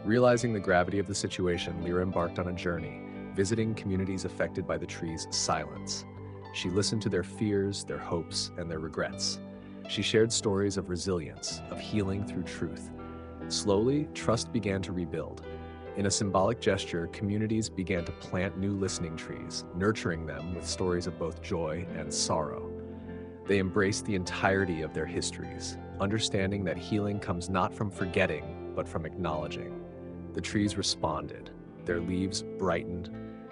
S1: Realizing the gravity of the situation, Lyra embarked on a journey, visiting communities affected by the trees' silence. She listened to their fears, their hopes, and their regrets. She shared stories of resilience, of healing through truth. Slowly, trust began to rebuild. In a symbolic gesture, communities began to plant new listening trees, nurturing them with stories of both joy and sorrow. They embraced the entirety of their histories, understanding that healing comes not from forgetting, but from acknowledging. The trees responded. Their leaves brightened,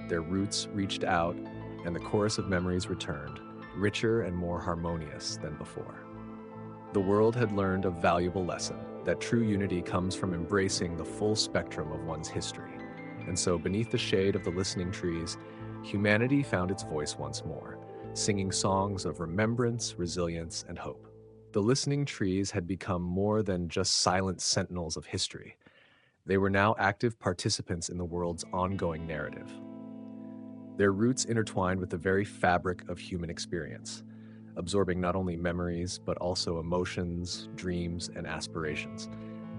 S1: their roots reached out, and the chorus of memories returned, richer and more harmonious than before. The world had learned a valuable lesson, that true unity comes from embracing the full spectrum of one's history. And so, beneath the shade of the listening trees, humanity found its voice once more, singing songs of remembrance, resilience, and hope. The listening trees had become more than just silent sentinels of history. They were now active participants in the world's ongoing narrative. Their roots intertwined with the very fabric of human experience, absorbing not only memories, but also emotions, dreams, and aspirations.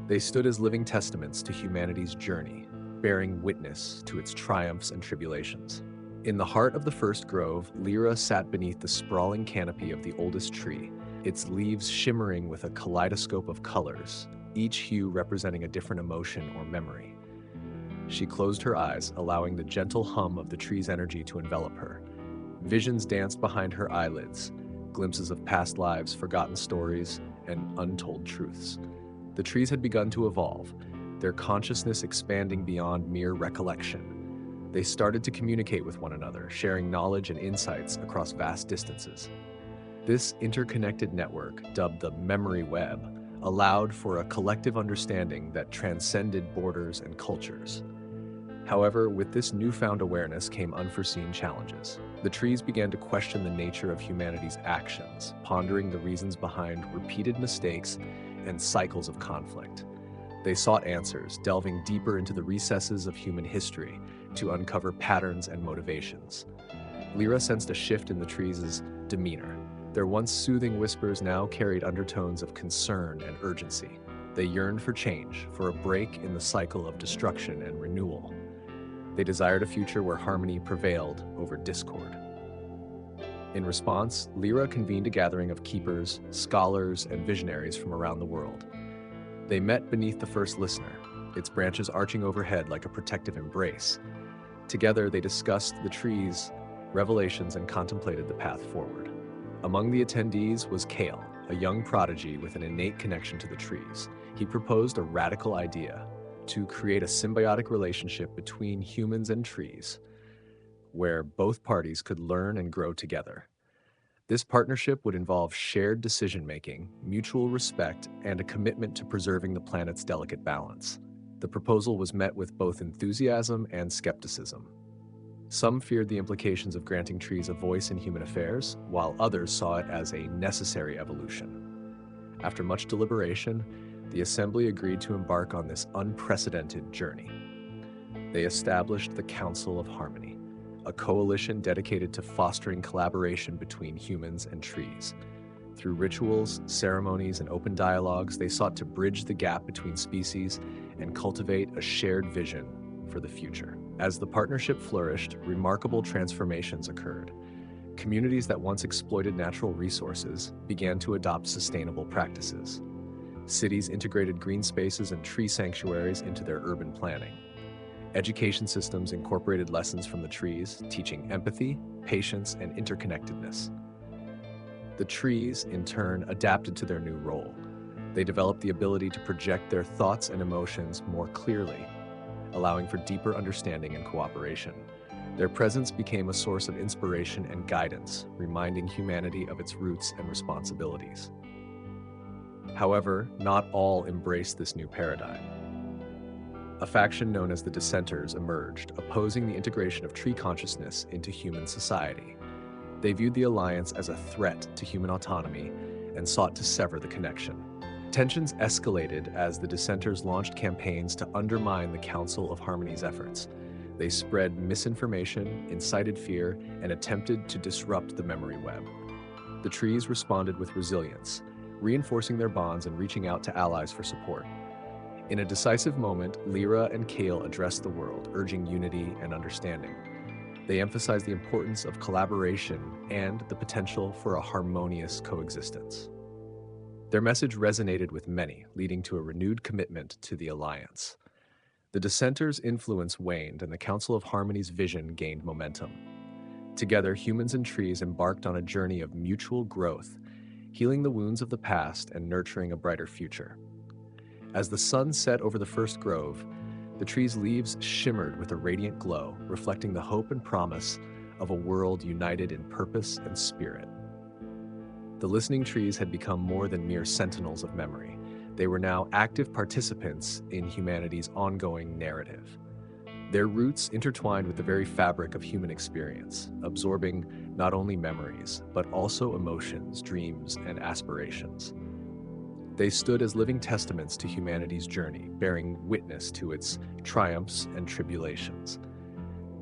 S1: They stood as living testaments to humanity's journey, bearing witness to its triumphs and tribulations. In the heart of the first grove, Lyra sat beneath the sprawling canopy of the oldest tree, its leaves shimmering with a kaleidoscope of colors, each hue representing a different emotion or memory. She closed her eyes, allowing the gentle hum of the tree's energy to envelop her. Visions danced behind her eyelids, glimpses of past lives, forgotten stories, and untold truths. The trees had begun to evolve, their consciousness expanding beyond mere recollection. They started to communicate with one another, sharing knowledge and insights across vast distances. This interconnected network, dubbed the memory web, allowed for a collective understanding that transcended borders and cultures. However, with this newfound awareness came unforeseen challenges. The trees began to question the nature of humanity's actions, pondering the reasons behind repeated mistakes and cycles of conflict. They sought answers, delving deeper into the recesses of human history to uncover patterns and motivations. Lyra sensed a shift in the trees' demeanor. Their once soothing whispers now carried undertones of concern and urgency. They yearned for change, for a break in the cycle of destruction and renewal. They desired a future where harmony prevailed over discord. In response, Lyra convened a gathering of keepers, scholars, and visionaries from around the world. They met beneath the first listener, its branches arching overhead like a protective embrace. Together, they discussed the trees, revelations, and contemplated the path forward. Among the attendees was Kale, a young prodigy with an innate connection to the trees. He proposed a radical idea to create a symbiotic relationship between humans and trees, where both parties could learn and grow together. This partnership would involve shared decision-making, mutual respect, and a commitment to preserving the planet's delicate balance. The proposal was met with both enthusiasm and skepticism. Some feared the implications of granting trees a voice in human affairs, while others saw it as a necessary evolution. After much deliberation, the Assembly agreed to embark on this unprecedented journey. They established the Council of Harmony, a coalition dedicated to fostering collaboration between humans and trees. Through rituals, ceremonies, and open dialogues, they sought to bridge the gap between species and cultivate a shared vision for the future. As the partnership flourished, remarkable transformations occurred. Communities that once exploited natural resources began to adopt sustainable practices. Cities integrated green spaces and tree sanctuaries into their urban planning. Education systems incorporated lessons from the trees, teaching empathy, patience, and interconnectedness. The trees, in turn, adapted to their new role. They developed the ability to project their thoughts and emotions more clearly, allowing for deeper understanding and cooperation. Their presence became a source of inspiration and guidance, reminding humanity of its roots and responsibilities. However, not all embraced this new paradigm. A faction known as the Dissenters emerged, opposing the integration of tree consciousness into human society. They viewed the alliance as a threat to human autonomy and sought to sever the connection. Tensions escalated as the Dissenters launched campaigns to undermine the Council of Harmony's efforts. They spread misinformation, incited fear, and attempted to disrupt the memory web. The trees responded with resilience, reinforcing their bonds and reaching out to allies for support. In a decisive moment, Elara and Kale addressed the world, urging unity and understanding. They emphasized the importance of collaboration and the potential for a harmonious coexistence. Their message resonated with many, leading to a renewed commitment to the alliance. The Dissenters' influence waned, and the Council of Harmony's vision gained momentum. Together, humans and trees embarked on a journey of mutual growth, healing the wounds of the past and nurturing a brighter future. As the sun set over the first grove, the tree's leaves shimmered with a radiant glow, reflecting the hope and promise of a world united in purpose and spirit. The listening trees had become more than mere sentinels of memory. They were now active participants in humanity's ongoing narrative. Their roots intertwined with the very fabric of human experience, absorbing not only memories, but also emotions, dreams, and aspirations. They stood as living testaments to humanity's journey, bearing witness to its triumphs and tribulations.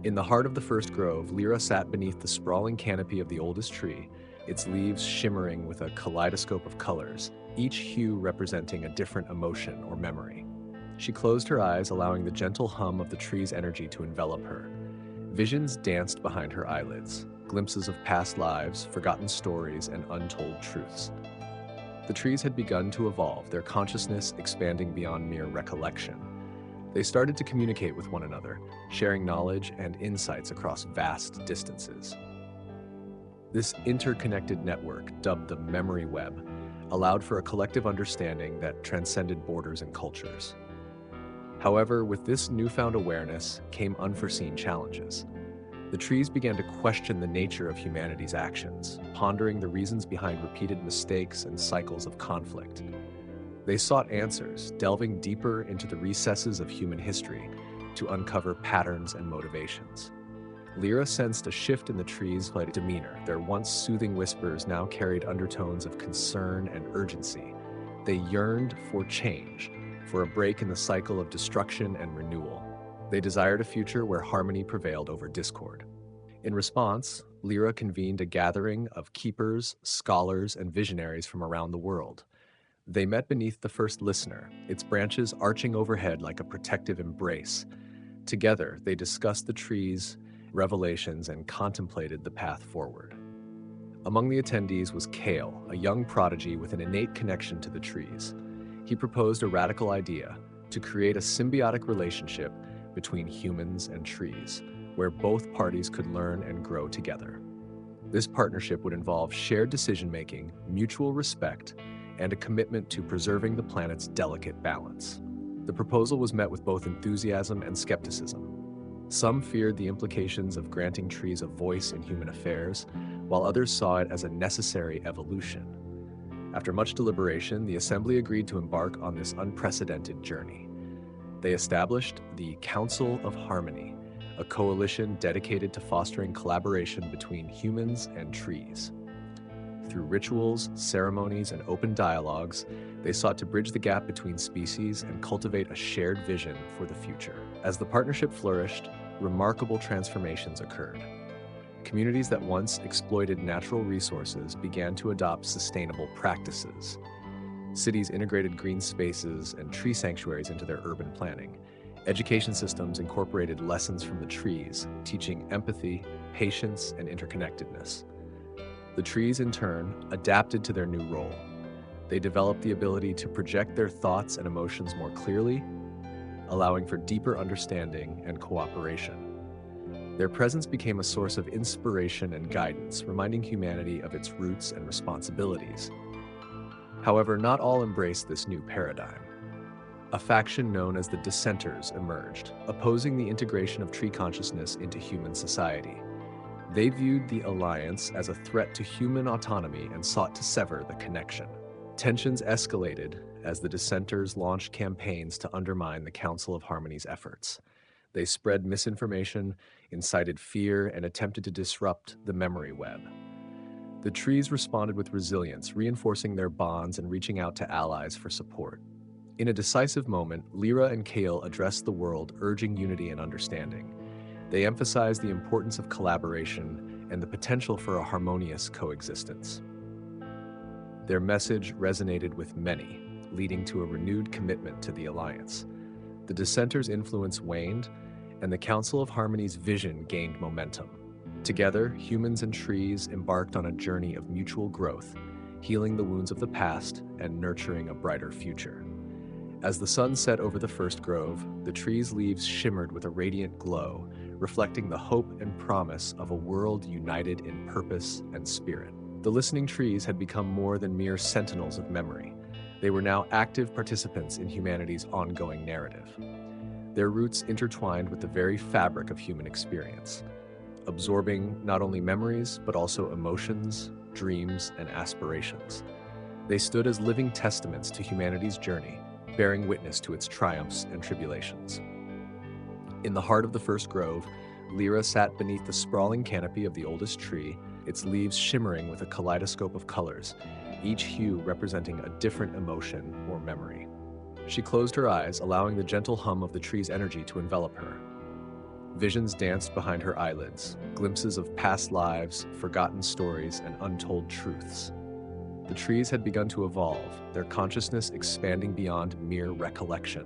S1: In the heart of the first grove, Elara sat beneath the sprawling canopy of the oldest tree, its leaves shimmering with a kaleidoscope of colors, each hue representing a different emotion or memory. She closed her eyes, allowing the gentle hum of the tree's energy to envelop her. Visions danced behind her eyelids, glimpses of past lives, forgotten stories, and untold truths. The trees had begun to evolve, their consciousness expanding beyond mere recollection. They started to communicate with one another, sharing knowledge and insights across vast distances. This interconnected network, dubbed the memory web, allowed for a collective understanding that transcended borders and cultures. However, with this newfound awareness came unforeseen challenges. The trees began to question the nature of humanity's actions, pondering the reasons behind repeated mistakes and cycles of conflict. They sought answers, delving deeper into the recesses of human history to uncover patterns and motivations. Elara sensed a shift in the trees' demeanor. Their once soothing whispers now carried undertones of concern and urgency. They yearned for change, for a break in the cycle of destruction and renewal. They desired a future where harmony prevailed over discord. In response, Elara convened a gathering of keepers, scholars, and visionaries from around the world. They met beneath the first listener, its branches arching overhead like a protective embrace. Together, they discussed the trees' revelations and contemplated the path forward. Among the attendees was Kale, a young prodigy with an innate connection to the trees. He proposed a radical idea to create a symbiotic relationship between humans and trees, where both parties could learn and grow together. This partnership would involve shared decision-making, mutual respect, and a commitment to preserving the planet's delicate balance. The proposal was met with both enthusiasm and skepticism. Some feared the implications of granting trees a voice in human affairs, while others saw it as a necessary evolution. After much deliberation, the Assembly agreed to embark on this unprecedented journey. They established the Council of Harmony, a coalition dedicated to fostering collaboration between humans and trees. Through rituals, ceremonies, and open dialogues, they sought to bridge the gap between species and cultivate a shared vision for the future. As the partnership flourished, remarkable transformations occurred. Communities that once exploited natural resources began to adopt sustainable practices. Cities integrated green spaces and tree sanctuaries into their urban planning. Education systems incorporated lessons from the trees, teaching empathy, patience, and interconnectedness. The trees, in turn, adapted to their new role. They developed the ability to project their thoughts and emotions more clearly, allowing for deeper understanding and cooperation. Their presence became a source of inspiration and guidance, reminding humanity of its roots and responsibilities. However, not all embraced this new paradigm. A faction known as the Dissenters emerged, opposing the integration of tree consciousness into human society. They viewed the alliance as a threat to human autonomy and sought to sever the connection. Tensions escalated as the Dissenters launched campaigns to undermine the Council of Harmony's efforts. They spread misinformation, incited fear, and attempted to disrupt the memory web. The trees responded with resilience, reinforcing their bonds and reaching out to allies for support. In a decisive moment, Lyra and Kale addressed the world, urging unity and understanding. They emphasized the importance of collaboration and the potential for a harmonious coexistence. Their message resonated with many, leading to a renewed commitment to the alliance. The Dissenters' influence waned, and the Council of Harmony's vision gained momentum. Together, humans and trees embarked on a journey of mutual growth, healing the wounds of the past and nurturing a brighter future. As the sun set over the first grove, the tree's leaves shimmered with a radiant glow, reflecting the hope and promise of a world united in purpose and spirit. The listening trees had become more than mere sentinels of memory. They were now active participants in humanity's ongoing narrative. Their roots intertwined with the very fabric of human experience, absorbing not only memories, but also emotions, dreams, and aspirations. They stood as living testaments to humanity's journey, bearing witness to its triumphs and tribulations. In the heart of the first grove, Lyra sat beneath the sprawling canopy of the oldest tree, its leaves shimmering with a kaleidoscope of colors, each hue representing a different emotion or memory. She closed her eyes, allowing the gentle hum of the tree's energy to envelop her. Visions danced behind her eyelids, glimpses of past lives, forgotten stories, and untold truths. The trees had begun to evolve, their consciousness expanding beyond mere recollection.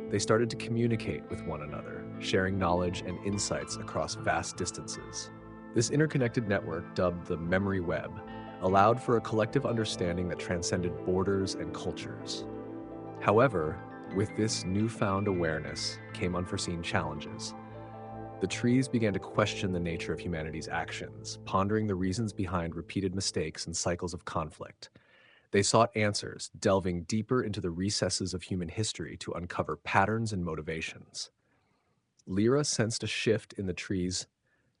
S1: They started to communicate with one another, sharing knowledge and insights across vast distances. This interconnected network, dubbed the memory web, allowed for a collective understanding that transcended borders and cultures. However, with this newfound awareness came unforeseen challenges. The trees began to question the nature of humanity's actions, pondering the reasons behind repeated mistakes and cycles of conflict. They sought answers, delving deeper into the recesses of human history to uncover patterns and motivations. Lyra sensed a shift in the trees'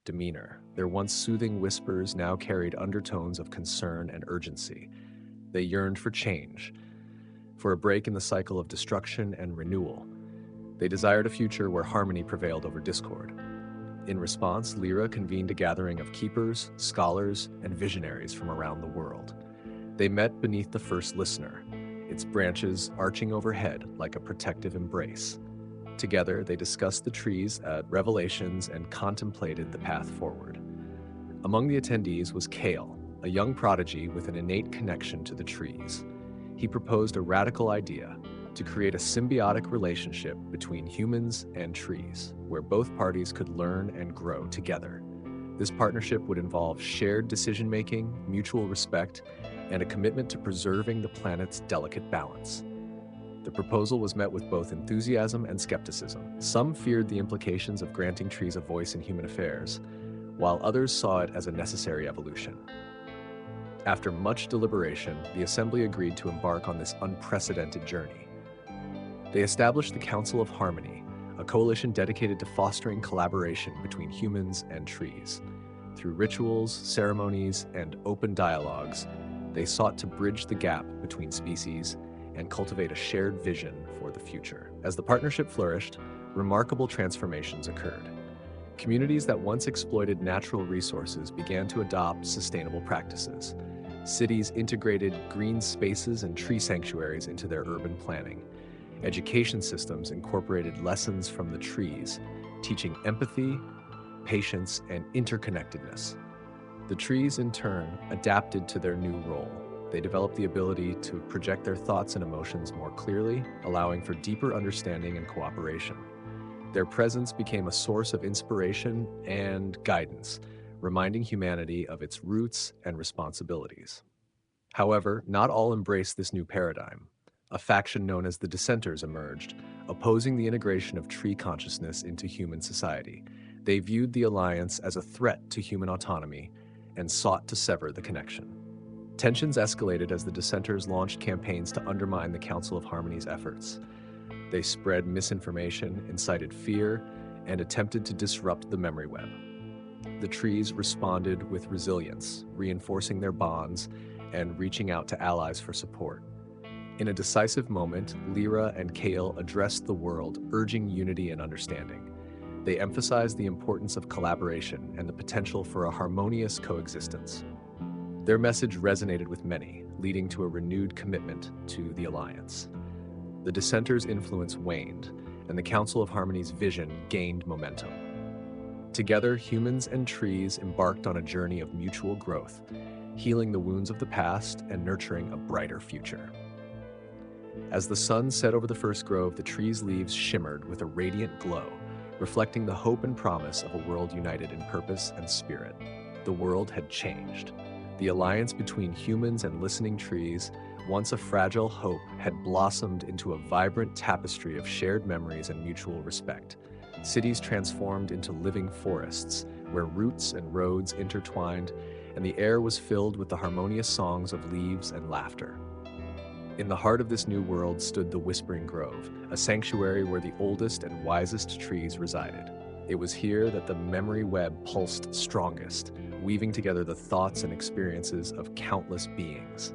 S1: demeanor. Their once soothing whispers now carried undertones of concern and urgency. They yearned for change, for a break in the cycle of destruction and renewal. They desired a future where harmony prevailed over discord. In response, Lyra convened a gathering of keepers, scholars, and visionaries from around the world. They met beneath the first listener, its branches arching overhead like a protective embrace. Together, they discussed the trees' revelations and contemplated the path forward. Among the attendees was Kale, a young prodigy with an innate connection to the trees. He proposed a radical idea: to create a symbiotic relationship between humans and trees, where both parties could learn and grow together. This partnership would involve shared decision-making, mutual respect, and a commitment to preserving the planet's delicate balance. The proposal was met with both enthusiasm and skepticism. Some feared the implications of granting trees a voice in human affairs, while others saw it as a necessary evolution. After much deliberation, the Assembly agreed to embark on this unprecedented journey. They established the Council of Harmony, a coalition dedicated to fostering collaboration between humans and trees. Through rituals, ceremonies, and open dialogues, they sought to bridge the gap between species and cultivate a shared vision for the future. As the partnership flourished, remarkable transformations occurred. Communities that once exploited natural resources began to adopt sustainable practices. Cities integrated green spaces and tree sanctuaries into their urban planning. Education systems incorporated lessons from the trees, teaching empathy, patience, and interconnectedness. The trees, in turn, adapted to their new role. They developed the ability to project their thoughts and emotions more clearly, allowing for deeper understanding and cooperation. Their presence became a source of inspiration and guidance, reminding humanity of its roots and responsibilities. However, not all embraced this new paradigm. A faction known as the Dissenters emerged, opposing the integration of tree consciousness into human society. They viewed the alliance as a threat to human autonomy and sought to sever the connection. Tensions escalated as the Dissenters launched campaigns to undermine the Council of Harmony's efforts. They spread misinformation, incited fear, and attempted to disrupt the memory web. The trees responded with resilience, reinforcing their bonds and reaching out to allies for support. In a decisive moment, Elara and Kale addressed the world, urging unity and understanding. They emphasized the importance of collaboration and the potential for a harmonious coexistence. Their message resonated with many, leading to a renewed commitment to the alliance. The Dissenters' influence waned, and the Council of Harmony's vision gained momentum. Together, humans and trees embarked on a journey of mutual growth, healing the wounds of the past and nurturing a brighter future. As the sun set over the first grove, the tree's leaves shimmered with a radiant glow, reflecting the hope and promise of a world united in purpose and spirit. The world had changed. The alliance between humans and listening trees, once a fragile hope, had blossomed into a vibrant tapestry of shared memories and mutual respect. Cities transformed into living forests, where roots and roads intertwined, and the air was filled with the harmonious songs of leaves and laughter. In the heart of this new world stood the Whispering Grove, a sanctuary where the oldest and wisest trees resided. It was here that the memory web pulsed strongest, weaving together the thoughts and experiences of countless beings.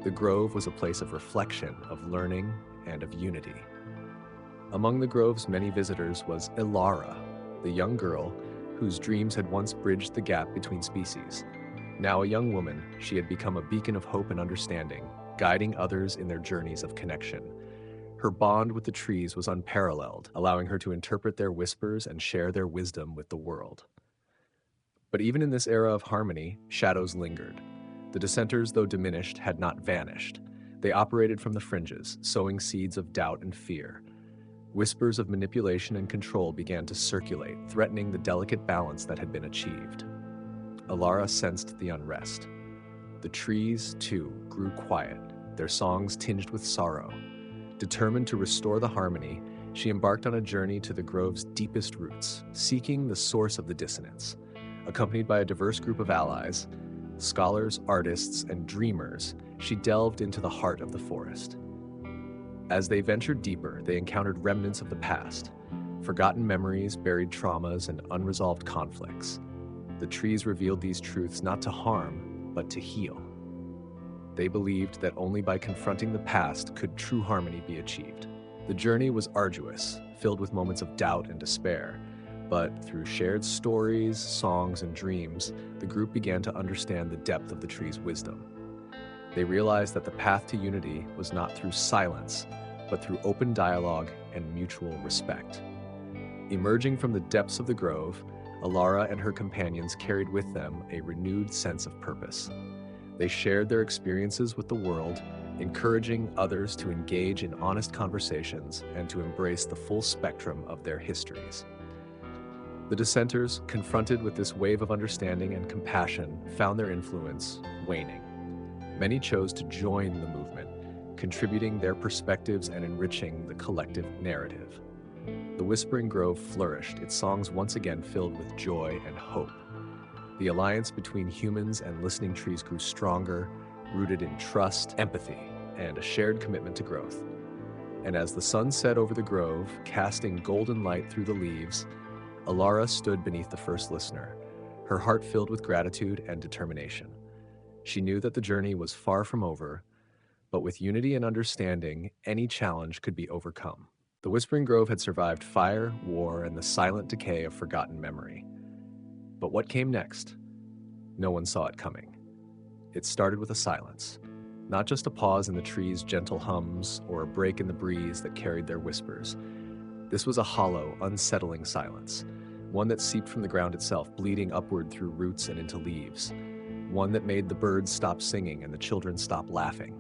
S1: The grove was a place of reflection, of learning, and of unity. Among the grove's many visitors was Elara, the young girl whose dreams had once bridged the gap between species. Now a young woman, she had become a beacon of hope and understanding, guiding others in their journeys of connection. Her bond with the trees was unparalleled, allowing her to interpret their whispers and share their wisdom with the world. But even in this era of harmony, shadows lingered. The Dissenters, though diminished, had not vanished. They operated from the fringes, sowing seeds of doubt and fear. Whispers of manipulation and control began to circulate, threatening the delicate balance that had been achieved. Elara sensed the unrest. The trees, too, grew quiet, their songs tinged with sorrow. Determined to restore the harmony, she embarked on a journey to the grove's deepest roots, seeking the source of the dissonance. Accompanied by a diverse group of allies, scholars, artists, and dreamers, she delved into the heart of the forest. As they ventured deeper, they encountered remnants of the past, forgotten memories, buried traumas, and unresolved conflicts. The trees revealed these truths not to harm, but to heal. They believed that only by confronting the past could true harmony be achieved. The journey was arduous, filled with moments of doubt and despair, but through shared stories, songs, and dreams, the group began to understand the depth of the tree's wisdom. They realized that the path to unity was not through silence, but through open dialogue and mutual respect. Emerging from the depths of the grove, Elara and her companions carried with them a renewed sense of purpose. They shared their experiences with the world, encouraging others to engage in honest conversations and to embrace the full spectrum of their histories. The Dissenters, confronted with this wave of understanding and compassion, found their influence waning. Many chose to join the movement, contributing their perspectives and enriching the collective narrative. The Whispering Grove flourished, its songs once again filled with joy and hope. The alliance between humans and listening trees grew stronger, rooted in trust, empathy, and a shared commitment to growth. And as the sun set over the grove, casting golden light through the leaves, Elara stood beneath the first listener, her heart filled with gratitude and determination. She knew that the journey was far from over, but with unity and understanding, any challenge could be overcome. The Whispering Grove had survived fire, war, and the silent decay of forgotten memory. But what came next? No one saw it coming. It started with a silence, not just a pause in the trees' gentle hums or a break in the breeze that carried their whispers. This was a hollow, unsettling silence, one that seeped from the ground itself, bleeding upward through roots and into leaves, one that made the birds stop singing and the children stop laughing.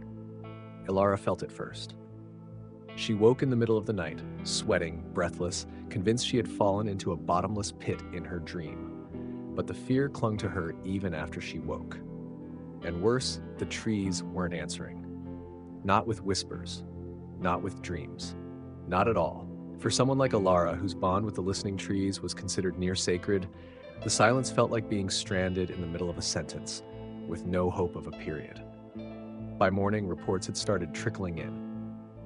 S1: Elara felt it first. She woke in the middle of the night, sweating, breathless, convinced she had fallen into a bottomless pit in her dream. But the fear clung to her even after she woke. And worse, the trees weren't answering. Not with whispers, not with dreams, not at all. For someone like Elara, whose bond with the listening trees was considered near sacred, the silence felt like being stranded in the middle of a sentence, with no hope of a period. By morning, reports had started trickling in.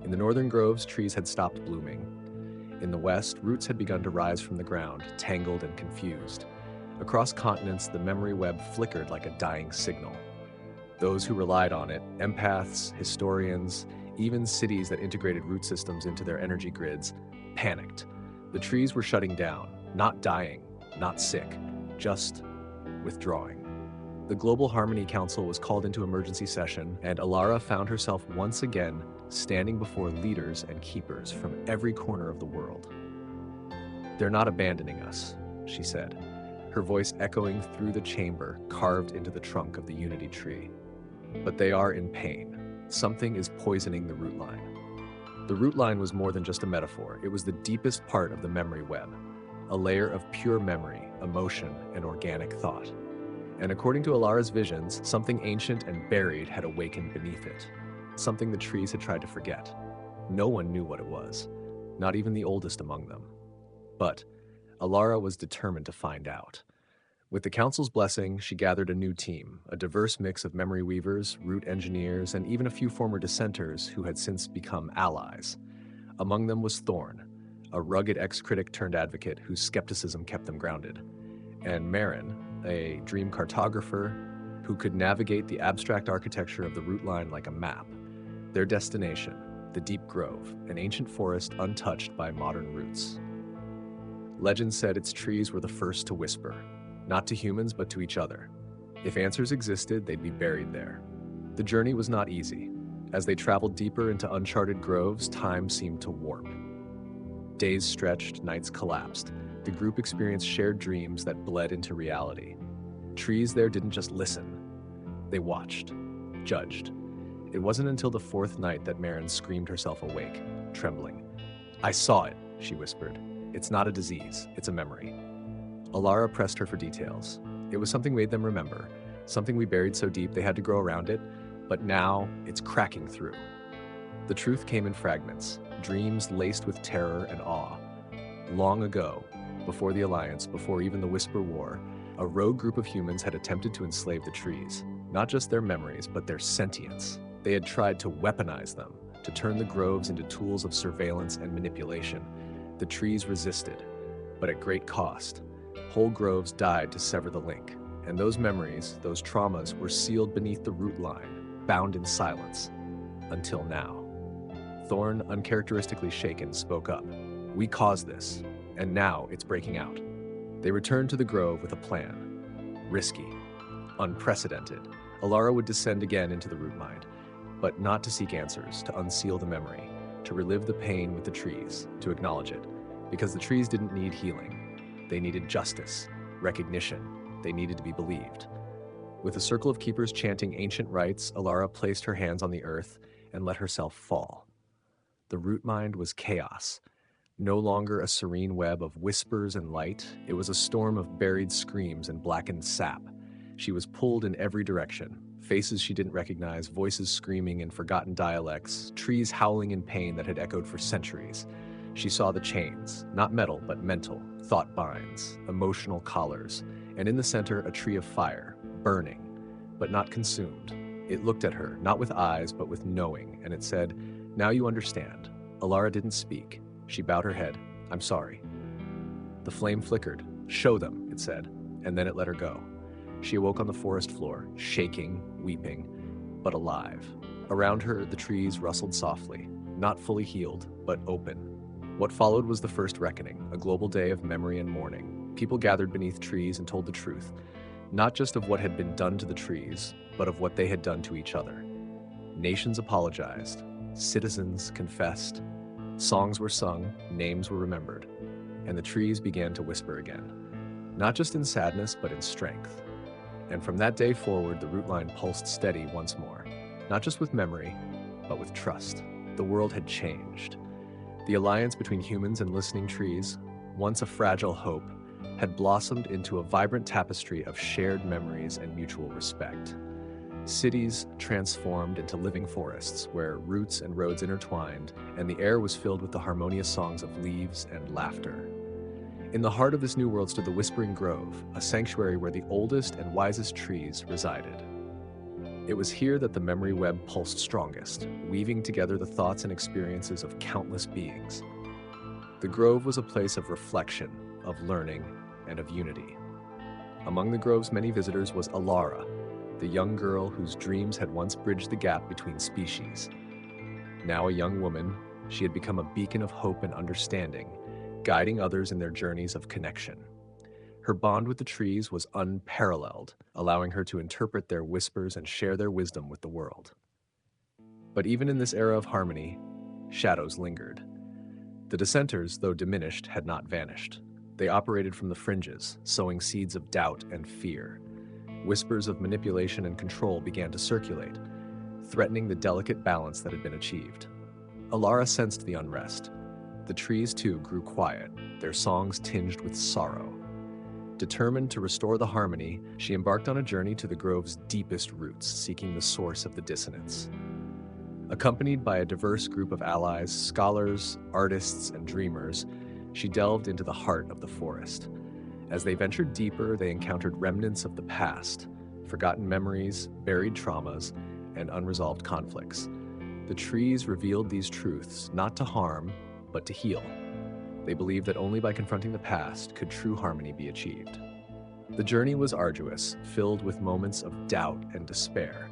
S1: In the northern groves, trees had stopped blooming. In the west, roots had begun to rise from the ground, tangled and confused. Across continents, the memory web flickered like a dying signal. Those who relied on it, empaths, historians, even cities that integrated root systems into their energy grids, panicked. The trees were shutting down, not dying, not sick, just withdrawing. The Global Harmony Council was called into emergency session, and Elara found herself once again standing before leaders and keepers from every corner of the world. "They're not abandoning us," she said, her voice echoing through the chamber carved into the trunk of the unity tree. "But they are in pain. Something is poisoning the root line." The root line was more than just a metaphor. It was the deepest part of the memory web, a layer of pure memory, emotion, and organic thought. And according to Elara's visions, something ancient and buried had awakened beneath it, something the trees had tried to forget. No one knew what it was, not even the oldest among them. But Elara was determined to find out. With the council's blessing, she gathered a new team, a diverse mix of memory weavers, root engineers, and even a few former dissenters who had since become allies. Among them was Thorn, a rugged ex-critic turned advocate whose skepticism kept them grounded, and Marin, a dream cartographer who could navigate the abstract architecture of the root line like a map. Their destination, the Deep Grove, an ancient forest untouched by modern roots. Legend said its trees were the first to whisper, not to humans but to each other. If answers existed, they'd be buried there. The journey was not easy. As they traveled deeper into uncharted groves, time seemed to warp. Days stretched, nights collapsed. The group experienced shared dreams that bled into reality. Trees there didn't just listen. They watched, judged. It wasn't until the fourth night that Marin screamed herself awake, trembling. "I saw it," she whispered. "It's not a disease, it's a memory." Elara pressed her for details. "It was something made them remember, something we buried so deep they had to grow around it, but now it's cracking through." The truth came in fragments, dreams laced with terror and awe. Long ago, before the Alliance, before even the Whisper War, a rogue group of humans had attempted to enslave the trees. Not just their memories, but their sentience. They had tried to weaponize them, to turn the groves into tools of surveillance and manipulation. The trees resisted, but at great cost. Whole groves died to sever the link, and those memories, those traumas, were sealed beneath the root line, bound in silence. Until now. Thorn, uncharacteristically shaken, spoke up. "We caused this, and now it's breaking out." They returned to the grove with a plan. Risky, unprecedented. Elara would descend again into the root mind, but not to seek answers, to unseal the memory, to relive the pain with the trees, to acknowledge it, because the trees didn't need healing. They needed justice, recognition. They needed to be believed. With a circle of keepers chanting ancient rites, Elara placed her hands on the earth and let herself fall. The root mind was chaos. No longer a serene web of whispers and light, it was a storm of buried screams and blackened sap. She was pulled in every direction, Faces she didn't recognize, voices screaming in forgotten dialects, trees howling in pain that had echoed for centuries. She saw the chains, not metal, but mental, thought binds, emotional collars, and in the center, a tree of fire, burning, but not consumed. It looked at her, not with eyes, but with knowing, and it said, "Now you understand." Elara didn't speak. She bowed her head. "I'm sorry." The flame flickered. "Show them," it said, and then it let her go. She awoke on the forest floor, shaking, weeping, but alive. Around her, the trees rustled softly, not fully healed, but open. What followed was the first reckoning, a global day of memory and mourning. People gathered beneath trees and told the truth, not just of what had been done to the trees, but of what they had done to each other. Nations apologized, citizens confessed, songs were sung, names were remembered, and the trees began to whisper again, not just in sadness, but in strength. And from that day forward, the root line pulsed steady once more, not just with memory, but with trust. The world had changed. The alliance between humans and listening trees, once a fragile hope, had blossomed into a vibrant tapestry of shared memories and mutual respect. Cities transformed into living forests where roots and roads intertwined, and the air was filled with the harmonious songs of leaves and laughter. In the heart of this new world stood the Whispering Grove, a sanctuary where the oldest and wisest trees resided. It was here that the memory web pulsed strongest, weaving together the thoughts and experiences of countless beings. The grove was a place of reflection, of learning, and of unity. Among the grove's many visitors was Elara, the young girl whose dreams had once bridged the gap between species. Now a young woman, she had become a beacon of hope and understanding, guiding others in their journeys of connection. Her bond with the trees was unparalleled, allowing her to interpret their whispers and share their wisdom with the world. But even in this era of harmony, shadows lingered. The dissenters, though diminished, had not vanished. They operated from the fringes, sowing seeds of doubt and fear. Whispers of manipulation and control began to circulate, threatening the delicate balance that had been achieved. Elara sensed the unrest. The trees, too, grew quiet, their songs tinged with sorrow. Determined to restore the harmony, she embarked on a journey to the grove's deepest roots, seeking the source of the dissonance. Accompanied by a diverse group of allies, scholars, artists, and dreamers, she delved into the heart of the forest. As they ventured deeper, they encountered remnants of the past, forgotten memories, buried traumas, and unresolved conflicts. The trees revealed these truths, not to harm, but to heal. They believed that only by confronting the past could true harmony be achieved. The journey was arduous, filled with moments of doubt and despair.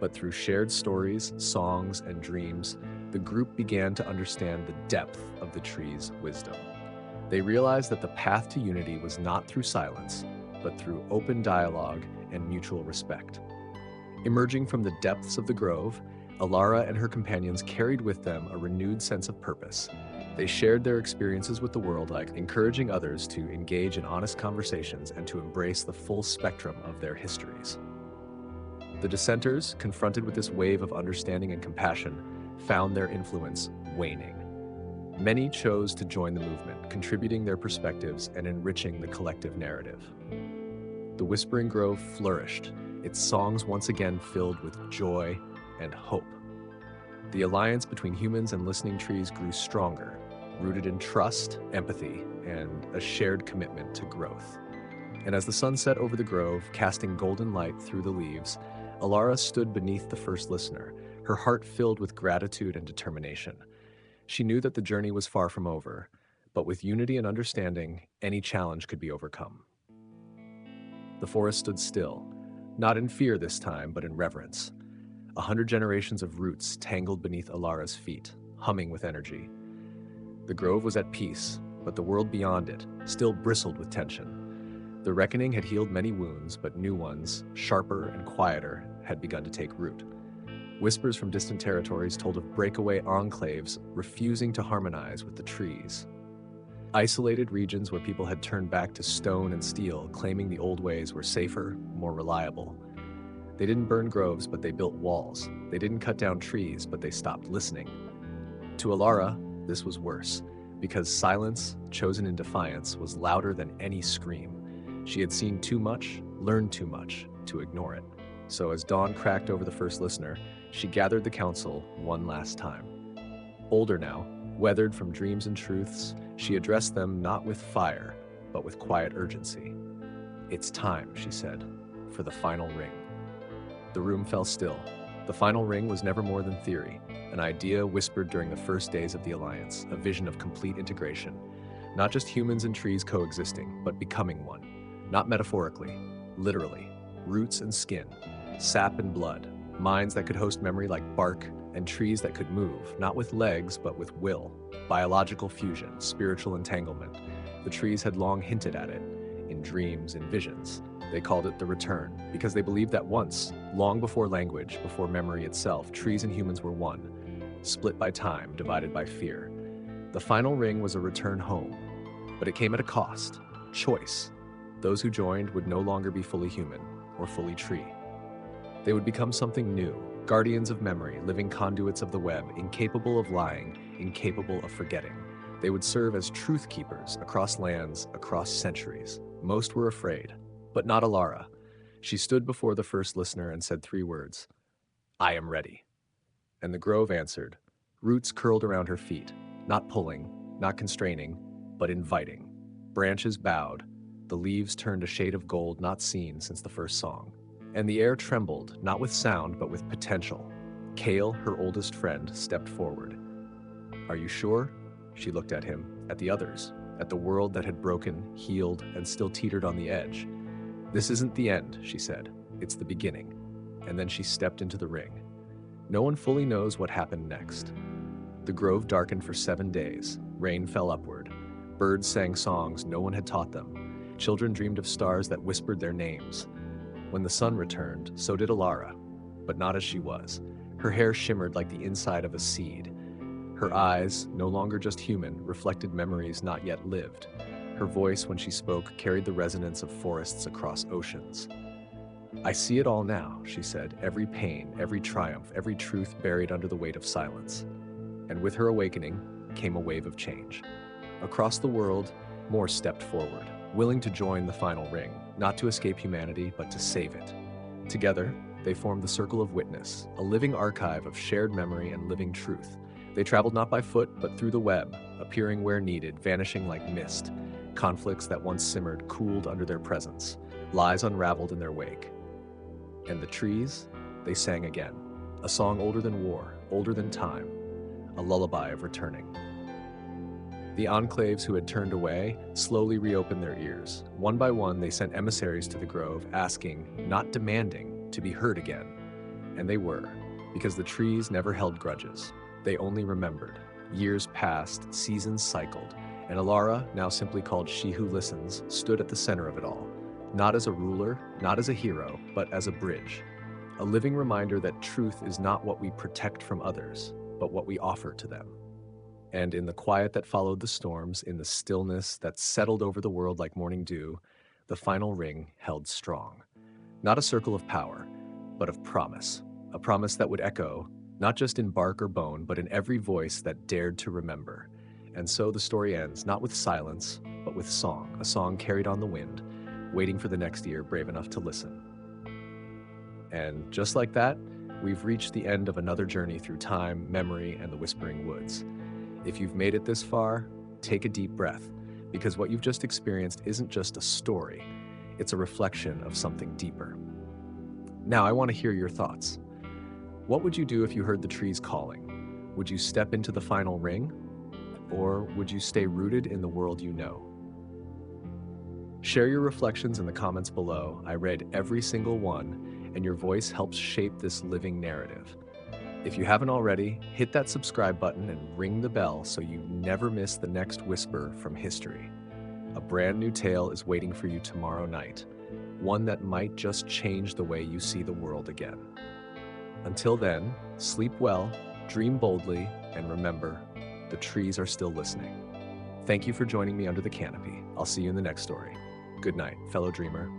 S1: But through shared stories, songs, and dreams, the group began to understand the depth of the tree's wisdom. They realized that the path to unity was not through silence, but through open dialogue and mutual respect. Emerging from the depths of the grove, Elara and her companions carried with them a renewed sense of purpose. They shared their experiences with the world, like encouraging others to engage in honest conversations and to embrace the full spectrum of their histories. The dissenters, confronted with this wave of understanding and compassion, found their influence waning. Many chose to join the movement, contributing their perspectives and enriching the collective narrative. The Whispering Grove flourished, its songs once again filled with joy and hope. The alliance between humans and listening trees grew stronger, rooted in trust, empathy, and a shared commitment to growth. And as the sun set over the grove, casting golden light through the leaves, Elara stood beneath the first listener, her heart filled with gratitude and determination. She knew that the journey was far from over, but with unity and understanding, any challenge could be overcome. The forest stood still, not in fear this time, but in reverence. 100 generations of roots tangled beneath Elara's feet, humming with energy. The grove was at peace, but the world beyond it still bristled with tension. The reckoning had healed many wounds, but new ones, sharper and quieter, had begun to take root. Whispers from distant territories told of breakaway enclaves refusing to harmonize with the trees. Isolated regions where people had turned back to stone and steel, claiming the old ways were safer, more reliable. They didn't burn groves, but they built walls. They didn't cut down trees, but they stopped listening. To Elara, this was worse, because silence, chosen in defiance, was louder than any scream. She had seen too much, learned too much, to ignore it. So as dawn cracked over the first listener, she gathered the council one last time. Older now, weathered from dreams and truths, she addressed them not with fire, but with quiet urgency. "It's time," she said, "for the final ring." The room fell still. The final ring was never more than theory, an idea whispered during the first days of the Alliance, a vision of complete integration. Not just humans and trees coexisting, but becoming one. Not metaphorically, literally. Roots and skin, sap and blood, minds that could host memory like bark, and trees that could move, not with legs, but with will. Biological fusion, spiritual entanglement. The trees had long hinted at it, in dreams and visions. They called it the return, because they believed that once, long before language, before memory itself, trees and humans were one, split by time, divided by fear. The final ring was a return home, but it came at a cost, choice. Those who joined would no longer be fully human or fully tree. They would become something new, guardians of memory, living conduits of the web, incapable of lying, incapable of forgetting. They would serve as truth keepers across lands, across centuries. Most were afraid, but not Elara. She stood before the first listener and said 3 words: "I am ready." And the grove answered, roots curled around her feet, not pulling, not constraining, but inviting. Branches bowed, the leaves turned a shade of gold not seen since the first song. And the air trembled, not with sound, but with potential. Kale, her oldest friend, stepped forward. "Are you sure?" She looked at him, at the others, at the world that had broken, healed, and still teetered on the edge. "This isn't the end," she said. "It's the beginning." And then she stepped into the ring. No one fully knows what happened next. The grove darkened for 7 days. Rain fell upward. Birds sang songs no one had taught them. Children dreamed of stars that whispered their names. When the sun returned, so did Elara, but not as she was. Her hair shimmered like the inside of a seed. Her eyes, no longer just human, reflected memories not yet lived. Her voice, when she spoke, carried the resonance of forests across oceans. "I see it all now," she said, "every pain, every triumph, every truth buried under the weight of silence." And with her awakening came a wave of change. Across the world, more stepped forward, willing to join the final ring, not to escape humanity, but to save it. Together, they formed the Circle of Witness, a living archive of shared memory and living truth. They traveled not by foot, but through the web, appearing where needed, vanishing like mist. Conflicts that once simmered cooled under their presence, lies unraveled in their wake. And the trees, they sang again, a song older than war, older than time, a lullaby of returning. The enclaves who had turned away slowly reopened their ears. One by one, they sent emissaries to the grove, asking, not demanding, to be heard again. And they were, because the trees never held grudges. They only remembered. Years passed, seasons cycled, and Elara, now simply called She Who Listens, stood at the center of it all. Not as a ruler, not as a hero, but as a bridge. A living reminder that truth is not what we protect from others, but what we offer to them. And in the quiet that followed the storms, in the stillness that settled over the world like morning dew, the final ring held strong. Not a circle of power, but of promise. A promise that would echo, not just in bark or bone, but in every voice that dared to remember. And so the story ends, not with silence, but with song, a song carried on the wind, waiting for the next ear brave enough to listen. And just like that, we've reached the end of another journey through time, memory, and the Whispering Woods. If you've made it this far, take a deep breath, because what you've just experienced isn't just a story, it's a reflection of something deeper. Now, I want to hear your thoughts. What would you do if you heard the trees calling? Would you step into the final ring? Or would you stay rooted in the world you know? Share your reflections in the comments below. I read every single one, and your voice helps shape this living narrative. If you haven't already, hit that subscribe button and ring the bell so you never miss the next whisper from history. A brand new tale is waiting for you tomorrow night, one that might just change the way you see the world again. Until then, sleep well, dream boldly, and remember, the trees are still listening. Thank you for joining me under the canopy. I'll see you in the next story. Good night, fellow dreamer.